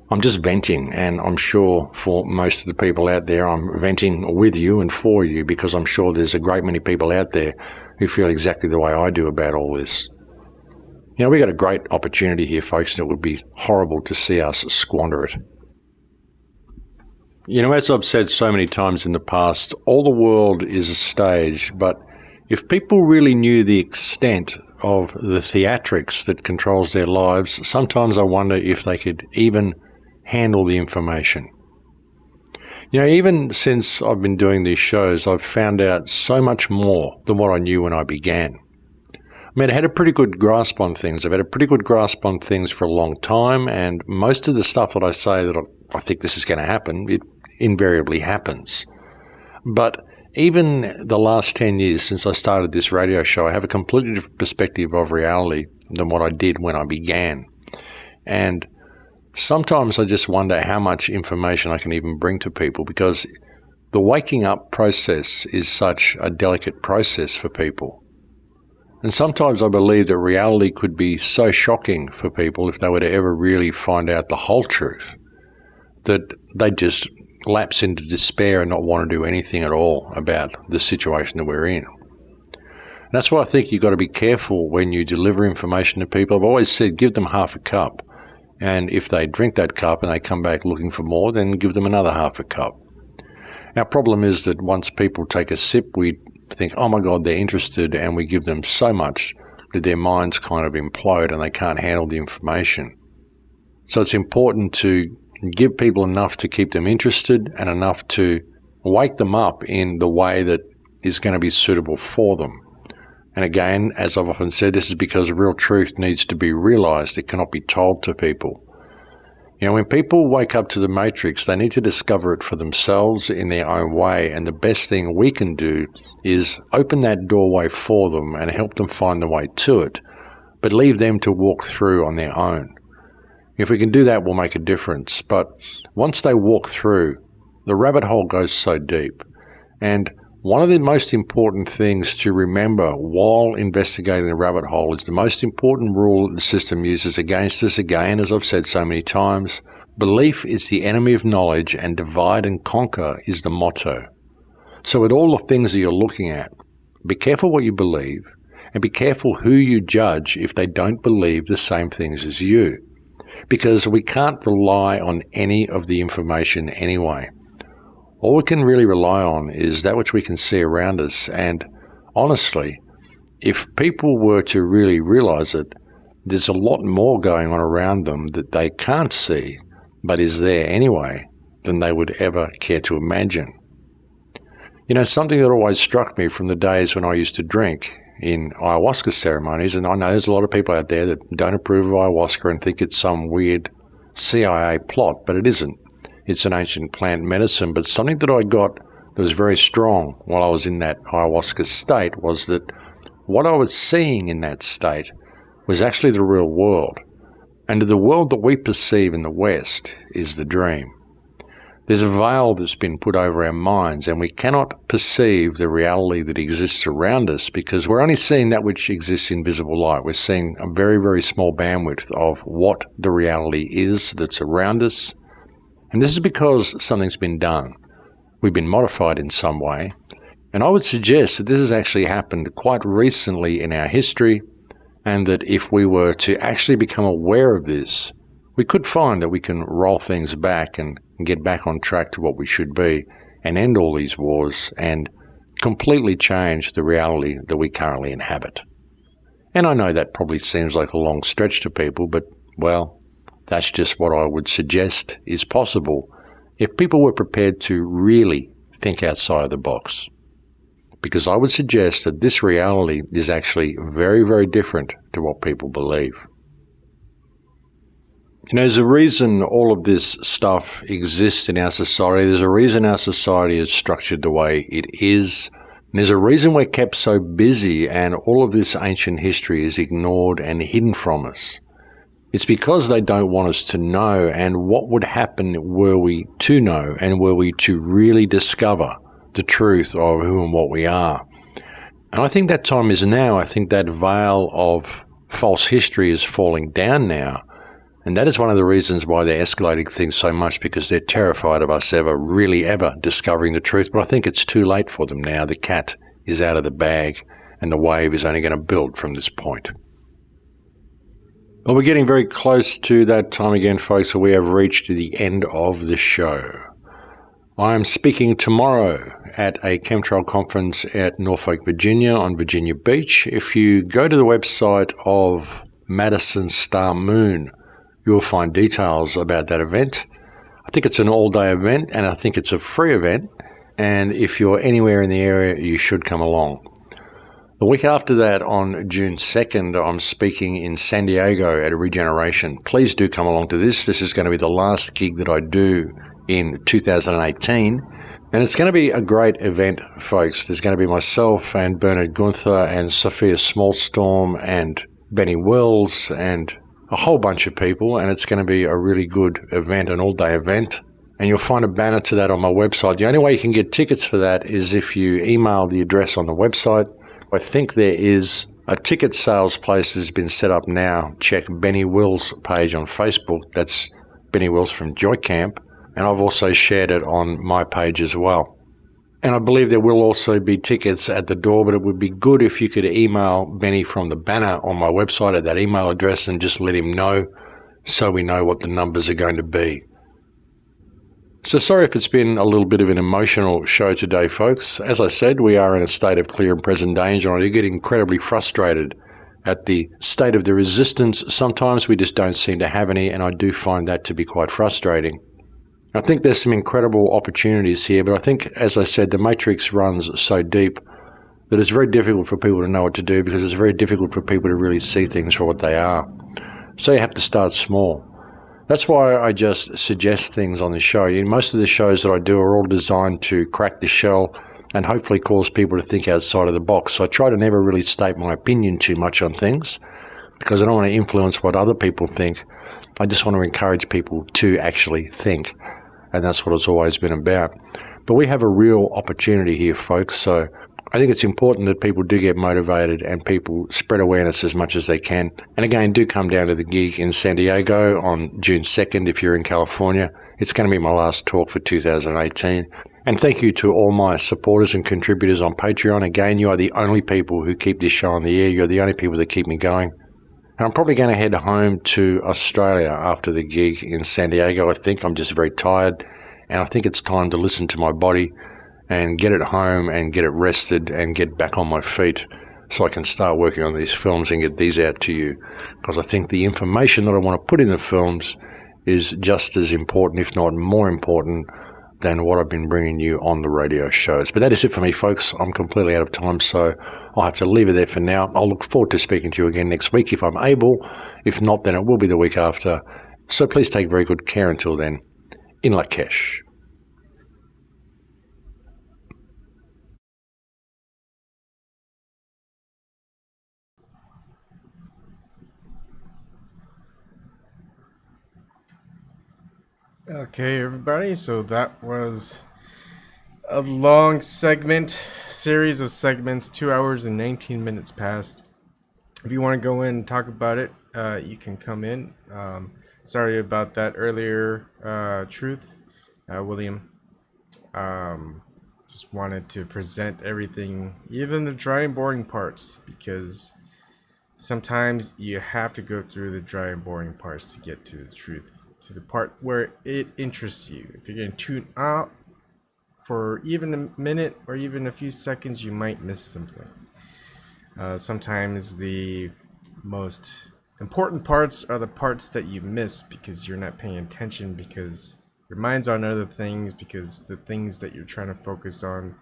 I'm just venting, and I'm sure for most of the people out there, I'm venting with you and for you, because I'm sure there's a great many people out there who feel exactly the way I do about all this. You know, we got a great opportunity here, folks, and it would be horrible to see us squander it. You know, as I've said so many times in the past, all the world is a stage, but if people really knew the extent of the theatrics that controls their lives, sometimes I wonder if they could even handle the information. You know, even since I've been doing these shows, I've found out so much more than what I knew when I began. I mean, I had a pretty good grasp on things. I've had a pretty good grasp on things for a long time, and most of the stuff that I say that I think this is going to happen, it invariably happens. But even the last 10 years since I started this radio show, I have a completely different perspective of reality than what I did when I began. And sometimes I just wonder how much information I can even bring to people, because the waking up process is such a delicate process for people. And sometimes I believe that reality could be so shocking for people if they were to ever really find out the whole truth, that they just lapse into despair and not want to do anything at all about the situation that we're in. And that's why I think you've got to be careful when you deliver information to people. I've always said give them half a cup. And if they drink that cup and they come back looking for more, then give them another half a cup. Our problem is that once people take a sip, we think, oh my God, they're interested, and we give them so much that their minds kind of implode and they can't handle the information. So it's important to give people enough to keep them interested and enough to wake them up in the way that is going to be suitable for them. And again, as I've often said, this is because real truth needs to be realized. It cannot be told to people. You know, when people wake up to the matrix, they need to discover it for themselves in their own way. And the best thing we can do is open that doorway for them and help them find the way to it, but leave them to walk through on their own. If we can do that, we'll make a difference. But once they walk through, the rabbit hole goes so deep. And one of the most important things to remember while investigating the rabbit hole is the most important rule that the system uses against us. Again, as I've said so many times, belief is the enemy of knowledge and divide and conquer is the motto. So with all the things that you're looking at, be careful what you believe and be careful who you judge if they don't believe the same things as you. Because we can't rely on any of the information anyway. All we can really rely on is that which we can see around us. And honestly, if people were to really realize it, there's a lot more going on around them that they can't see, but is there anyway, than they would ever care to imagine. You know, something that always struck me from the days when I used to drink in ayahuasca ceremonies, and I know there's a lot of people out there that don't approve of ayahuasca and think it's some weird CIA plot, but it isn't. It's an ancient plant medicine, but something that I got that was very strong while I was in that ayahuasca state was that what I was seeing in that state was actually the real world. And the world that we perceive in the West is the dream. There's a veil that's been put over our minds, and we cannot perceive the reality that exists around us because we're only seeing that which exists in visible light. We're seeing a very, very small bandwidth of what the reality is that's around us. And this is because something's been done. We've been modified in some way. And I would suggest that this has actually happened quite recently in our history, and that if we were to actually become aware of this, we could find that we can roll things back and get back on track to what we should be and end all these wars and completely change the reality that we currently inhabit. And I know that probably seems like a long stretch to people, but, well, that's just what I would suggest is possible if people were prepared to really think outside of the box. because I would suggest that this reality is actually very, very different to what people believe. You know, there's a reason all of this stuff exists in our society. There's a reason our society is structured the way it is. And there's a reason we're kept so busy and all of this ancient history is ignored and hidden from us. It's because they don't want us to know, and what would happen were we to know and were we to really discover the truth of who and what we are. And I think that time is now. I think that veil of false history is falling down now. And that is one of the reasons why they're escalating things so much, because they're terrified of us ever discovering the truth. But I think it's too late for them now. The cat is out of the bag, and the wave is only going to build from this point. Well, we're getting very close to that time again, folks, so we have reached the end of the show. I am speaking tomorrow at a chemtrail conference at Norfolk, Virginia, on Virginia Beach. If you go to the website of Madison Star Moon, you will find details about that event. I think it's an all-day event, and I think it's a free event. And if you're anywhere in the area, you should come along. The week after that, on June 2nd, I'm speaking in San Diego at a Regeneration. Please do come along to this. This is going to be the last gig that I do in 2018. And it's going to be a great event, folks. There's going to be myself and Bernard Gunther and Sophia Smallstorm and Benny Wells and a whole bunch of people, and it's going to be a really good event, an all-day event. And you'll find a banner to that on my website. The only way you can get tickets for that is if you email the address on the website. I think there is a ticket sales place that has been set up now. Check Benny Will's page on Facebook. That's Benny Wills from Joy Camp. And I've also shared it on my page as well. And I believe there will also be tickets at the door, but it would be good if you could email Benny from the banner on my website at that email address and just let him know so we know what the numbers are going to be. So sorry if it's been a little bit of an emotional show today, folks. As I said, we are in a state of clear and present danger, and I do get incredibly frustrated at the state of the resistance. Sometimes we just don't seem to have any, and I do find that to be quite frustrating. I think there's some incredible opportunities here, but I think, as I said, the matrix runs so deep that it's very difficult for people to know what to do, because it's very difficult for people to really see things for what they are. So you have to start small. That's why I just suggest things on the show. Most of the shows that I do are all designed to crack the shell and hopefully cause people to think outside of the box. So I try to never really state my opinion too much on things, because I don't want to influence what other people think. I just want to encourage people to actually think. And that's what it's always been about. But we have a real opportunity here, folks. So I think it's important that people do get motivated and people spread awareness as much as they can. And again, do come down to the gig in San Diego on June 2nd if you're in California. It's going to be my last talk for 2018. And thank you to all my supporters and contributors on Patreon. Again, you are the only people who keep this show on the air. You're the only people that keep me going. And I'm probably going to head home to Australia after the gig in San Diego. I think I'm just very tired, and I think it's time to listen to my body and get it home and get it rested and get back on my feet so I can start working on these films and get these out to you. Because I think the information that I want to put in the films is just as important, if not more important, than what I've been bringing you on the radio shows. But that is it for me, folks. I'm completely out of time, so I'll have to leave it there for now. I'll look forward to speaking to you again next week if I'm able. If not, then it will be the week after. So please take very good care until then. In Lakesh. Okay, everybody, so that was a long series of segments, 2 hours and 19 minutes past. If you want to go in and talk about it, you can come in. Sorry about that earlier, Truth, William. Just wanted to present everything, even the dry and boring parts, because sometimes you have to go through the dry and boring parts to get to the truth. To the part where it interests you. If you're going to tune out for even a minute or even a few seconds, you might miss something. Sometimes the most important parts are the parts that you miss because you're not paying attention, because your mind's on other things, because the things that you're trying to focus on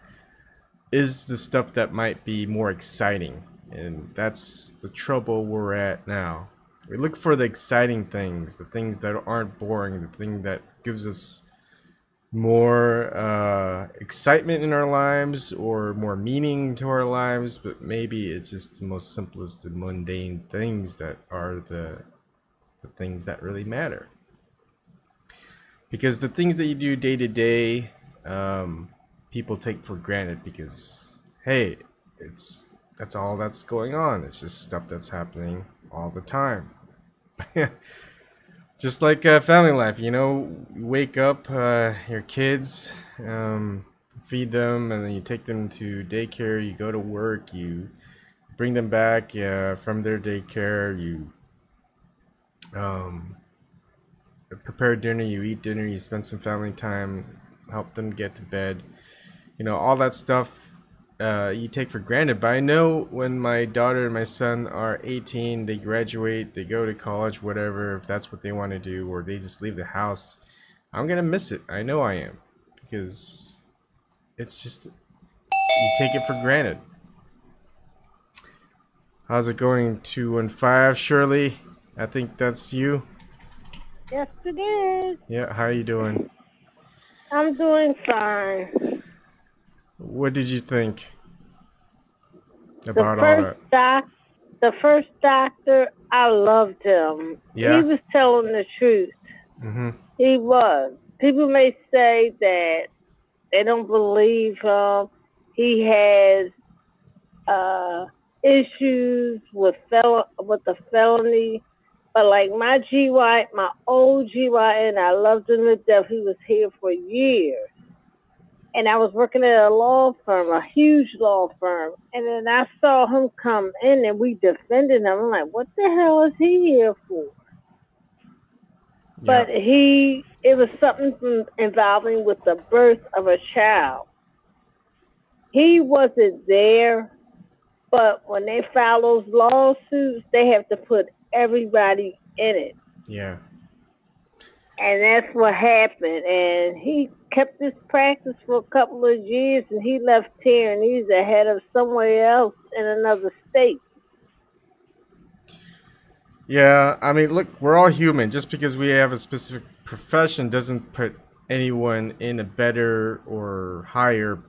is the stuff that might be more exciting. And that's the trouble we're at now. We look for the exciting things, the things that aren't boring, the thing that gives us more excitement in our lives or more meaning to our lives, but maybe it's just the most simplest and mundane things that are the things that really matter. Because the things that you do day to day, people take for granted because, hey, that's all that's going on. It's just stuff that's happening all the time. Just like family life, you wake up, your kids, feed them, and then you take them to daycare, you go to work, you bring them back from their daycare, you prepare dinner, you eat dinner, you spend some family time, help them get to bed. All that stuff you take for granted. But I know when my daughter and my son are 18, they graduate, they go to college, whatever, if that's what they want to do, or they just leave the house, I'm going to miss it. I know I am. Because it's just, you take it for granted. How's it going, 215? Shirley, I think that's you. Yes, it is. Yeah, how are you doing? I'm doing fine. What did you think about all that? The first doctor, I loved him. Yeah? He was telling the truth. Mm-hmm. He was. People may say that they don't believe him. He has issues with the felony. But like my old GYN, I loved him to death. He was here for years. And I was working at a law firm, a huge law firm. And then I saw him come in and we defended him. I'm like, what the hell is he here for? Yeah. But it was something involving with the birth of a child. He wasn't there, but when they file those lawsuits, they have to put everybody in it. Yeah. And that's what happened. And he kept this practice for a couple of years, and he left here, and he's the head of somewhere else in another state. Yeah, I mean, look, we're all human. Just because we have a specific profession doesn't put anyone in a better or higher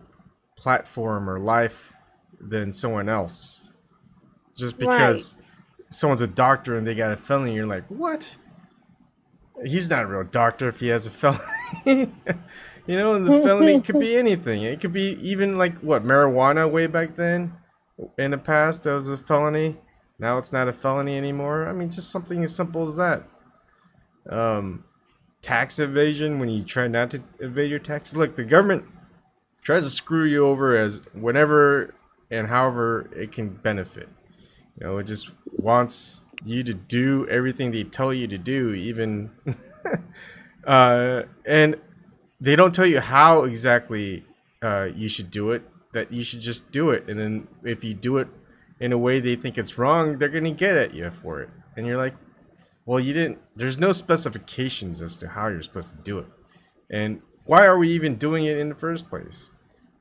platform or life than someone else. Just because someone's a doctor and they got a felony, you're like, what? He's not a real doctor if he has a felony. And the felony could be anything. It could be even like, marijuana way back then? In the past, that was a felony. Now it's not a felony anymore. I mean, just something as simple as that. Tax evasion, when you try not to evade your taxes. Look, the government tries to screw you over as whenever and however it can benefit. It just wants you to do everything they tell you to do, even and they don't tell you how exactly you should do it, that you should just do it. And then if you do it in a way they think it's wrong, they're gonna get at you for it. And you're like, well, you didn't, there's no specifications as to how you're supposed to do it. And why are we even doing it in the first place?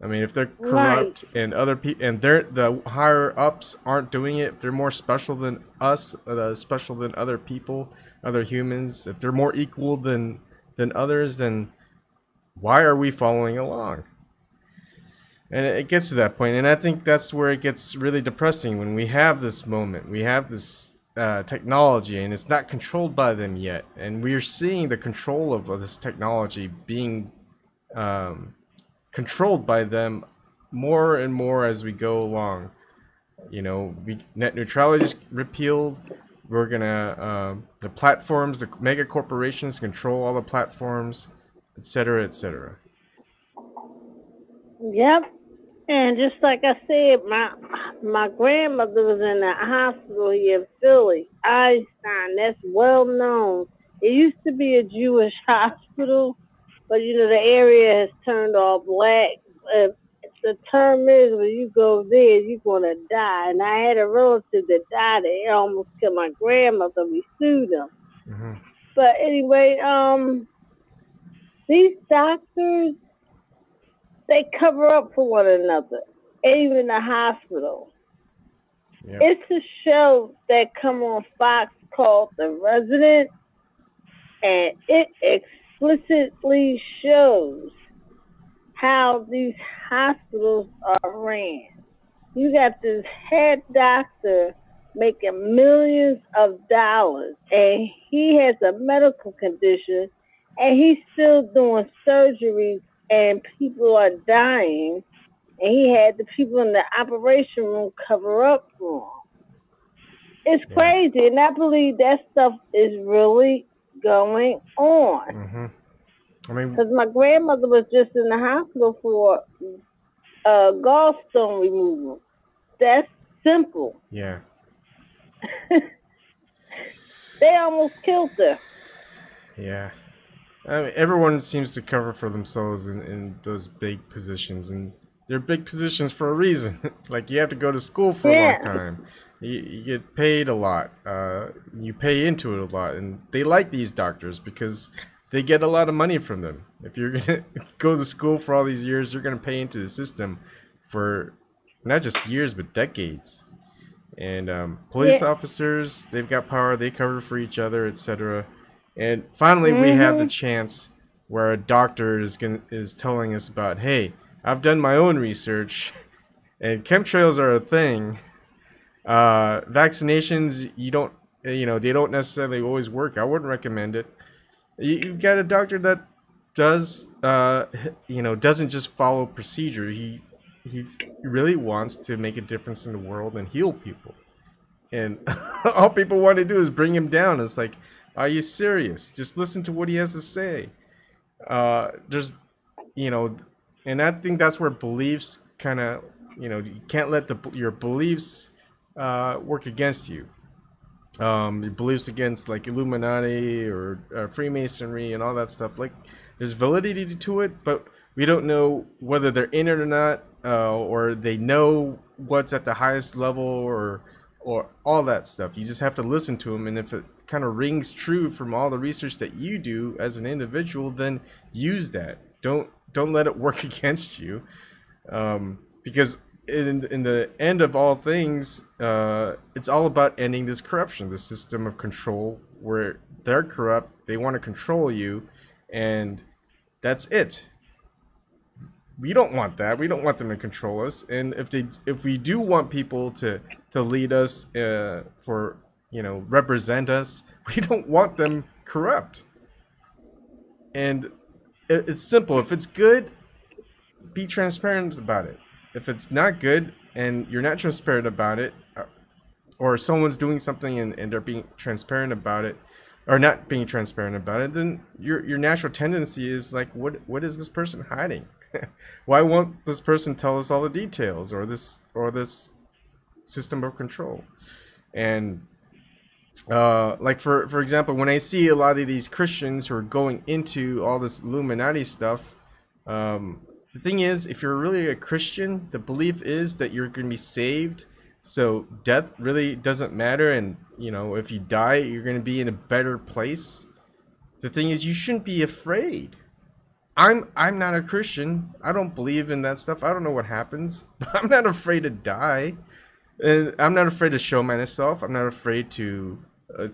I mean, if they're corrupt and other people and the higher ups aren't doing it, if they're more special than us, special than other people, other humans, if they're more equal than others, then why are we following along? And it gets to that point, and I think that's where it gets really depressing when we have this moment, we have this technology, and it's not controlled by them yet, and we're seeing the control of this technology being controlled by them more and more as we go along. Net neutrality is repealed. We're gonna the platforms, the mega corporations control all the platforms, etc., etc. Yep. And just like I said, my grandmother was in a hospital here in Philly, Einstein. That's well known. It used to be a Jewish hospital, but the area has turned all black. The term is when you go there, you're gonna die. And I had a relative that died. It almost killed my grandmother. We sued them. Mm-hmm. But anyway, these doctors, they cover up for one another. even the hospital. Yep. It's a show that come on Fox called The Resident, and it explicitly shows how these hospitals are ran. You got this head doctor making millions of dollars, and he has a medical condition, and he's still doing surgeries, and people are dying, and he had the people in the operation room cover up for him. It's crazy, and I believe that stuff is really going on. Mm-hmm. I mean, because my grandmother was just in the hospital for gallstone removal. That's simple. Yeah. They almost killed her. Yeah. I mean, everyone seems to cover for themselves in those big positions, and they're big positions for a reason. Like, you have to go to school for a long time. You get paid a lot. You pay into it a lot, and they like these doctors because they get a lot of money from them. If you're gonna go to school for all these years, you're gonna pay into the system for not just years but decades. And police officers, they've got power. They cover for each other, etc. And finally, we have the chance where a doctor is telling us about, hey, I've done my own research, and chemtrails are a thing. Vaccinations, they don't necessarily always work. I wouldn't recommend it. You've got a doctor that does, doesn't just follow procedure. He really wants to make a difference in the world and heal people. And all people want to do is bring him down. It's like, are you serious? Just listen to what he has to say. And I think that's where beliefs kind of, you can't let your beliefs work against you. Your beliefs against like Illuminati or Freemasonry and all that stuff. Like, there's validity to it, but we don't know whether they're in it or not, or they know what's at the highest level, or all that stuff. You just have to listen to them, and if it kind of rings true from all the research that you do as an individual, then use that. Don't let it work against you, because in the end of all things, it's all about ending this corruption, this system of control where they're corrupt, they want to control you, and that's it. We don't want that. We don't want them to control us. And if we do want people to lead us, represent us, we don't want them corrupt. And it's simple. If it's good, be transparent about it. If it's not good and you're not transparent about it, or someone's doing something and they're being transparent about it, or not being transparent about it, then your natural tendency is like, what is this person hiding? Why won't this person tell us all the details, or this system of control? And like for example, when I see a lot of these Christians who are going into all this Illuminati stuff, the thing is, if you're really a Christian, the belief is that you're going to be saved, so death really doesn't matter, and if you die, you're going to be in a better place. The thing is, you shouldn't be afraid. I'm not a Christian. I don't believe in that stuff. I don't know what happens, but I'm not afraid to die, and I'm not afraid to show myself. I'm not afraid to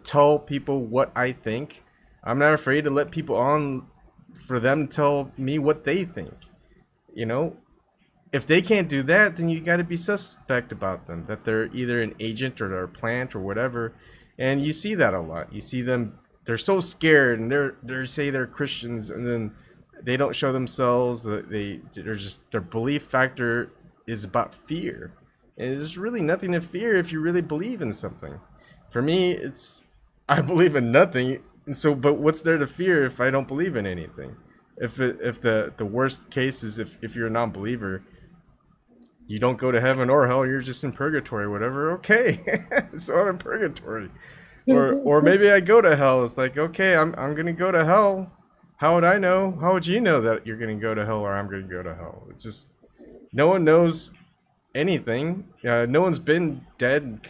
tell people what I think. I'm not afraid to let people on for them to tell me what they think. If they can't do that, then you got to be suspect about them, that they're either an agent or they're a plant or whatever. And you see that a lot. You see them, they're so scared, and they say they're Christians, and then they don't show themselves. They're just, their belief factor is about fear, and there's really nothing to fear if you really believe in something. For me, I believe in nothing, and so, but what's there to fear if I don't believe in anything? If the worst case is if you're a non-believer, you don't go to heaven or hell, you're just in purgatory or whatever. Okay, so I'm in purgatory, or maybe I go to hell. It's like, okay, I'm gonna go to hell. How would I know? How would you know that you're gonna go to hell or I'm gonna go to hell? It's just, no one knows anything. No one's been dead and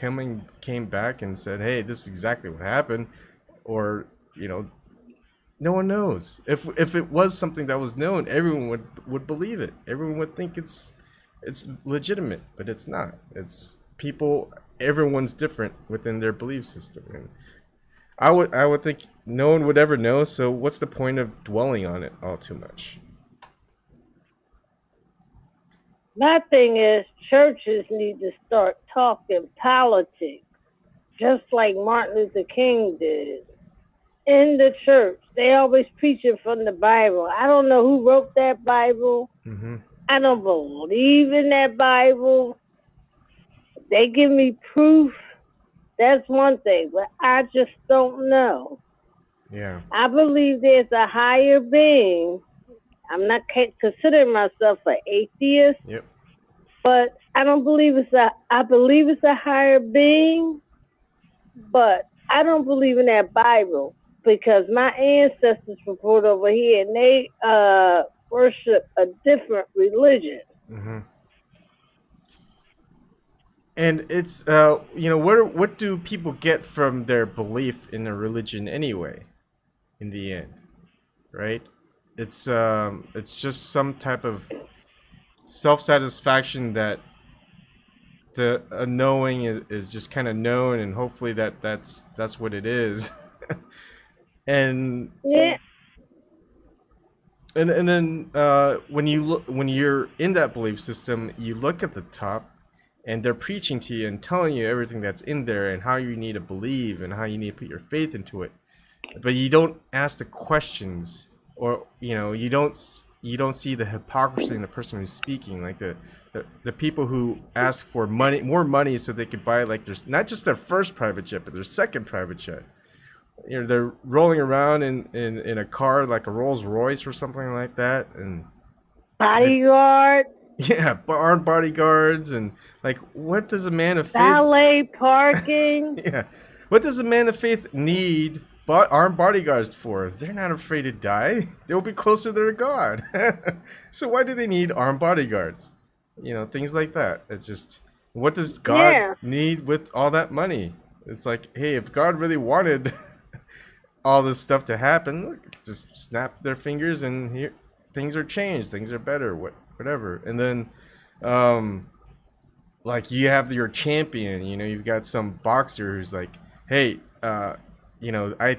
came back and said, hey, this is exactly what happened, or no one knows. If it was something that was known, everyone would believe it. Everyone would think it's it's legitimate, but it's not. It's people. Everyone's different within their belief system, and I would think no one would ever know. So what's the point of dwelling on it all too much? My thing is, churches need to start talking politics, just like Martin Luther King did. In the church, they always preaching from the Bible. I don't know who wrote that Bible. Mm-hmm. I don't believe in that Bible. They give me proof. That's one thing, but I just don't know. Yeah. I believe there's a higher being. I'm not considering myself an atheist. Yep. But I don't believe I believe it's a higher being, but I don't believe in that Bible because my ancestors were brought over here and they worship a different religion. Mm-hmm. And it's what do people get from their belief in a religion anyway? In the end, right? It's just some type of self-satisfaction that the knowing is just kind of known, and hopefully that's what it is. And yeah, and then when you're in that belief system, you look at the top, and they're preaching to you and telling you everything that's in there and how you need to believe and how you need to put your faith into it, but you don't ask the questions, or you don't see the hypocrisy in the person who's speaking, like the people who ask for more money so they could buy like there's not just their first private jet but their second private jet. They're rolling around in a car like a Rolls Royce or something like that, and bodyguard. Yeah, armed bodyguards, and like, what does a man of faith? Valet parking. Yeah, what does a man of faith need armed bodyguards for? They're not afraid to die. They'll be closer to their God. So why do they need armed bodyguards? Things like that. It's just, what does God need with all that money? It's like, hey, if God really wanted all this stuff to happen, look, just snap their fingers and here things are changed, things are better, whatever. And then like you have your champion, you've got some boxer who's like, hey, I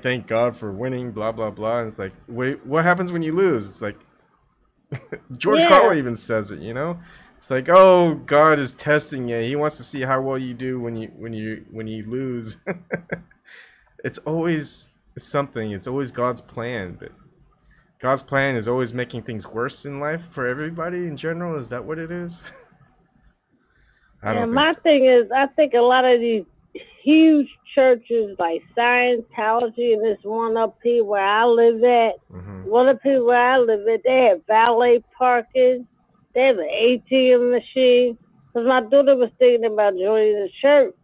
thank God for winning, blah blah blah. And it's like, wait, what happens when you lose? It's like George Carlin even says it, It's like, oh, God is testing you. He wants to see how well you do when you lose. It's always something. It's always God's plan, but God's plan is always making things worse in life for everybody in general. Is that what it is? I don't think my so. thing is, I think a lot of these huge churches like Scientology and this one up here where I live at, one up here where I live at, they have valet parking, they have an ATM machine. Because my daughter was thinking about joining the church.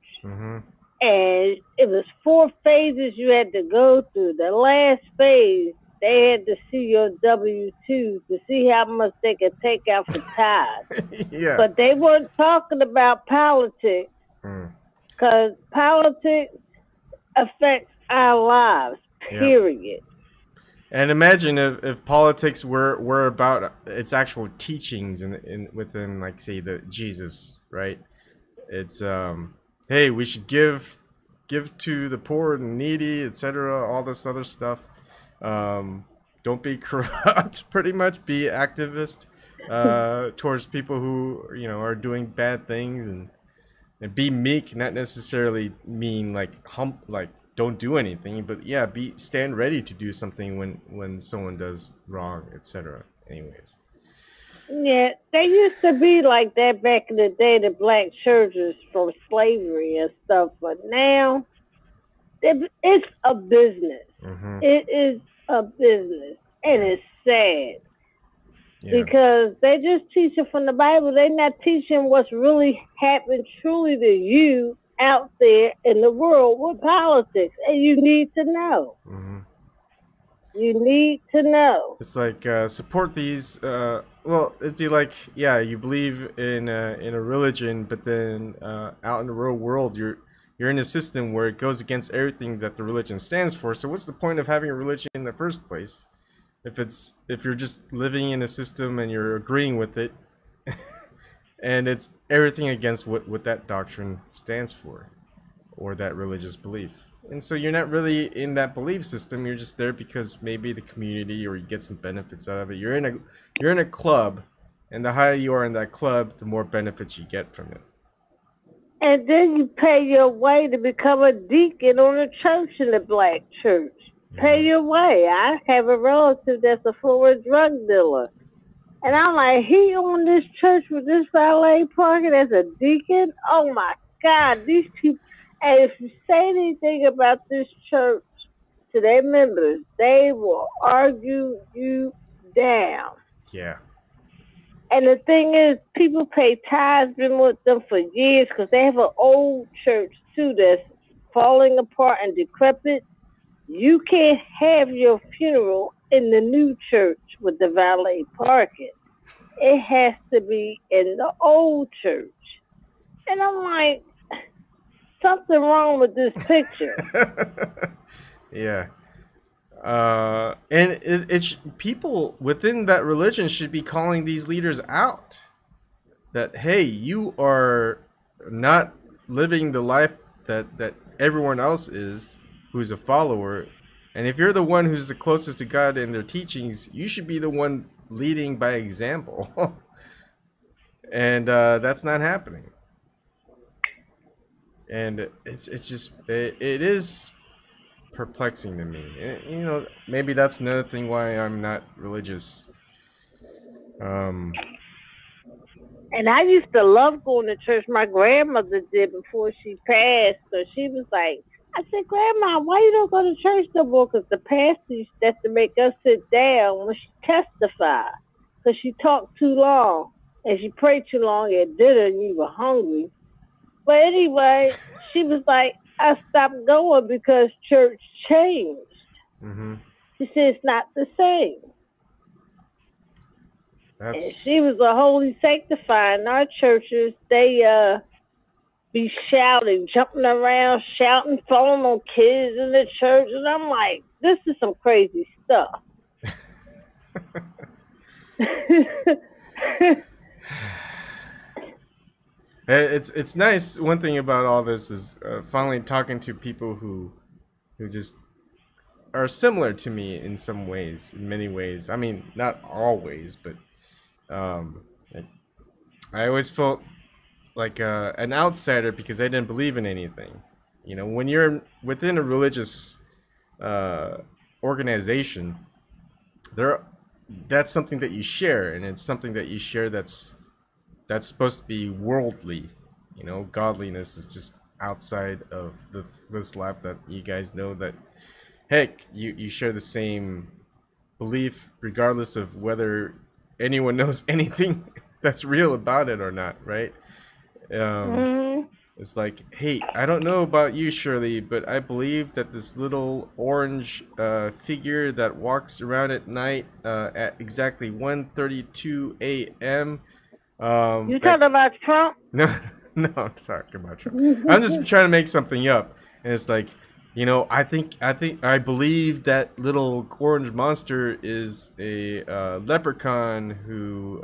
And it was 4 phases you had to go through. The last phase, they had to see your W-2 to see how much they could take out for tithes. Yeah. But they weren't talking about politics. Because politics affects our lives, period. Yep. And imagine if politics were about its actual teachings within, like, say, the Jesus, right? It's hey, we should give to the poor and needy, etc. All this other stuff. Don't be corrupt. Pretty much, be activist towards people who are doing bad things, and be meek. Not necessarily mean like don't do anything, but yeah, stand ready to do something when someone does wrong, etc. Anyways. Yeah, they used to be like that back in the day, the black churches from slavery and stuff, but now it's a business. It is a business, and it's sad. Yeah. Because they just teaching from the Bible. They're not teaching what's really happened truly to you out there in the world with politics, and you need to know. You need to know. It's like support these. Well, it'd be like, yeah, you believe in a religion, but then out in the real world, you're in a system where it goes against everything that the religion stands for. So what's the point of having a religion in the first place? If you're just living in a system and you're agreeing with it, And it's everything against what that doctrine stands for, or that religious belief. And so you're not really in that belief system. You're just there because maybe the community, or you get some benefits out of it. You're in a club, and the higher you are in that club, the more benefits you get from it. And then you pay your way to become a deacon on a church in the black church. Pay your way. I have a relative that's a former drug dealer. And I'm like, he on this church with this valet parking as a deacon? Oh my God, these people. And if you say anything about this church to their members, they will argue you down. Yeah. And the thing is, people pay tithes, been with them for years, because they have an old church too that's falling apart and decrepit. You can't have your funeral in the new church with the valet parking. It has to be in the old church. And I'm like, something wrong with this picture. Yeah. And people within that religion should be calling these leaders out. That, hey, you are not living the life that everyone else is who's a follower. And if you're the one who's the closest to God in their teachings, you should be the one leading by example. And that's not happening. And it is perplexing to me. You know, maybe that's another thing why I'm not religious. And I used to love going to church. My grandmother did before she passed. So she was like, I said, Grandma, why you don't go to church no more? Because the pastor used to have to make us sit down when she testified. Because she talked too long. And she prayed too long at dinner and you were hungry. But anyway, she was like, I stopped going because church changed. Mm-hmm. She said it's not the same. And she was a holy sanctifier. In our churches, they be shouting, jumping around, shouting, falling on kids in the church. And I'm like, this is some crazy stuff. It's nice. One thing about all this is finally talking to people who just are similar to me in some ways, in many ways. I mean, not always, but I always felt like an outsider because I didn't believe in anything. You know, when you're within a religious organization, that's something that you share, and it's something that you share that's supposed to be worldly. You know, godliness is just outside of this life that you guys know that, heck, you share the same belief regardless of whether anyone knows anything that's real about it or not, right? It's like, hey, I don't know about you, Shirley, but I believe that this little orange figure that walks around at night at exactly 1:32 a.m. You talking about Trump? No, I'm talking about Trump. I'm just trying to make something up, and it's like, you know, I believe that little orange monster is a leprechaun who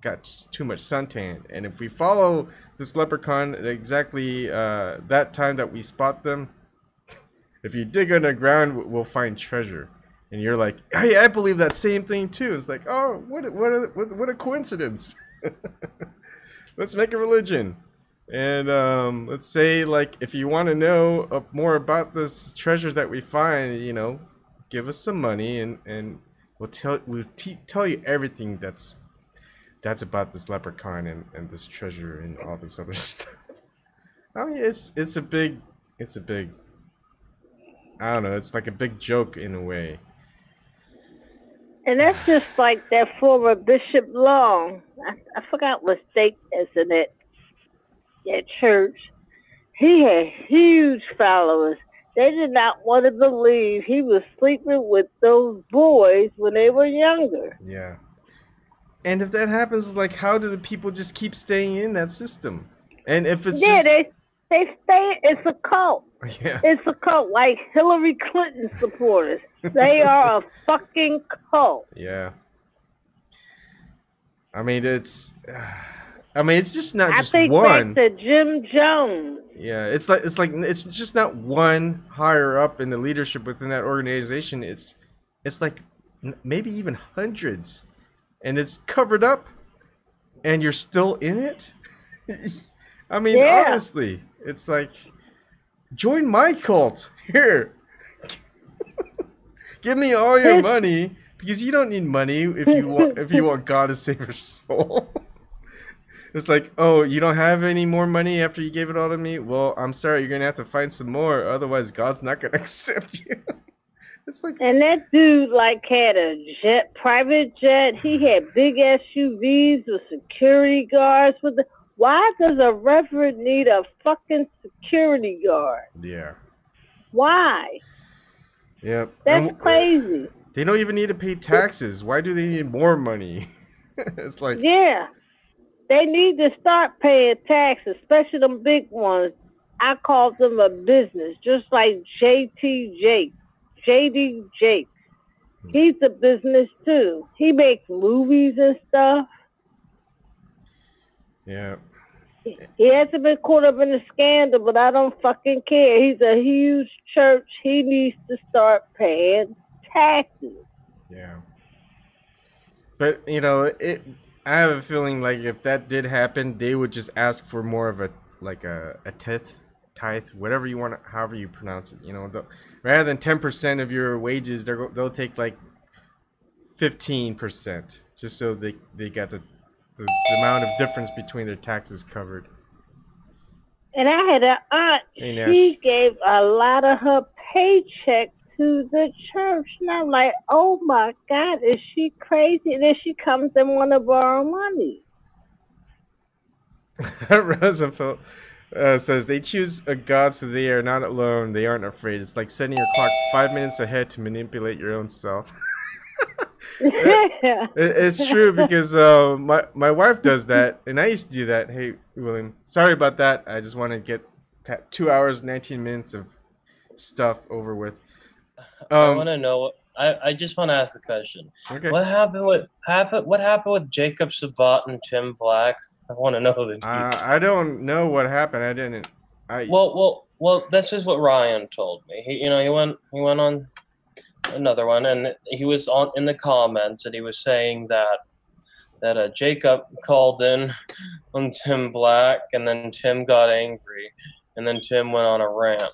got just too much suntan, and if we follow this leprechaun at exactly that time that we spot them, if you dig underground, we'll find treasure. And you're like, hey, I believe that same thing too. It's like, oh, what a coincidence. Let's make a religion. And let's say, like, if you want to know more about this treasure that we find, you know, give us some money, and we'll tell you everything that's about this leprechaun and this treasure and all this other stuff. I mean, it's a big, I don't know, it's like a big joke in a way. And that's just like that former Bishop Long. I forgot what state is in it. That church. He had huge followers. They did not want to believe he was sleeping with those boys when they were younger. Yeah. And if that happens, it's like, how do the people just keep staying in that system? And if it's they stay. It's a cult. Yeah. It's a cult, like Hillary Clinton supporters. They are a fucking cult. Yeah. I mean, I mean, it's just not just think one. back to Jim Jones. Yeah, it's just not one higher up in the leadership within that organization. It's like maybe even hundreds, and it's covered up, and you're still in it. I mean, honestly, it's like, join my cult here. Give me all your money, because you don't need money if you want God to save your soul. It's like, oh, you don't have any more money after you gave it all to me? Well, I'm sorry, you're gonna have to find some more, otherwise God's not gonna accept you. It's like, and that dude had a private jet. He had big SUVs with security guards. Why does a reverend need a fucking security guard? Yeah. Why? Yep. That's crazy. They don't even need to pay taxes. Why do they need more money? It's like, yeah. They need to start paying taxes, especially them big ones. I call them a business, just like JD Jakes. He's a business too. He makes movies and stuff. Yeah. He hasn't been caught up in a scandal, but I don't fucking care. He's a huge church. He needs to start paying taxes. Yeah. But, I have a feeling like if that did happen, they would just ask for more of a tithe, whatever you want, however you pronounce it. Rather than 10% of your wages, they'll take like 15%, just so they got the amount of difference between their taxes covered. And I had an aunt. She gave a lot of her paycheck to the church, and I'm like, oh my God, is she crazy? And then she comes and want to borrow money. Roosevelt says they choose a God so they are not alone, they aren't afraid. It's like setting your clock 5 minutes ahead to manipulate your own self. It's true, because my wife does that, and I used to do that. Hey, William, sorry about that. I just want to get that 2 hours, 19 minutes of stuff over with. I want to know. I just want to ask a question. Okay. What happened with Jacob Sabat and Tim Black? I want to know the details. I don't know what happened. Well, that's just what Ryan told me. He went on another one, and he was in the comments, and he was saying that Jacob called in on Tim Black, and then Tim got angry, and then Tim went on a rant.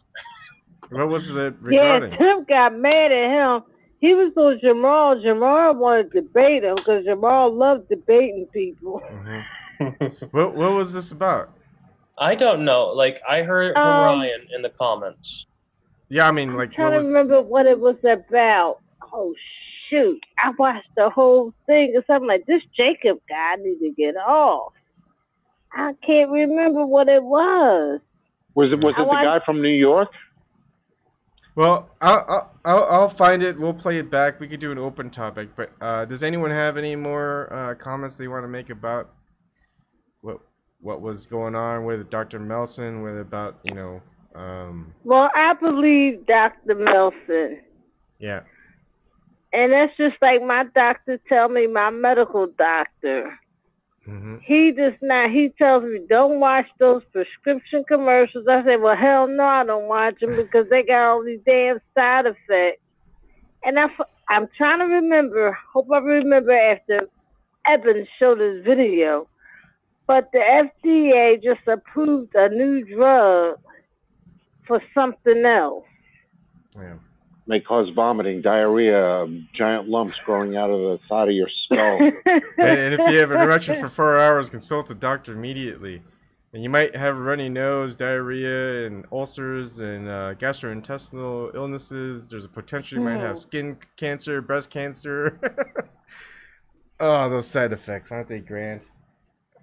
What was it regarding? Yeah, Tim got mad at him. He was on Jamal. Jamal wanted to debate him because Jamal loved debating people. Mm-hmm. What was this about? I don't know. Like, I heard it from Ryan in the comments. Yeah, I mean, like, I'm trying to remember what it was about. Oh, shoot. I watched the whole thing, and I'm like, this Jacob guy needs to get off. I can't remember what it was. Was it the guy from New York? Well, I'll find it. We'll play it back. We could do an open topic. But does anyone have any more comments they want to make about what was going on with Dr. Melson? Well, I believe Dr. Melson. Yeah. And that's just like my doctor tell me, my medical doctor. Mm-hmm. He tells me, don't watch those prescription commercials. I said, well, hell no, I don't watch them because they got all these damn side effects. And I'm trying to remember, hope I remember after Ebon showed his video. But the FDA just approved a new drug for something else. Yeah. May cause vomiting, diarrhea, giant lumps growing out of the side of your skull. And if you have an erection for 4 hours, consult a doctor immediately. And you might have a runny nose, diarrhea, and ulcers, and gastrointestinal illnesses. There's a potential you might have skin cancer, breast cancer. Oh, those side effects, aren't they grand?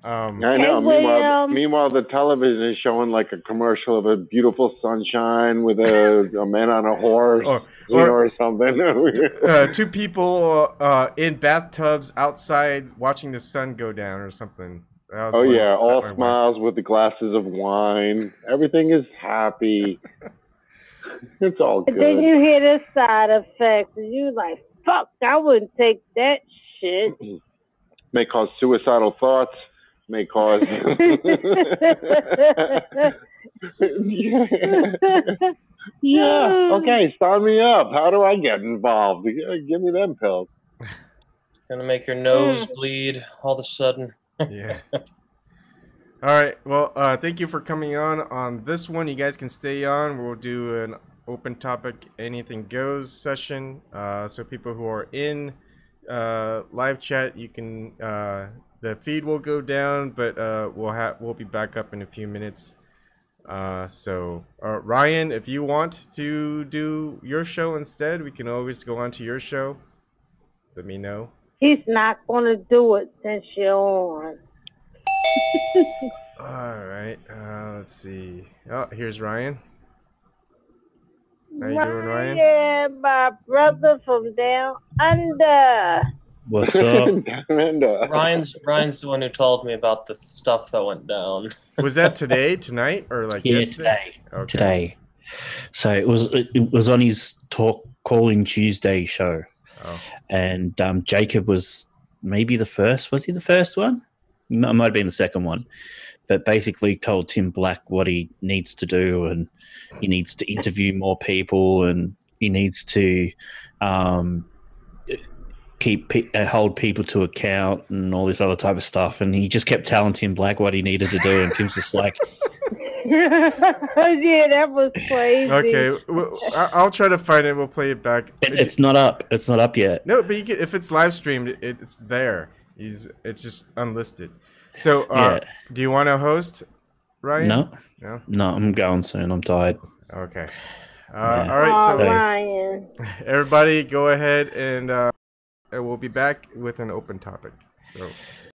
I know. Meanwhile, the television is showing like a commercial of a beautiful sunshine with a man on a horse, or something. Two people in bathtubs outside watching the sun go down, or something. All smiles with the glasses of wine. Everything is happy. It's all good. And then you hear the side effects, and you're like, "Fuck, I wouldn't take that shit." May cause suicidal thoughts, may cause. Yeah. Okay. Sign me up. How do I get involved? Give me them pills. Gonna make your nose bleed all of a sudden. Yeah. All right. Well, thank you for coming on this one. You guys can stay on. We'll do an open topic, anything goes session. So people who are in live chat, you can the feed will go down, but we'll be back up in a few minutes. So Ryan, if you want to do your show instead, we can always go on to your show. Let me know. He's not gonna do it since you're on. All right. Let's see. Oh, here's Ryan. How you doing, Ryan? Yeah, my brother from down under. What's up? Ryan's the one who told me about the stuff that went down. Was that today, tonight, or like yesterday? Today. So it was on his Calling Tuesday show. Oh. And Jacob was maybe the first. Was he the first one? It might have been the second one. But basically told Tim Black what he needs to do, and he needs to interview more people, and he needs to hold people to account and all this other type of stuff. And he just kept telling Tim Black what he needed to do, and Tim's just like... Yeah, that was crazy. Okay, I'll try to find it. We'll play it back. It's not up. It's not up yet. No, but if it's live streamed, it's there. It's just unlisted. So, do you want to host, Ryan? No, I'm going soon. I'm tired. Okay. All right. So, Ryan. Everybody, go ahead and we'll be back with an open topic. So.